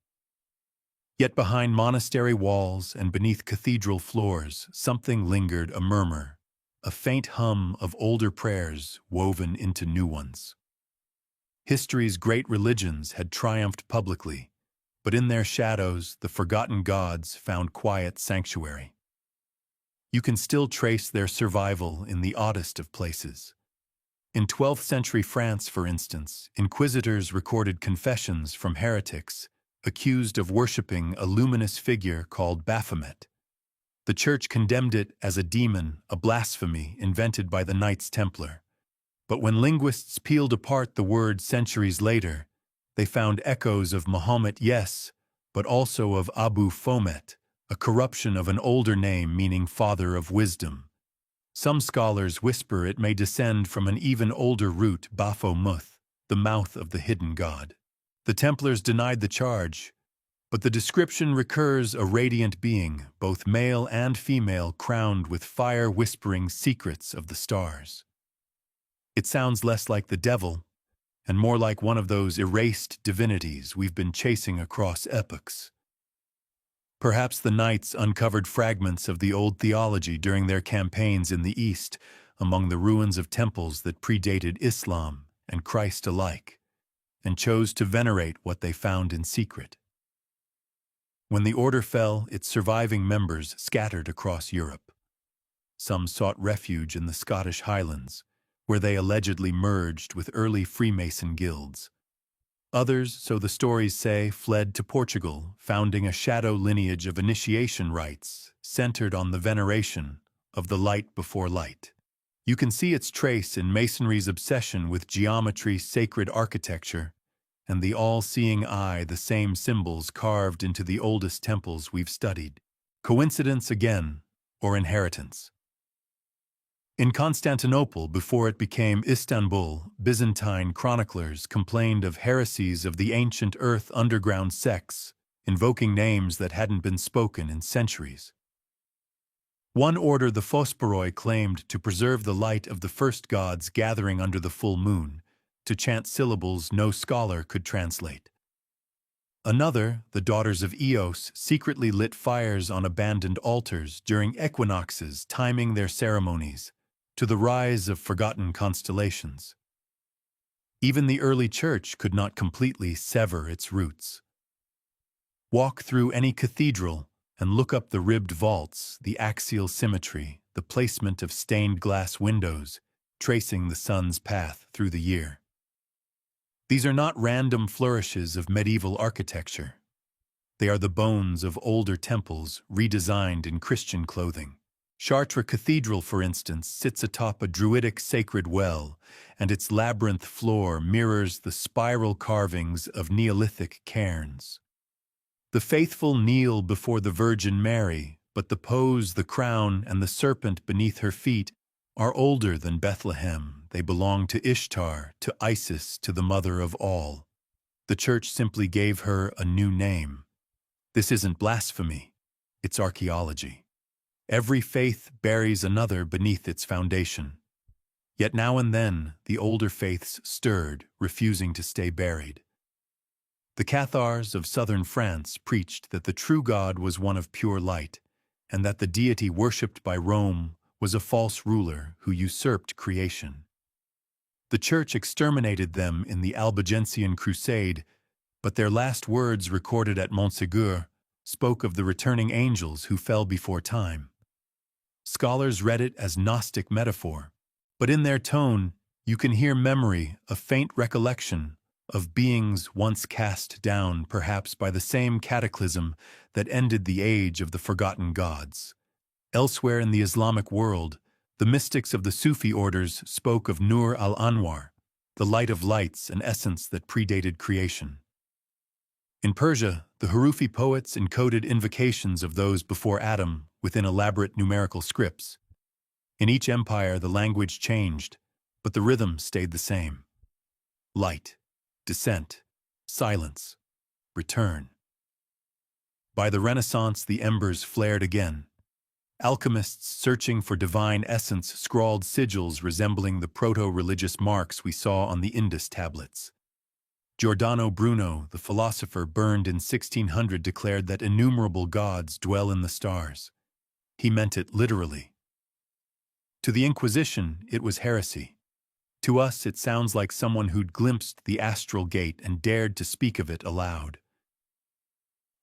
Yet behind monastery walls and beneath cathedral floors, something lingered, a murmur, a faint hum of older prayers woven into new ones. History's great religions had triumphed publicly, but in their shadows, the forgotten gods found quiet sanctuary. You can still trace their survival in the oddest of places. In 12th century France, for instance, inquisitors recorded confessions from heretics accused of worshipping a luminous figure called Baphomet. The Church condemned it as a demon, a blasphemy invented by the Knights Templar. But when linguists peeled apart the word centuries later, they found echoes of Mahomet, yes, but also of Abu Fomet, a corruption of an older name meaning father of wisdom. Some scholars whisper it may descend from an even older root, Baphomuth, the mouth of the hidden god. The Templars denied the charge, but the description recurs a radiant being, both male and female, crowned with fire whispering secrets of the stars. It sounds less like the devil, and more like one of those erased divinities we've been chasing across epochs. Perhaps the Knights uncovered fragments of the old theology during their campaigns in the East, among the ruins of temples that predated Islam and Christ alike, and chose to venerate what they found in secret. When the order fell, its surviving members scattered across Europe. Some sought refuge in the Scottish Highlands, where they allegedly merged with early Freemason guilds. Others, so the stories say, fled to Portugal, founding a shadow lineage of initiation rites centered on the veneration of the light before light. You can see its trace in Masonry's obsession with geometry, sacred architecture, and the all-seeing eye, the same symbols carved into the oldest temples we've studied. Coincidence again, or inheritance? In Constantinople, before it became Istanbul, Byzantine chroniclers complained of heresies of the ancient earth underground sects, invoking names that hadn't been spoken in centuries. One order, the Fosporoi, claimed to preserve the light of the first gods gathering under the full moon, to chant syllables no scholar could translate. Another, the Daughters of Eos, secretly lit fires on abandoned altars during equinoxes, timing their ceremonies to the rise of forgotten constellations. Even the early church could not completely sever its roots. Walk through any cathedral and look up the ribbed vaults, the axial symmetry, the placement of stained glass windows, tracing the sun's path through the year. These are not random flourishes of medieval architecture. They are the bones of older temples redesigned in Christian clothing. Chartres Cathedral, for instance, sits atop a druidic sacred well, and its labyrinth floor mirrors the spiral carvings of Neolithic cairns. The faithful kneel before the Virgin Mary, but the pose, the crown, and the serpent beneath her feet are older than Bethlehem. They belong to Ishtar, to Isis, to the mother of all. The Church simply gave her a new name. This isn't blasphemy, it's archaeology. Every faith buries another beneath its foundation. Yet now and then, the older faiths stirred, refusing to stay buried. The Cathars of southern France preached that the true God was one of pure light, and that the deity worshipped by Rome was a false ruler who usurped creation. The Church exterminated them in the Albigensian Crusade, but their last words recorded at Montségur spoke of the returning angels who fell before time. Scholars read it as Gnostic metaphor, but in their tone you can hear memory, a faint recollection of beings once cast down perhaps by the same cataclysm that ended the age of the forgotten gods. Elsewhere in the Islamic world, the mystics of the Sufi orders spoke of Nur al-Anwar, the light of lights, an essence that predated creation. In Persia, the Hurufi poets encoded invocations of those before Adam within elaborate numerical scripts. In each empire, the language changed, but the rhythm stayed the same. Light, descent, silence, return. By the Renaissance, the embers flared again. Alchemists searching for divine essence scrawled sigils resembling the proto-religious marks we saw on the Indus tablets. Giordano Bruno, the philosopher burned in 1600, declared that innumerable gods dwell in the stars. He meant it literally. To the Inquisition, it was heresy. To us, it sounds like someone who'd glimpsed the astral gate and dared to speak of it aloud.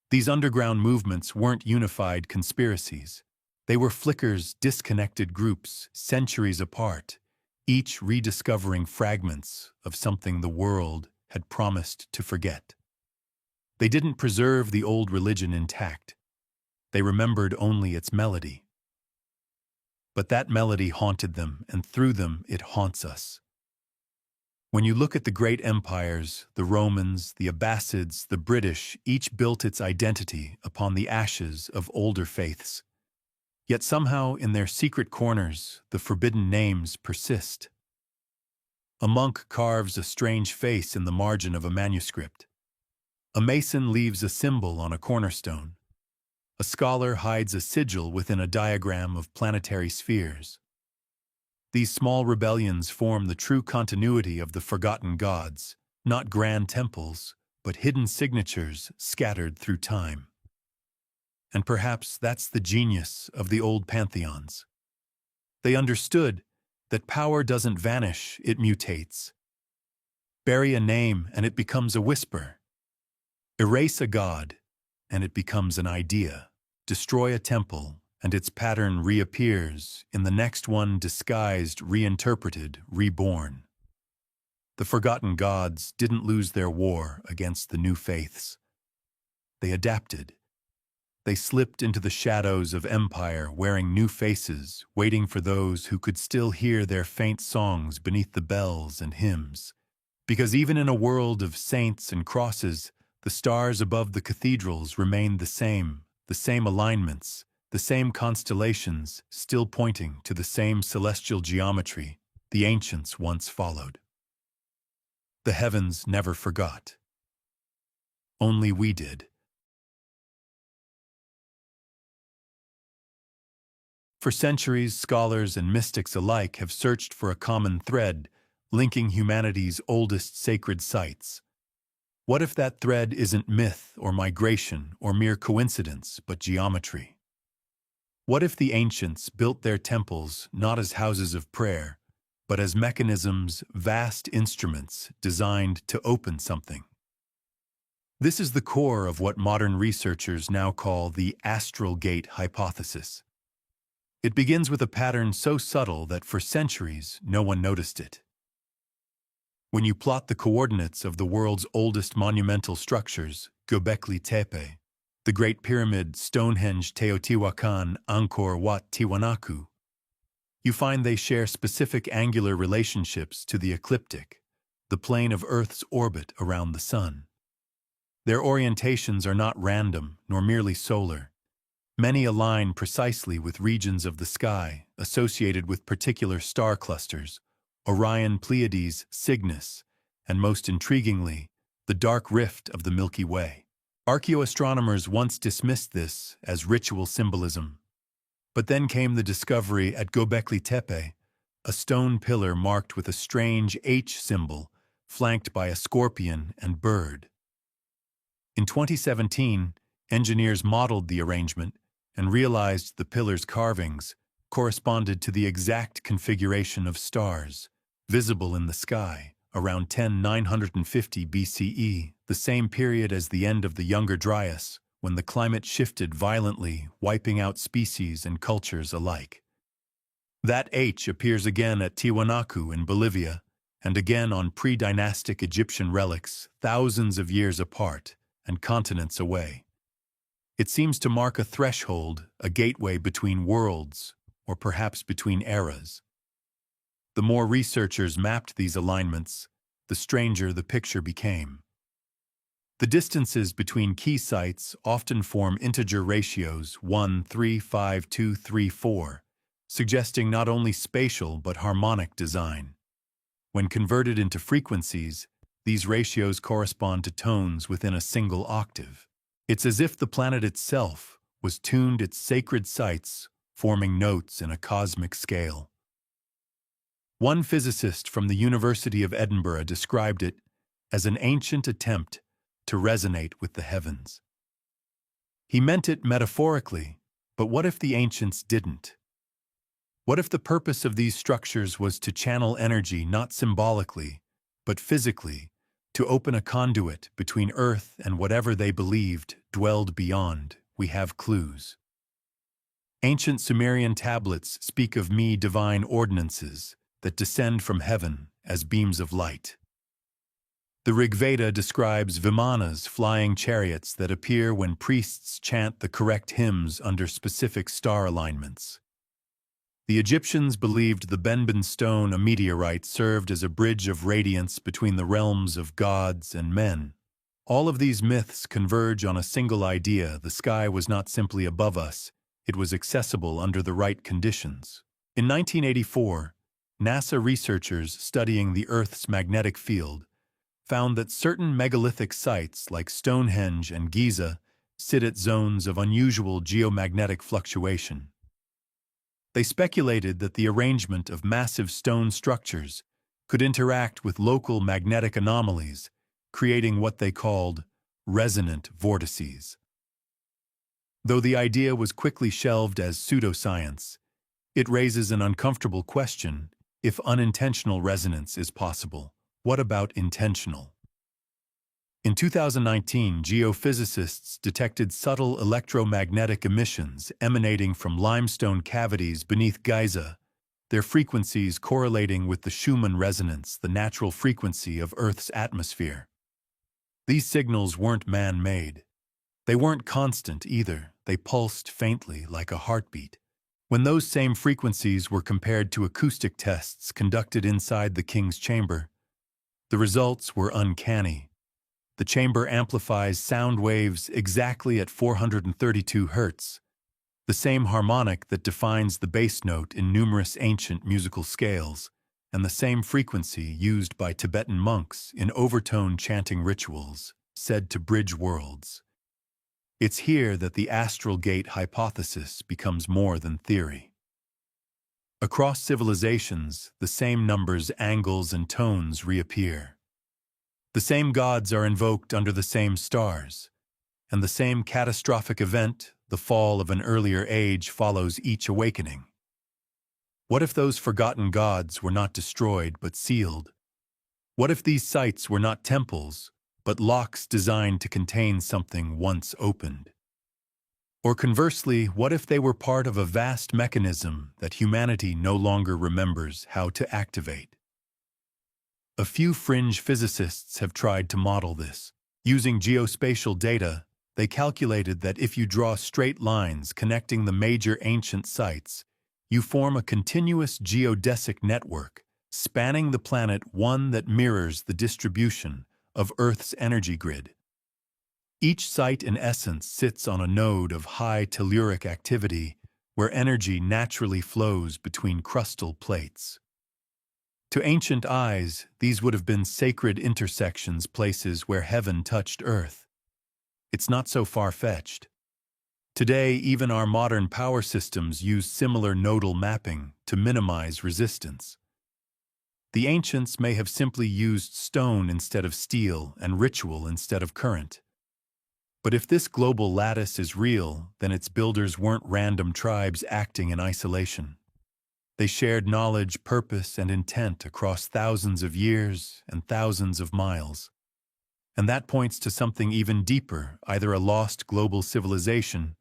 These underground movements weren't unified conspiracies. They were flickers, disconnected groups, centuries apart, each rediscovering fragments of something the world had promised to forget. They didn't preserve the old religion intact. They remembered only its melody. But that melody haunted them, and through them it haunts us. When you look at the great empires, the Romans, the Abbasids, the British, each built its identity upon the ashes of older faiths. Yet somehow in their secret corners, the forbidden names persist. A monk carves a strange face in the margin of a manuscript. A mason leaves a symbol on a cornerstone. A scholar hides a sigil within a diagram of planetary spheres. These small rebellions form the true continuity of the forgotten gods, not grand temples, but hidden signatures scattered through time. And perhaps that's the genius of the old pantheons. They understood that power doesn't vanish, it mutates. Bury a name and it becomes a whisper. Erase a god and it becomes an idea. Destroy a temple and its pattern reappears in the next one, disguised, reinterpreted, reborn. The forgotten gods didn't lose their war against the new faiths. They adapted. They slipped into the shadows of empire, wearing new faces, waiting for those who could still hear their faint songs beneath the bells and hymns. Because even in a world of saints and crosses, the stars above the cathedrals remained the same alignments, the same constellations, still pointing to the same celestial geometry the ancients once followed. The heavens never forgot. Only we did. For centuries, scholars and mystics alike have searched for a common thread linking humanity's oldest sacred sites. What if that thread isn't myth or migration or mere coincidence, but geometry? What if the ancients built their temples not as houses of prayer, but as mechanisms, vast instruments designed to open something? This is the core of what modern researchers now call the astral gate hypothesis. It begins with a pattern so subtle that for centuries no one noticed it. When you plot the coordinates of the world's oldest monumental structures, Göbekli Tepe, the Great Pyramid, Stonehenge, Teotihuacan, Angkor Wat, Tiwanaku, you find they share specific angular relationships to the ecliptic, the plane of Earth's orbit around the Sun. Their orientations are not random nor merely solar. Many align precisely with regions of the sky associated with particular star clusters, Orion, Pleiades, Cygnus, and most intriguingly, the dark rift of the Milky Way. Archaeoastronomers once dismissed this as ritual symbolism. But then came the discovery at Göbekli Tepe, a stone pillar marked with a strange H symbol flanked by a scorpion and bird. In 2017, engineers modeled the arrangement and realized the pillar's carvings corresponded to the exact configuration of stars visible in the sky around 10,950 BCE, the same period as the end of the Younger Dryas, when the climate shifted violently, wiping out species and cultures alike. That H appears again at Tiwanaku in Bolivia, and again on pre-dynastic Egyptian relics thousands of years apart and continents away. It seems to mark a threshold, a gateway between worlds, or perhaps between eras. The more researchers mapped these alignments, the stranger the picture became. The distances between key sites often form integer ratios 1, 3, 5, 2, 3, 4, suggesting not only spatial but harmonic design. When converted into frequencies, these ratios correspond to tones within a single octave. It's as if the planet itself was tuned its sacred sites, forming notes in a cosmic scale. One physicist from the University of Edinburgh described it as an ancient attempt to resonate with the heavens. He meant it metaphorically, but what if the ancients didn't? What if the purpose of these structures was to channel energy not symbolically, but physically, to open a conduit between Earth and whatever they believed dwelled beyond? We have clues. Ancient Sumerian tablets speak of divine ordinances, that descend from heaven as beams of light. The Rig Veda describes vimanas, flying chariots that appear when priests chant the correct hymns under specific star alignments. The Egyptians believed the Benben stone, a meteorite, served as a bridge of radiance between the realms of gods and men. All of these myths converge on a single idea: the sky was not simply above us, it was accessible under the right conditions. In 1984, NASA researchers studying the Earth's magnetic field found that certain megalithic sites like Stonehenge and Giza sit at zones of unusual geomagnetic fluctuation. They speculated that the arrangement of massive stone structures could interact with local magnetic anomalies, creating what they called resonant vortices. Though the idea was quickly shelved as pseudoscience, it raises an uncomfortable question: if unintentional resonance is possible, what about intentional? In 2019, geophysicists detected subtle electromagnetic emissions emanating from limestone cavities beneath Giza, their frequencies correlating with the Schumann resonance, the natural frequency of Earth's atmosphere. These signals weren't man-made. They weren't constant either. They pulsed faintly like a heartbeat. When those same frequencies were compared to acoustic tests conducted inside the king's chamber, the results were uncanny. The chamber amplifies sound waves exactly at 432 Hz, the same harmonic that defines the bass note in numerous ancient musical scales, and the same frequency used by Tibetan monks in overtone chanting rituals said to bridge worlds. It's here that the astral gate hypothesis becomes more than theory. Across civilizations, the same numbers, angles, and tones reappear. The same gods are invoked under the same stars, and the same catastrophic event, the fall of an earlier age, follows each awakening. What if those forgotten gods were not destroyed but sealed? What if these sites were not temples, but locks designed to contain something once opened? Or conversely, what if they were part of a vast mechanism that humanity no longer remembers how to activate? A few fringe physicists have tried to model this. Using geospatial data, they calculated that if you draw straight lines connecting the major ancient sites, you form a continuous geodesic network spanning the planet, one that mirrors the distribution of Earth's energy grid. Each site, in essence, sits on a node of high telluric activity where energy naturally flows between crustal plates. To ancient eyes, these would have been sacred intersections, places where heaven touched earth. It's not so far-fetched. Today, even our modern power systems use similar nodal mapping to minimize resistance. The ancients may have simply used stone instead of steel and ritual instead of current. But if this global lattice is real, then its builders weren't random tribes acting in isolation. They shared knowledge, purpose, and intent across thousands of years and thousands of miles. And that points to something even deeper, either a lost global civilization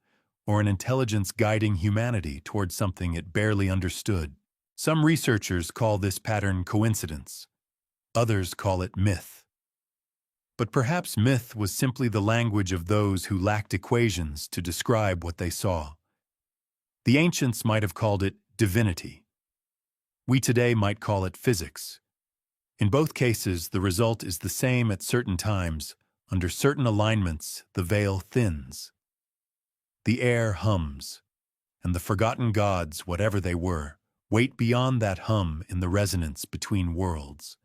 or an intelligence guiding humanity toward something it barely understood. Some researchers call this pattern coincidence. Others call it myth. But perhaps myth was simply the language of those who lacked equations to describe what they saw. The ancients might have called it divinity. We today might call it physics. In both cases, the result is the same at certain times. Under certain alignments, the veil thins. The air hums, and the forgotten gods, whatever they were, wait beyond that hum in the resonance between worlds.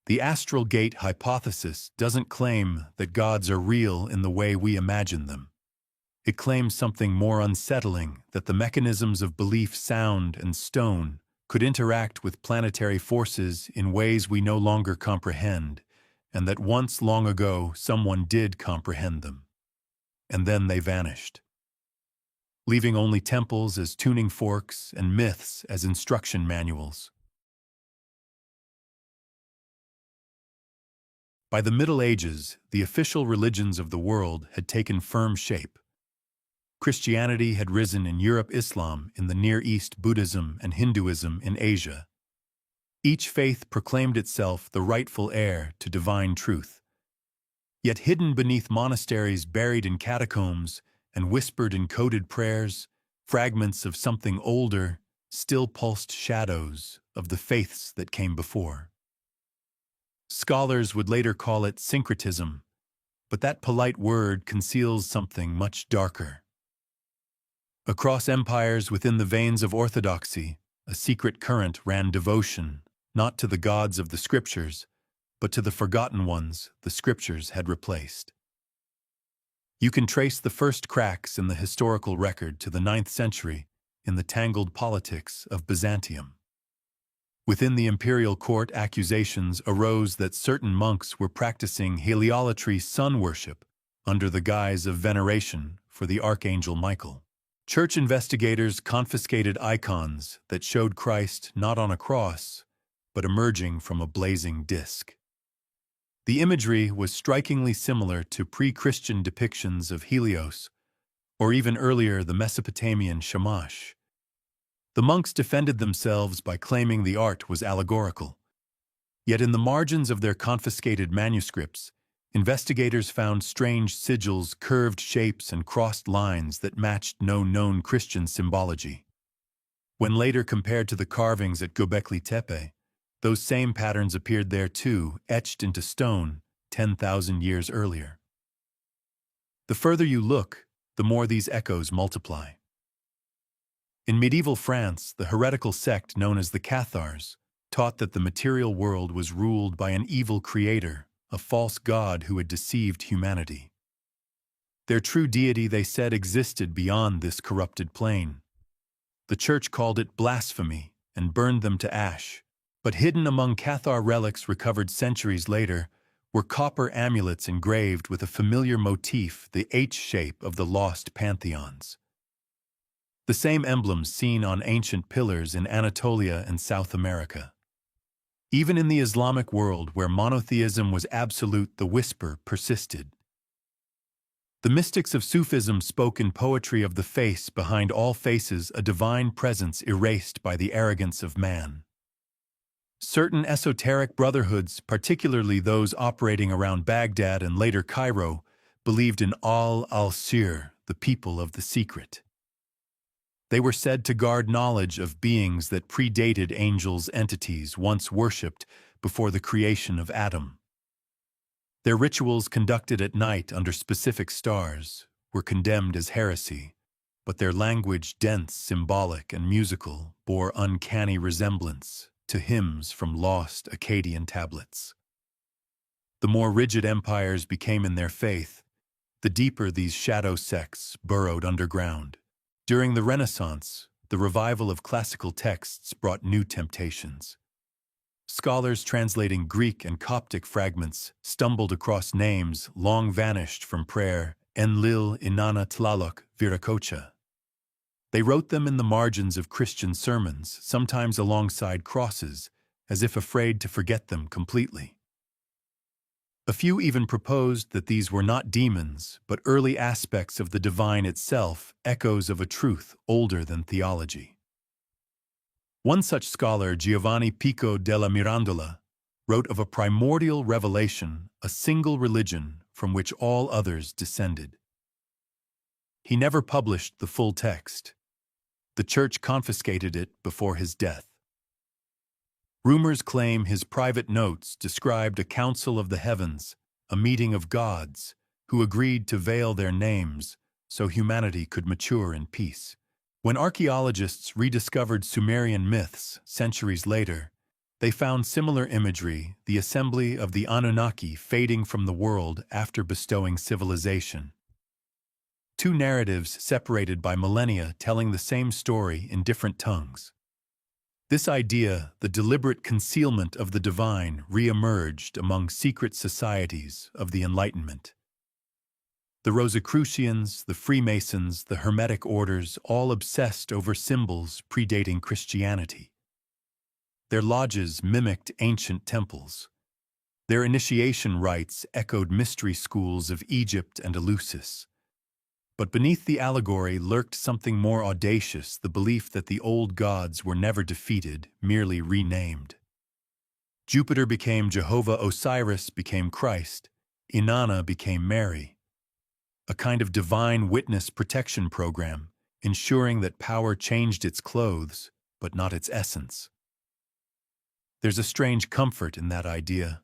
The astral gate hypothesis doesn't claim that gods are real in the way we imagine them. It claims something more unsettling, that the mechanisms of belief, sound, and stone could interact with planetary forces in ways we no longer comprehend, and that once long ago someone did comprehend them. And then they vanished, leaving only temples as tuning forks and myths as instruction manuals. By the Middle Ages, the official religions of the world had taken firm shape. Christianity had risen in Europe, Islam in the Near East, Buddhism and Hinduism in Asia. Each faith proclaimed itself the rightful heir to divine truth. Yet hidden beneath monasteries buried in catacombs and whispered in coded prayers, fragments of something older still pulsed shadows of the faiths that came before. Scholars would later call it syncretism, but that polite word conceals something much darker. Across empires within the veins of orthodoxy, a secret current ran devotion, not to the gods of the scriptures, but to the forgotten ones the scriptures had replaced. You can trace the first cracks in the historical record to the 9th century in the tangled politics of Byzantium. Within the imperial court, accusations arose that certain monks were practicing heliolatry, sun worship, under the guise of veneration for the archangel Michael. Church investigators confiscated icons that showed Christ not on a cross, but emerging from a blazing disc. The imagery was strikingly similar to pre-Christian depictions of Helios, or even earlier the Mesopotamian Shamash. The monks defended themselves by claiming the art was allegorical. Yet in the margins of their confiscated manuscripts, investigators found strange sigils, curved shapes, and crossed lines that matched no known Christian symbology. When later compared to the carvings at Göbekli Tepe, those same patterns appeared there too, etched into stone 10,000 years earlier. The further you look, the more these echoes multiply. In medieval France, the heretical sect known as the Cathars taught that the material world was ruled by an evil creator, a false god who had deceived humanity. Their true deity, they said, existed beyond this corrupted plane. The church called it blasphemy and burned them to ash. But hidden among Cathar relics recovered centuries later were copper amulets engraved with a familiar motif, the H-shape of the lost pantheons. The same emblems seen on ancient pillars in Anatolia and South America. Even in the Islamic world, where monotheism was absolute, the whisper persisted. The mystics of Sufism spoke in poetry of the face behind all faces, a divine presence erased by the arrogance of man. Certain esoteric brotherhoods, particularly those operating around Baghdad and later Cairo, believed in al-Sir, the people of the secret. They were said to guard knowledge of beings that predated angels, entities once worshipped before the creation of Adam. Their rituals, conducted at night under specific stars, were condemned as heresy, but their language, dense, symbolic, and musical, bore uncanny resemblance to hymns from lost Akkadian tablets. The more rigid empires became in their faith, the deeper these shadow sects burrowed underground. During the Renaissance, the revival of classical texts brought new temptations. Scholars translating Greek and Coptic fragments stumbled across names long vanished from prayer, Enlil, Inanna, Tlaloc, Viracocha. They wrote them in the margins of Christian sermons, sometimes alongside crosses, as if afraid to forget them completely. A few even proposed that these were not demons, but early aspects of the divine itself, echoes of a truth older than theology. One such scholar, Giovanni Pico della Mirandola, wrote of a primordial revelation, a single religion from which all others descended. He never published the full text. The church confiscated it before his death. Rumors claim his private notes described a council of the heavens, a meeting of gods, who agreed to veil their names so humanity could mature in peace. When archaeologists rediscovered Sumerian myths centuries later, they found similar imagery, the assembly of the Anunnaki fading from the world after bestowing civilization. Two narratives separated by millennia telling the same story in different tongues. This idea, the deliberate concealment of the divine, re-emerged among secret societies of the Enlightenment. The Rosicrucians, the Freemasons, the Hermetic orders, all obsessed over symbols predating Christianity. Their lodges mimicked ancient temples. Their initiation rites echoed mystery schools of Egypt and Eleusis. But beneath the allegory lurked something more audacious, the belief that the old gods were never defeated, merely renamed. Jupiter became Jehovah, Osiris became Christ, Inanna became Mary, a kind of divine witness protection program, ensuring that power changed its clothes, but not its essence. There's a strange comfort in that idea,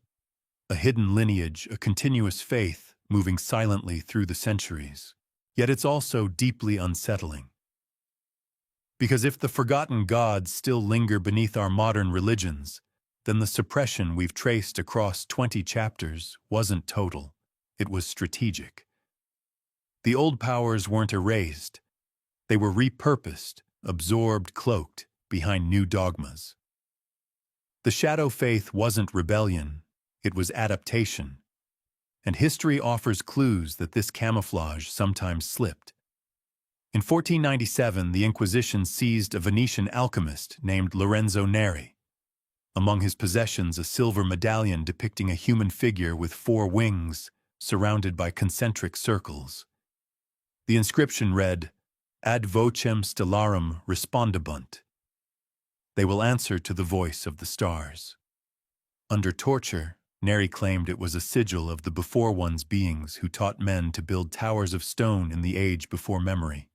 a hidden lineage, a continuous faith moving silently through the centuries. Yet it's also deeply unsettling. Because if the forgotten gods still linger beneath our modern religions, then the suppression we've traced across 20 chapters wasn't total, it was strategic. The old powers weren't erased, they were repurposed, absorbed, cloaked behind new dogmas. The shadow faith wasn't rebellion, it was adaptation. And history offers clues that this camouflage sometimes slipped. In 1497, the Inquisition seized a Venetian alchemist named Lorenzo Neri. Among his possessions, a silver medallion depicting a human figure with 4 wings, surrounded by concentric circles. The inscription read, "Ad vocem stellarum respondebunt." They will answer to the voice of the stars. Under torture, Neri claimed it was a sigil of the Before One's beings who taught men to build towers of stone in the age before memory.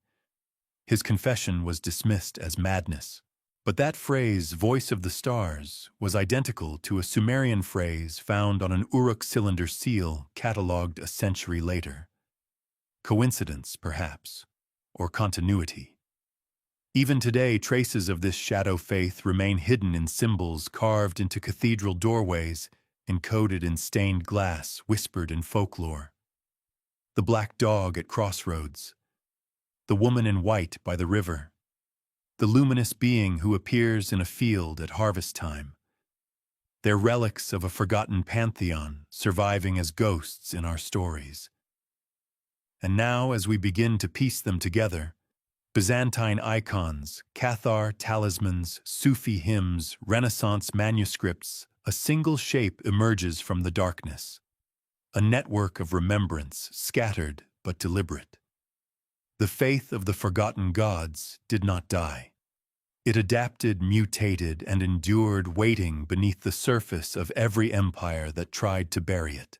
His confession was dismissed as madness. But that phrase, voice of the stars, was identical to a Sumerian phrase found on an Uruk cylinder seal catalogued a century later. Coincidence, perhaps, or continuity. Even today, traces of this shadow faith remain hidden in symbols carved into cathedral doorways, encoded in stained glass, whispered in folklore. The black dog at crossroads, the woman in white by the river, the luminous being who appears in a field at harvest time. They're relics of a forgotten pantheon, surviving as ghosts in our stories. And now, as we begin to piece them together, Byzantine icons, Cathar talismans, Sufi hymns, Renaissance manuscripts, a single shape emerges from the darkness. A network of remembrance, scattered but deliberate. The faith of the forgotten gods did not die. It adapted, mutated, and endured, waiting beneath the surface of every empire that tried to bury it.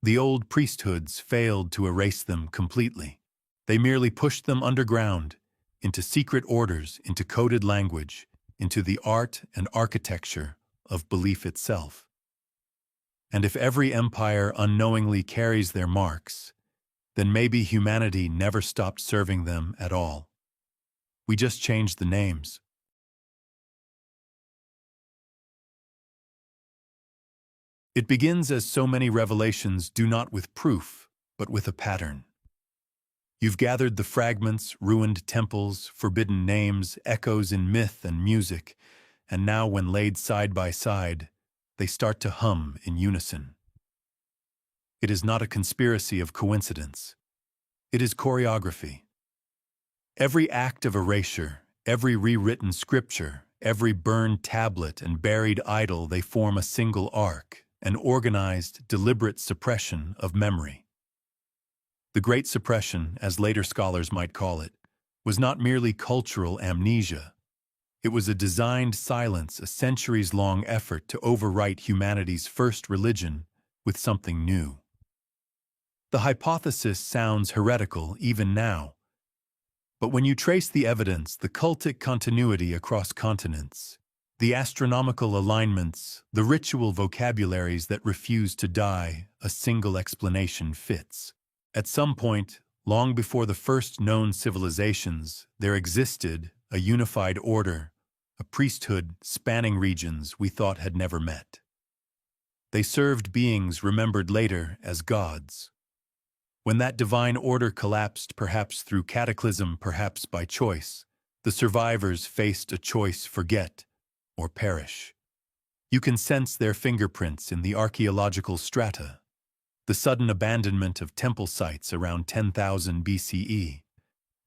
The old priesthoods failed to erase them completely. They merely pushed them underground, into secret orders, into coded language, into the art and architecture of belief itself. And if every empire unknowingly carries their marks, then maybe humanity never stopped serving them at all. We just changed the names. It begins as so many revelations do, not with proof, but with a pattern. You've gathered the fragments, ruined temples, forbidden names, echoes in myth and music, and now when laid side by side, they start to hum in unison. It is not a conspiracy of coincidence. It is choreography. Every act of erasure, every rewritten scripture, every burned tablet and buried idol, they form a single arc, an organized, deliberate suppression of memory. The Great Suppression, as later scholars might call it, was not merely cultural amnesia. It was a designed silence, a centuries-long effort to overwrite humanity's first religion with something new. The hypothesis sounds heretical even now. But when you trace the evidence, the cultic continuity across continents, the astronomical alignments, the ritual vocabularies that refuse to die, a single explanation fits. At some point, long before the first known civilizations, there existed a unified order, a priesthood spanning regions we thought had never met. They served beings remembered later as gods. When that divine order collapsed, perhaps through cataclysm, perhaps by choice, the survivors faced a choice: forget or perish. You can sense their fingerprints in the archaeological strata. The sudden abandonment of temple sites around 10,000 BCE,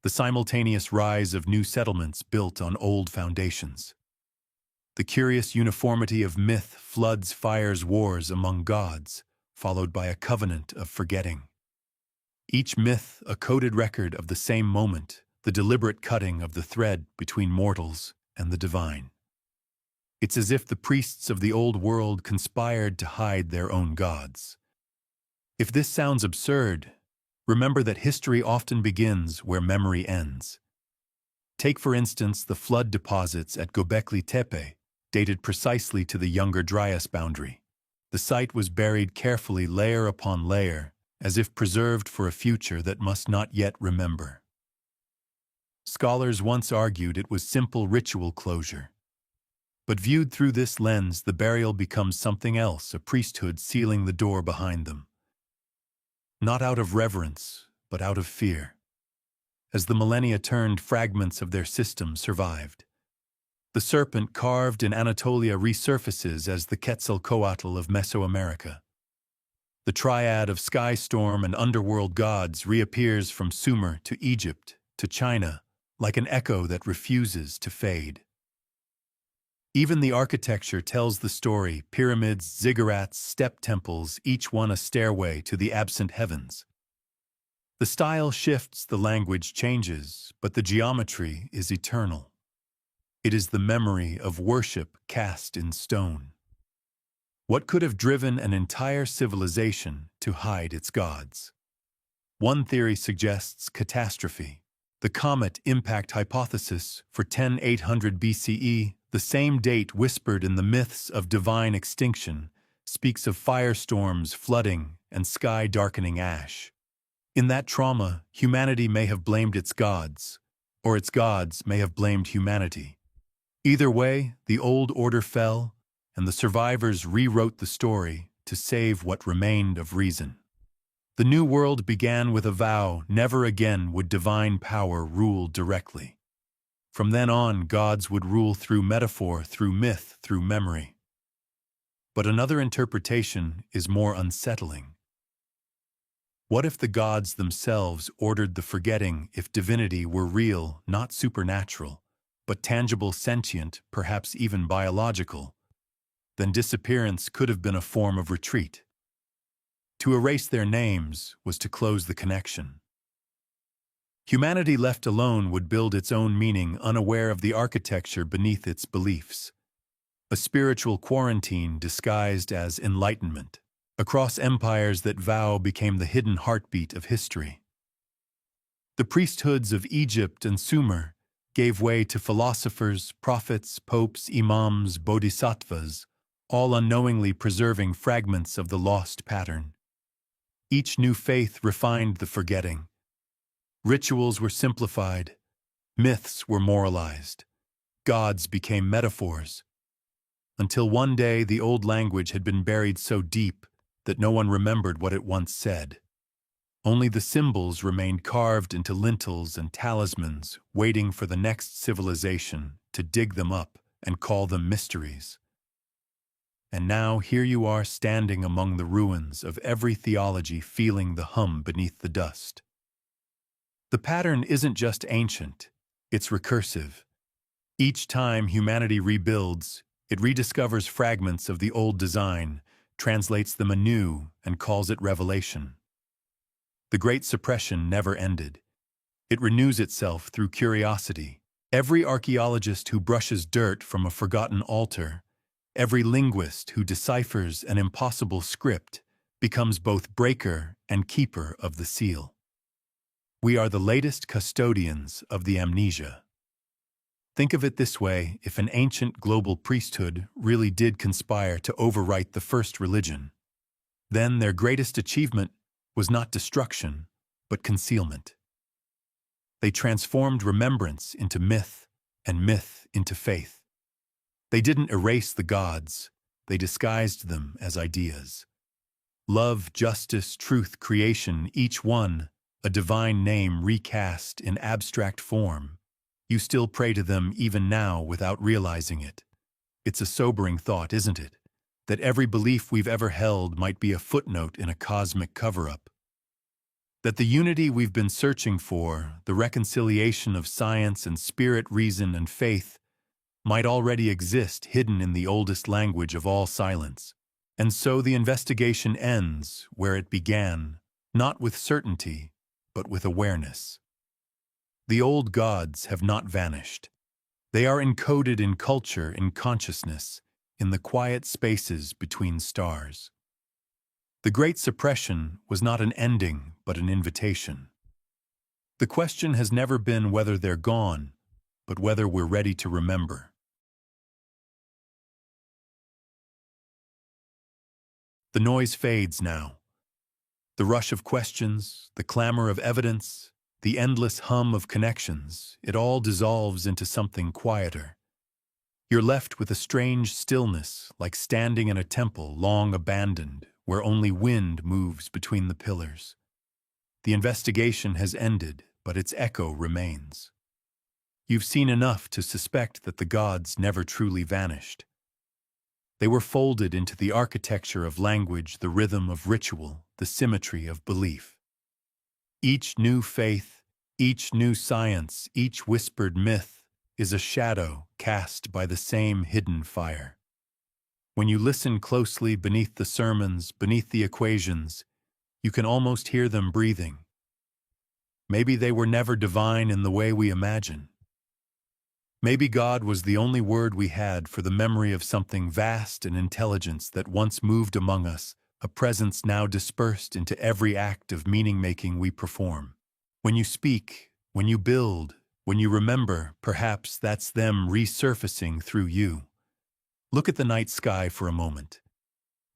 the simultaneous rise of new settlements built on old foundations. The curious uniformity of myth, floods, fires, wars among gods, followed by a covenant of forgetting. Each myth a coded record of the same moment, the deliberate cutting of the thread between mortals and the divine. It's as if the priests of the old world conspired to hide their own gods. If this sounds absurd, remember that history often begins where memory ends. Take, for instance, the flood deposits at Göbekli Tepe, dated precisely to the Younger Dryas boundary. The site was buried carefully layer upon layer, as if preserved for a future that must not yet remember. Scholars once argued it was simple ritual closure. But viewed through this lens, the burial becomes something else, a priesthood sealing the door behind them. Not out of reverence, but out of fear. As the millennia turned, fragments of their system survived. The serpent carved in Anatolia resurfaces as the Quetzalcoatl of Mesoamerica. The triad of sky storm and underworld gods reappears from Sumer to Egypt to China, like an echo that refuses to fade. Even the architecture tells the story: pyramids, ziggurats, step temples, each one a stairway to the absent heavens. The style shifts, the language changes, but the geometry is eternal. It is the memory of worship cast in stone. What could have driven an entire civilization to hide its gods? One theory suggests catastrophe. The comet impact hypothesis for 10,800 BCE, the same date whispered in the myths of divine extinction, speaks of firestorms, flooding, and sky-darkening ash. In that trauma, humanity may have blamed its gods, or its gods may have blamed humanity. Either way, the old order fell, and the survivors rewrote the story to save what remained of reason. The new world began with a vow: never again would divine power rule directly. From then on, gods would rule through metaphor, through myth, through memory. But another interpretation is more unsettling. What if the gods themselves ordered the forgetting? If divinity were real, not supernatural, but tangible, sentient, perhaps even biological, then disappearance could have been a form of retreat. To erase their names was to close the connection. Humanity left alone would build its own meaning, unaware of the architecture beneath its beliefs. A spiritual quarantine disguised as enlightenment. Across empires, that vow became the hidden heartbeat of history. The priesthoods of Egypt and Sumer gave way to philosophers, prophets, popes, imams, bodhisattvas, all unknowingly preserving fragments of the lost pattern. Each new faith refined the forgetting. Rituals were simplified, myths were moralized, gods became metaphors, until one day the old language had been buried so deep that no one remembered what it once said. Only the symbols remained carved into lintels and talismans, waiting for the next civilization to dig them up and call them mysteries. And now here you are, standing among the ruins of every theology, feeling the hum beneath the dust. The pattern isn't just ancient, it's recursive. Each time humanity rebuilds, it rediscovers fragments of the old design, translates them anew, and calls it revelation. The Great Suppression never ended. It renews itself through curiosity. Every archaeologist who brushes dirt from a forgotten altar, every linguist who deciphers an impossible script, becomes both breaker and keeper of the seal. We are the latest custodians of the amnesia. Think of it this way: if an ancient global priesthood really did conspire to overwrite the first religion, then their greatest achievement was not destruction, but concealment. They transformed remembrance into myth, and myth into faith. They didn't erase the gods, they disguised them as ideas. Love, justice, truth, creation, each one a divine name recast in abstract form. You still pray to them even now without realizing it. It's a sobering thought, isn't it? That every belief we've ever held might be a footnote in a cosmic cover-up. That the unity we've been searching for, the reconciliation of science and spirit, reason and faith, might already exist hidden in the oldest language of all silence. And so the investigation ends where it began, not with certainty, but with awareness. The old gods have not vanished. They are encoded in culture, in consciousness, in the quiet spaces between stars. The Great Suppression was not an ending, but an invitation. The question has never been whether they're gone, but whether we're ready to remember. The noise fades now. The rush of questions, the clamor of evidence, the endless hum of connections, it all dissolves into something quieter. You're left with a strange stillness, like standing in a temple long abandoned, where only wind moves between the pillars. The investigation has ended, but its echo remains. You've seen enough to suspect that the gods never truly vanished. They were folded into the architecture of language, the rhythm of ritual, the symmetry of belief. Each new faith, each new science, each whispered myth is a shadow cast by the same hidden fire. When you listen closely beneath the sermons, beneath the equations, you can almost hear them breathing. Maybe they were never divine in the way we imagine. Maybe God was the only word we had for the memory of something vast and intelligence that once moved among us, a presence now dispersed into every act of meaning-making we perform. When you speak, when you build, when you remember, perhaps that's them resurfacing through you. Look at the night sky for a moment.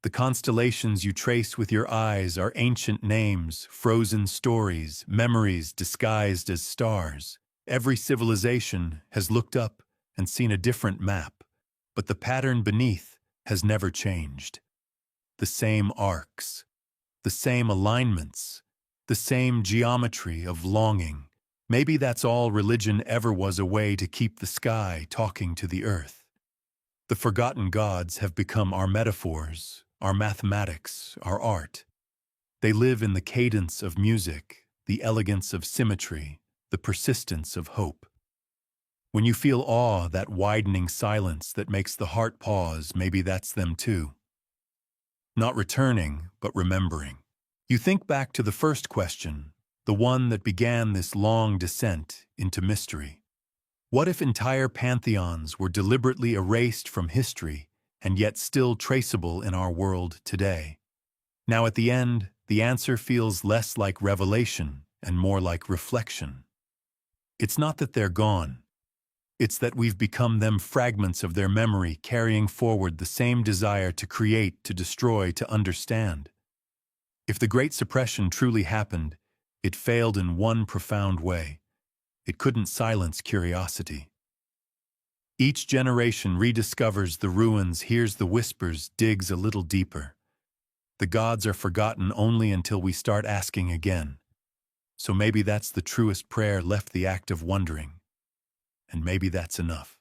The constellations you trace with your eyes are ancient names, frozen stories, memories disguised as stars. Every civilization has looked up and seen a different map, but the pattern beneath has never changed. The same arcs, the same alignments, the same geometry of longing. Maybe that's all religion ever was, a way to keep the sky talking to the earth. The forgotten gods have become our metaphors, our mathematics, our art. They live in the cadence of music, the elegance of symmetry, the persistence of hope. When you feel awe, that widening silence that makes the heart pause, maybe that's them too. Not returning, but remembering. You think back to the first question, the one that began this long descent into mystery. What if entire pantheons were deliberately erased from history and yet still traceable in our world today? Now at the end, the answer feels less like revelation and more like reflection. It's not that they're gone. It's that we've become them, fragments of their memory, carrying forward the same desire to create, to destroy, to understand. If the Great Suppression truly happened, it failed in one profound way. It couldn't silence curiosity. Each generation rediscovers the ruins, hears the whispers, digs a little deeper. The gods are forgotten only until we start asking again. So maybe that's the truest prayer left, the act of wondering. And maybe that's enough.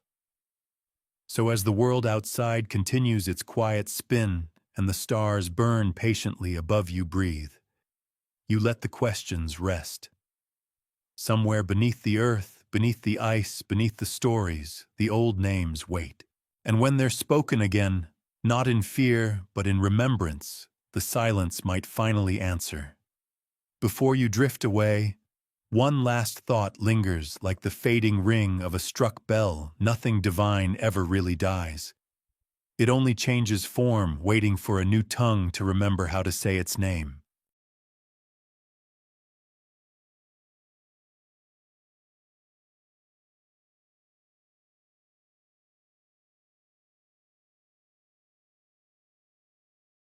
So as the world outside continues its quiet spin and the stars burn patiently above you, breathe. You let the questions rest. Somewhere beneath the earth, beneath the ice, beneath the stories, the old names wait. And when they're spoken again, not in fear, but in remembrance, the silence might finally answer. Before you drift away, one last thought lingers like the fading ring of a struck bell. Nothing divine ever really dies. It only changes form, waiting for a new tongue to remember how to say its name.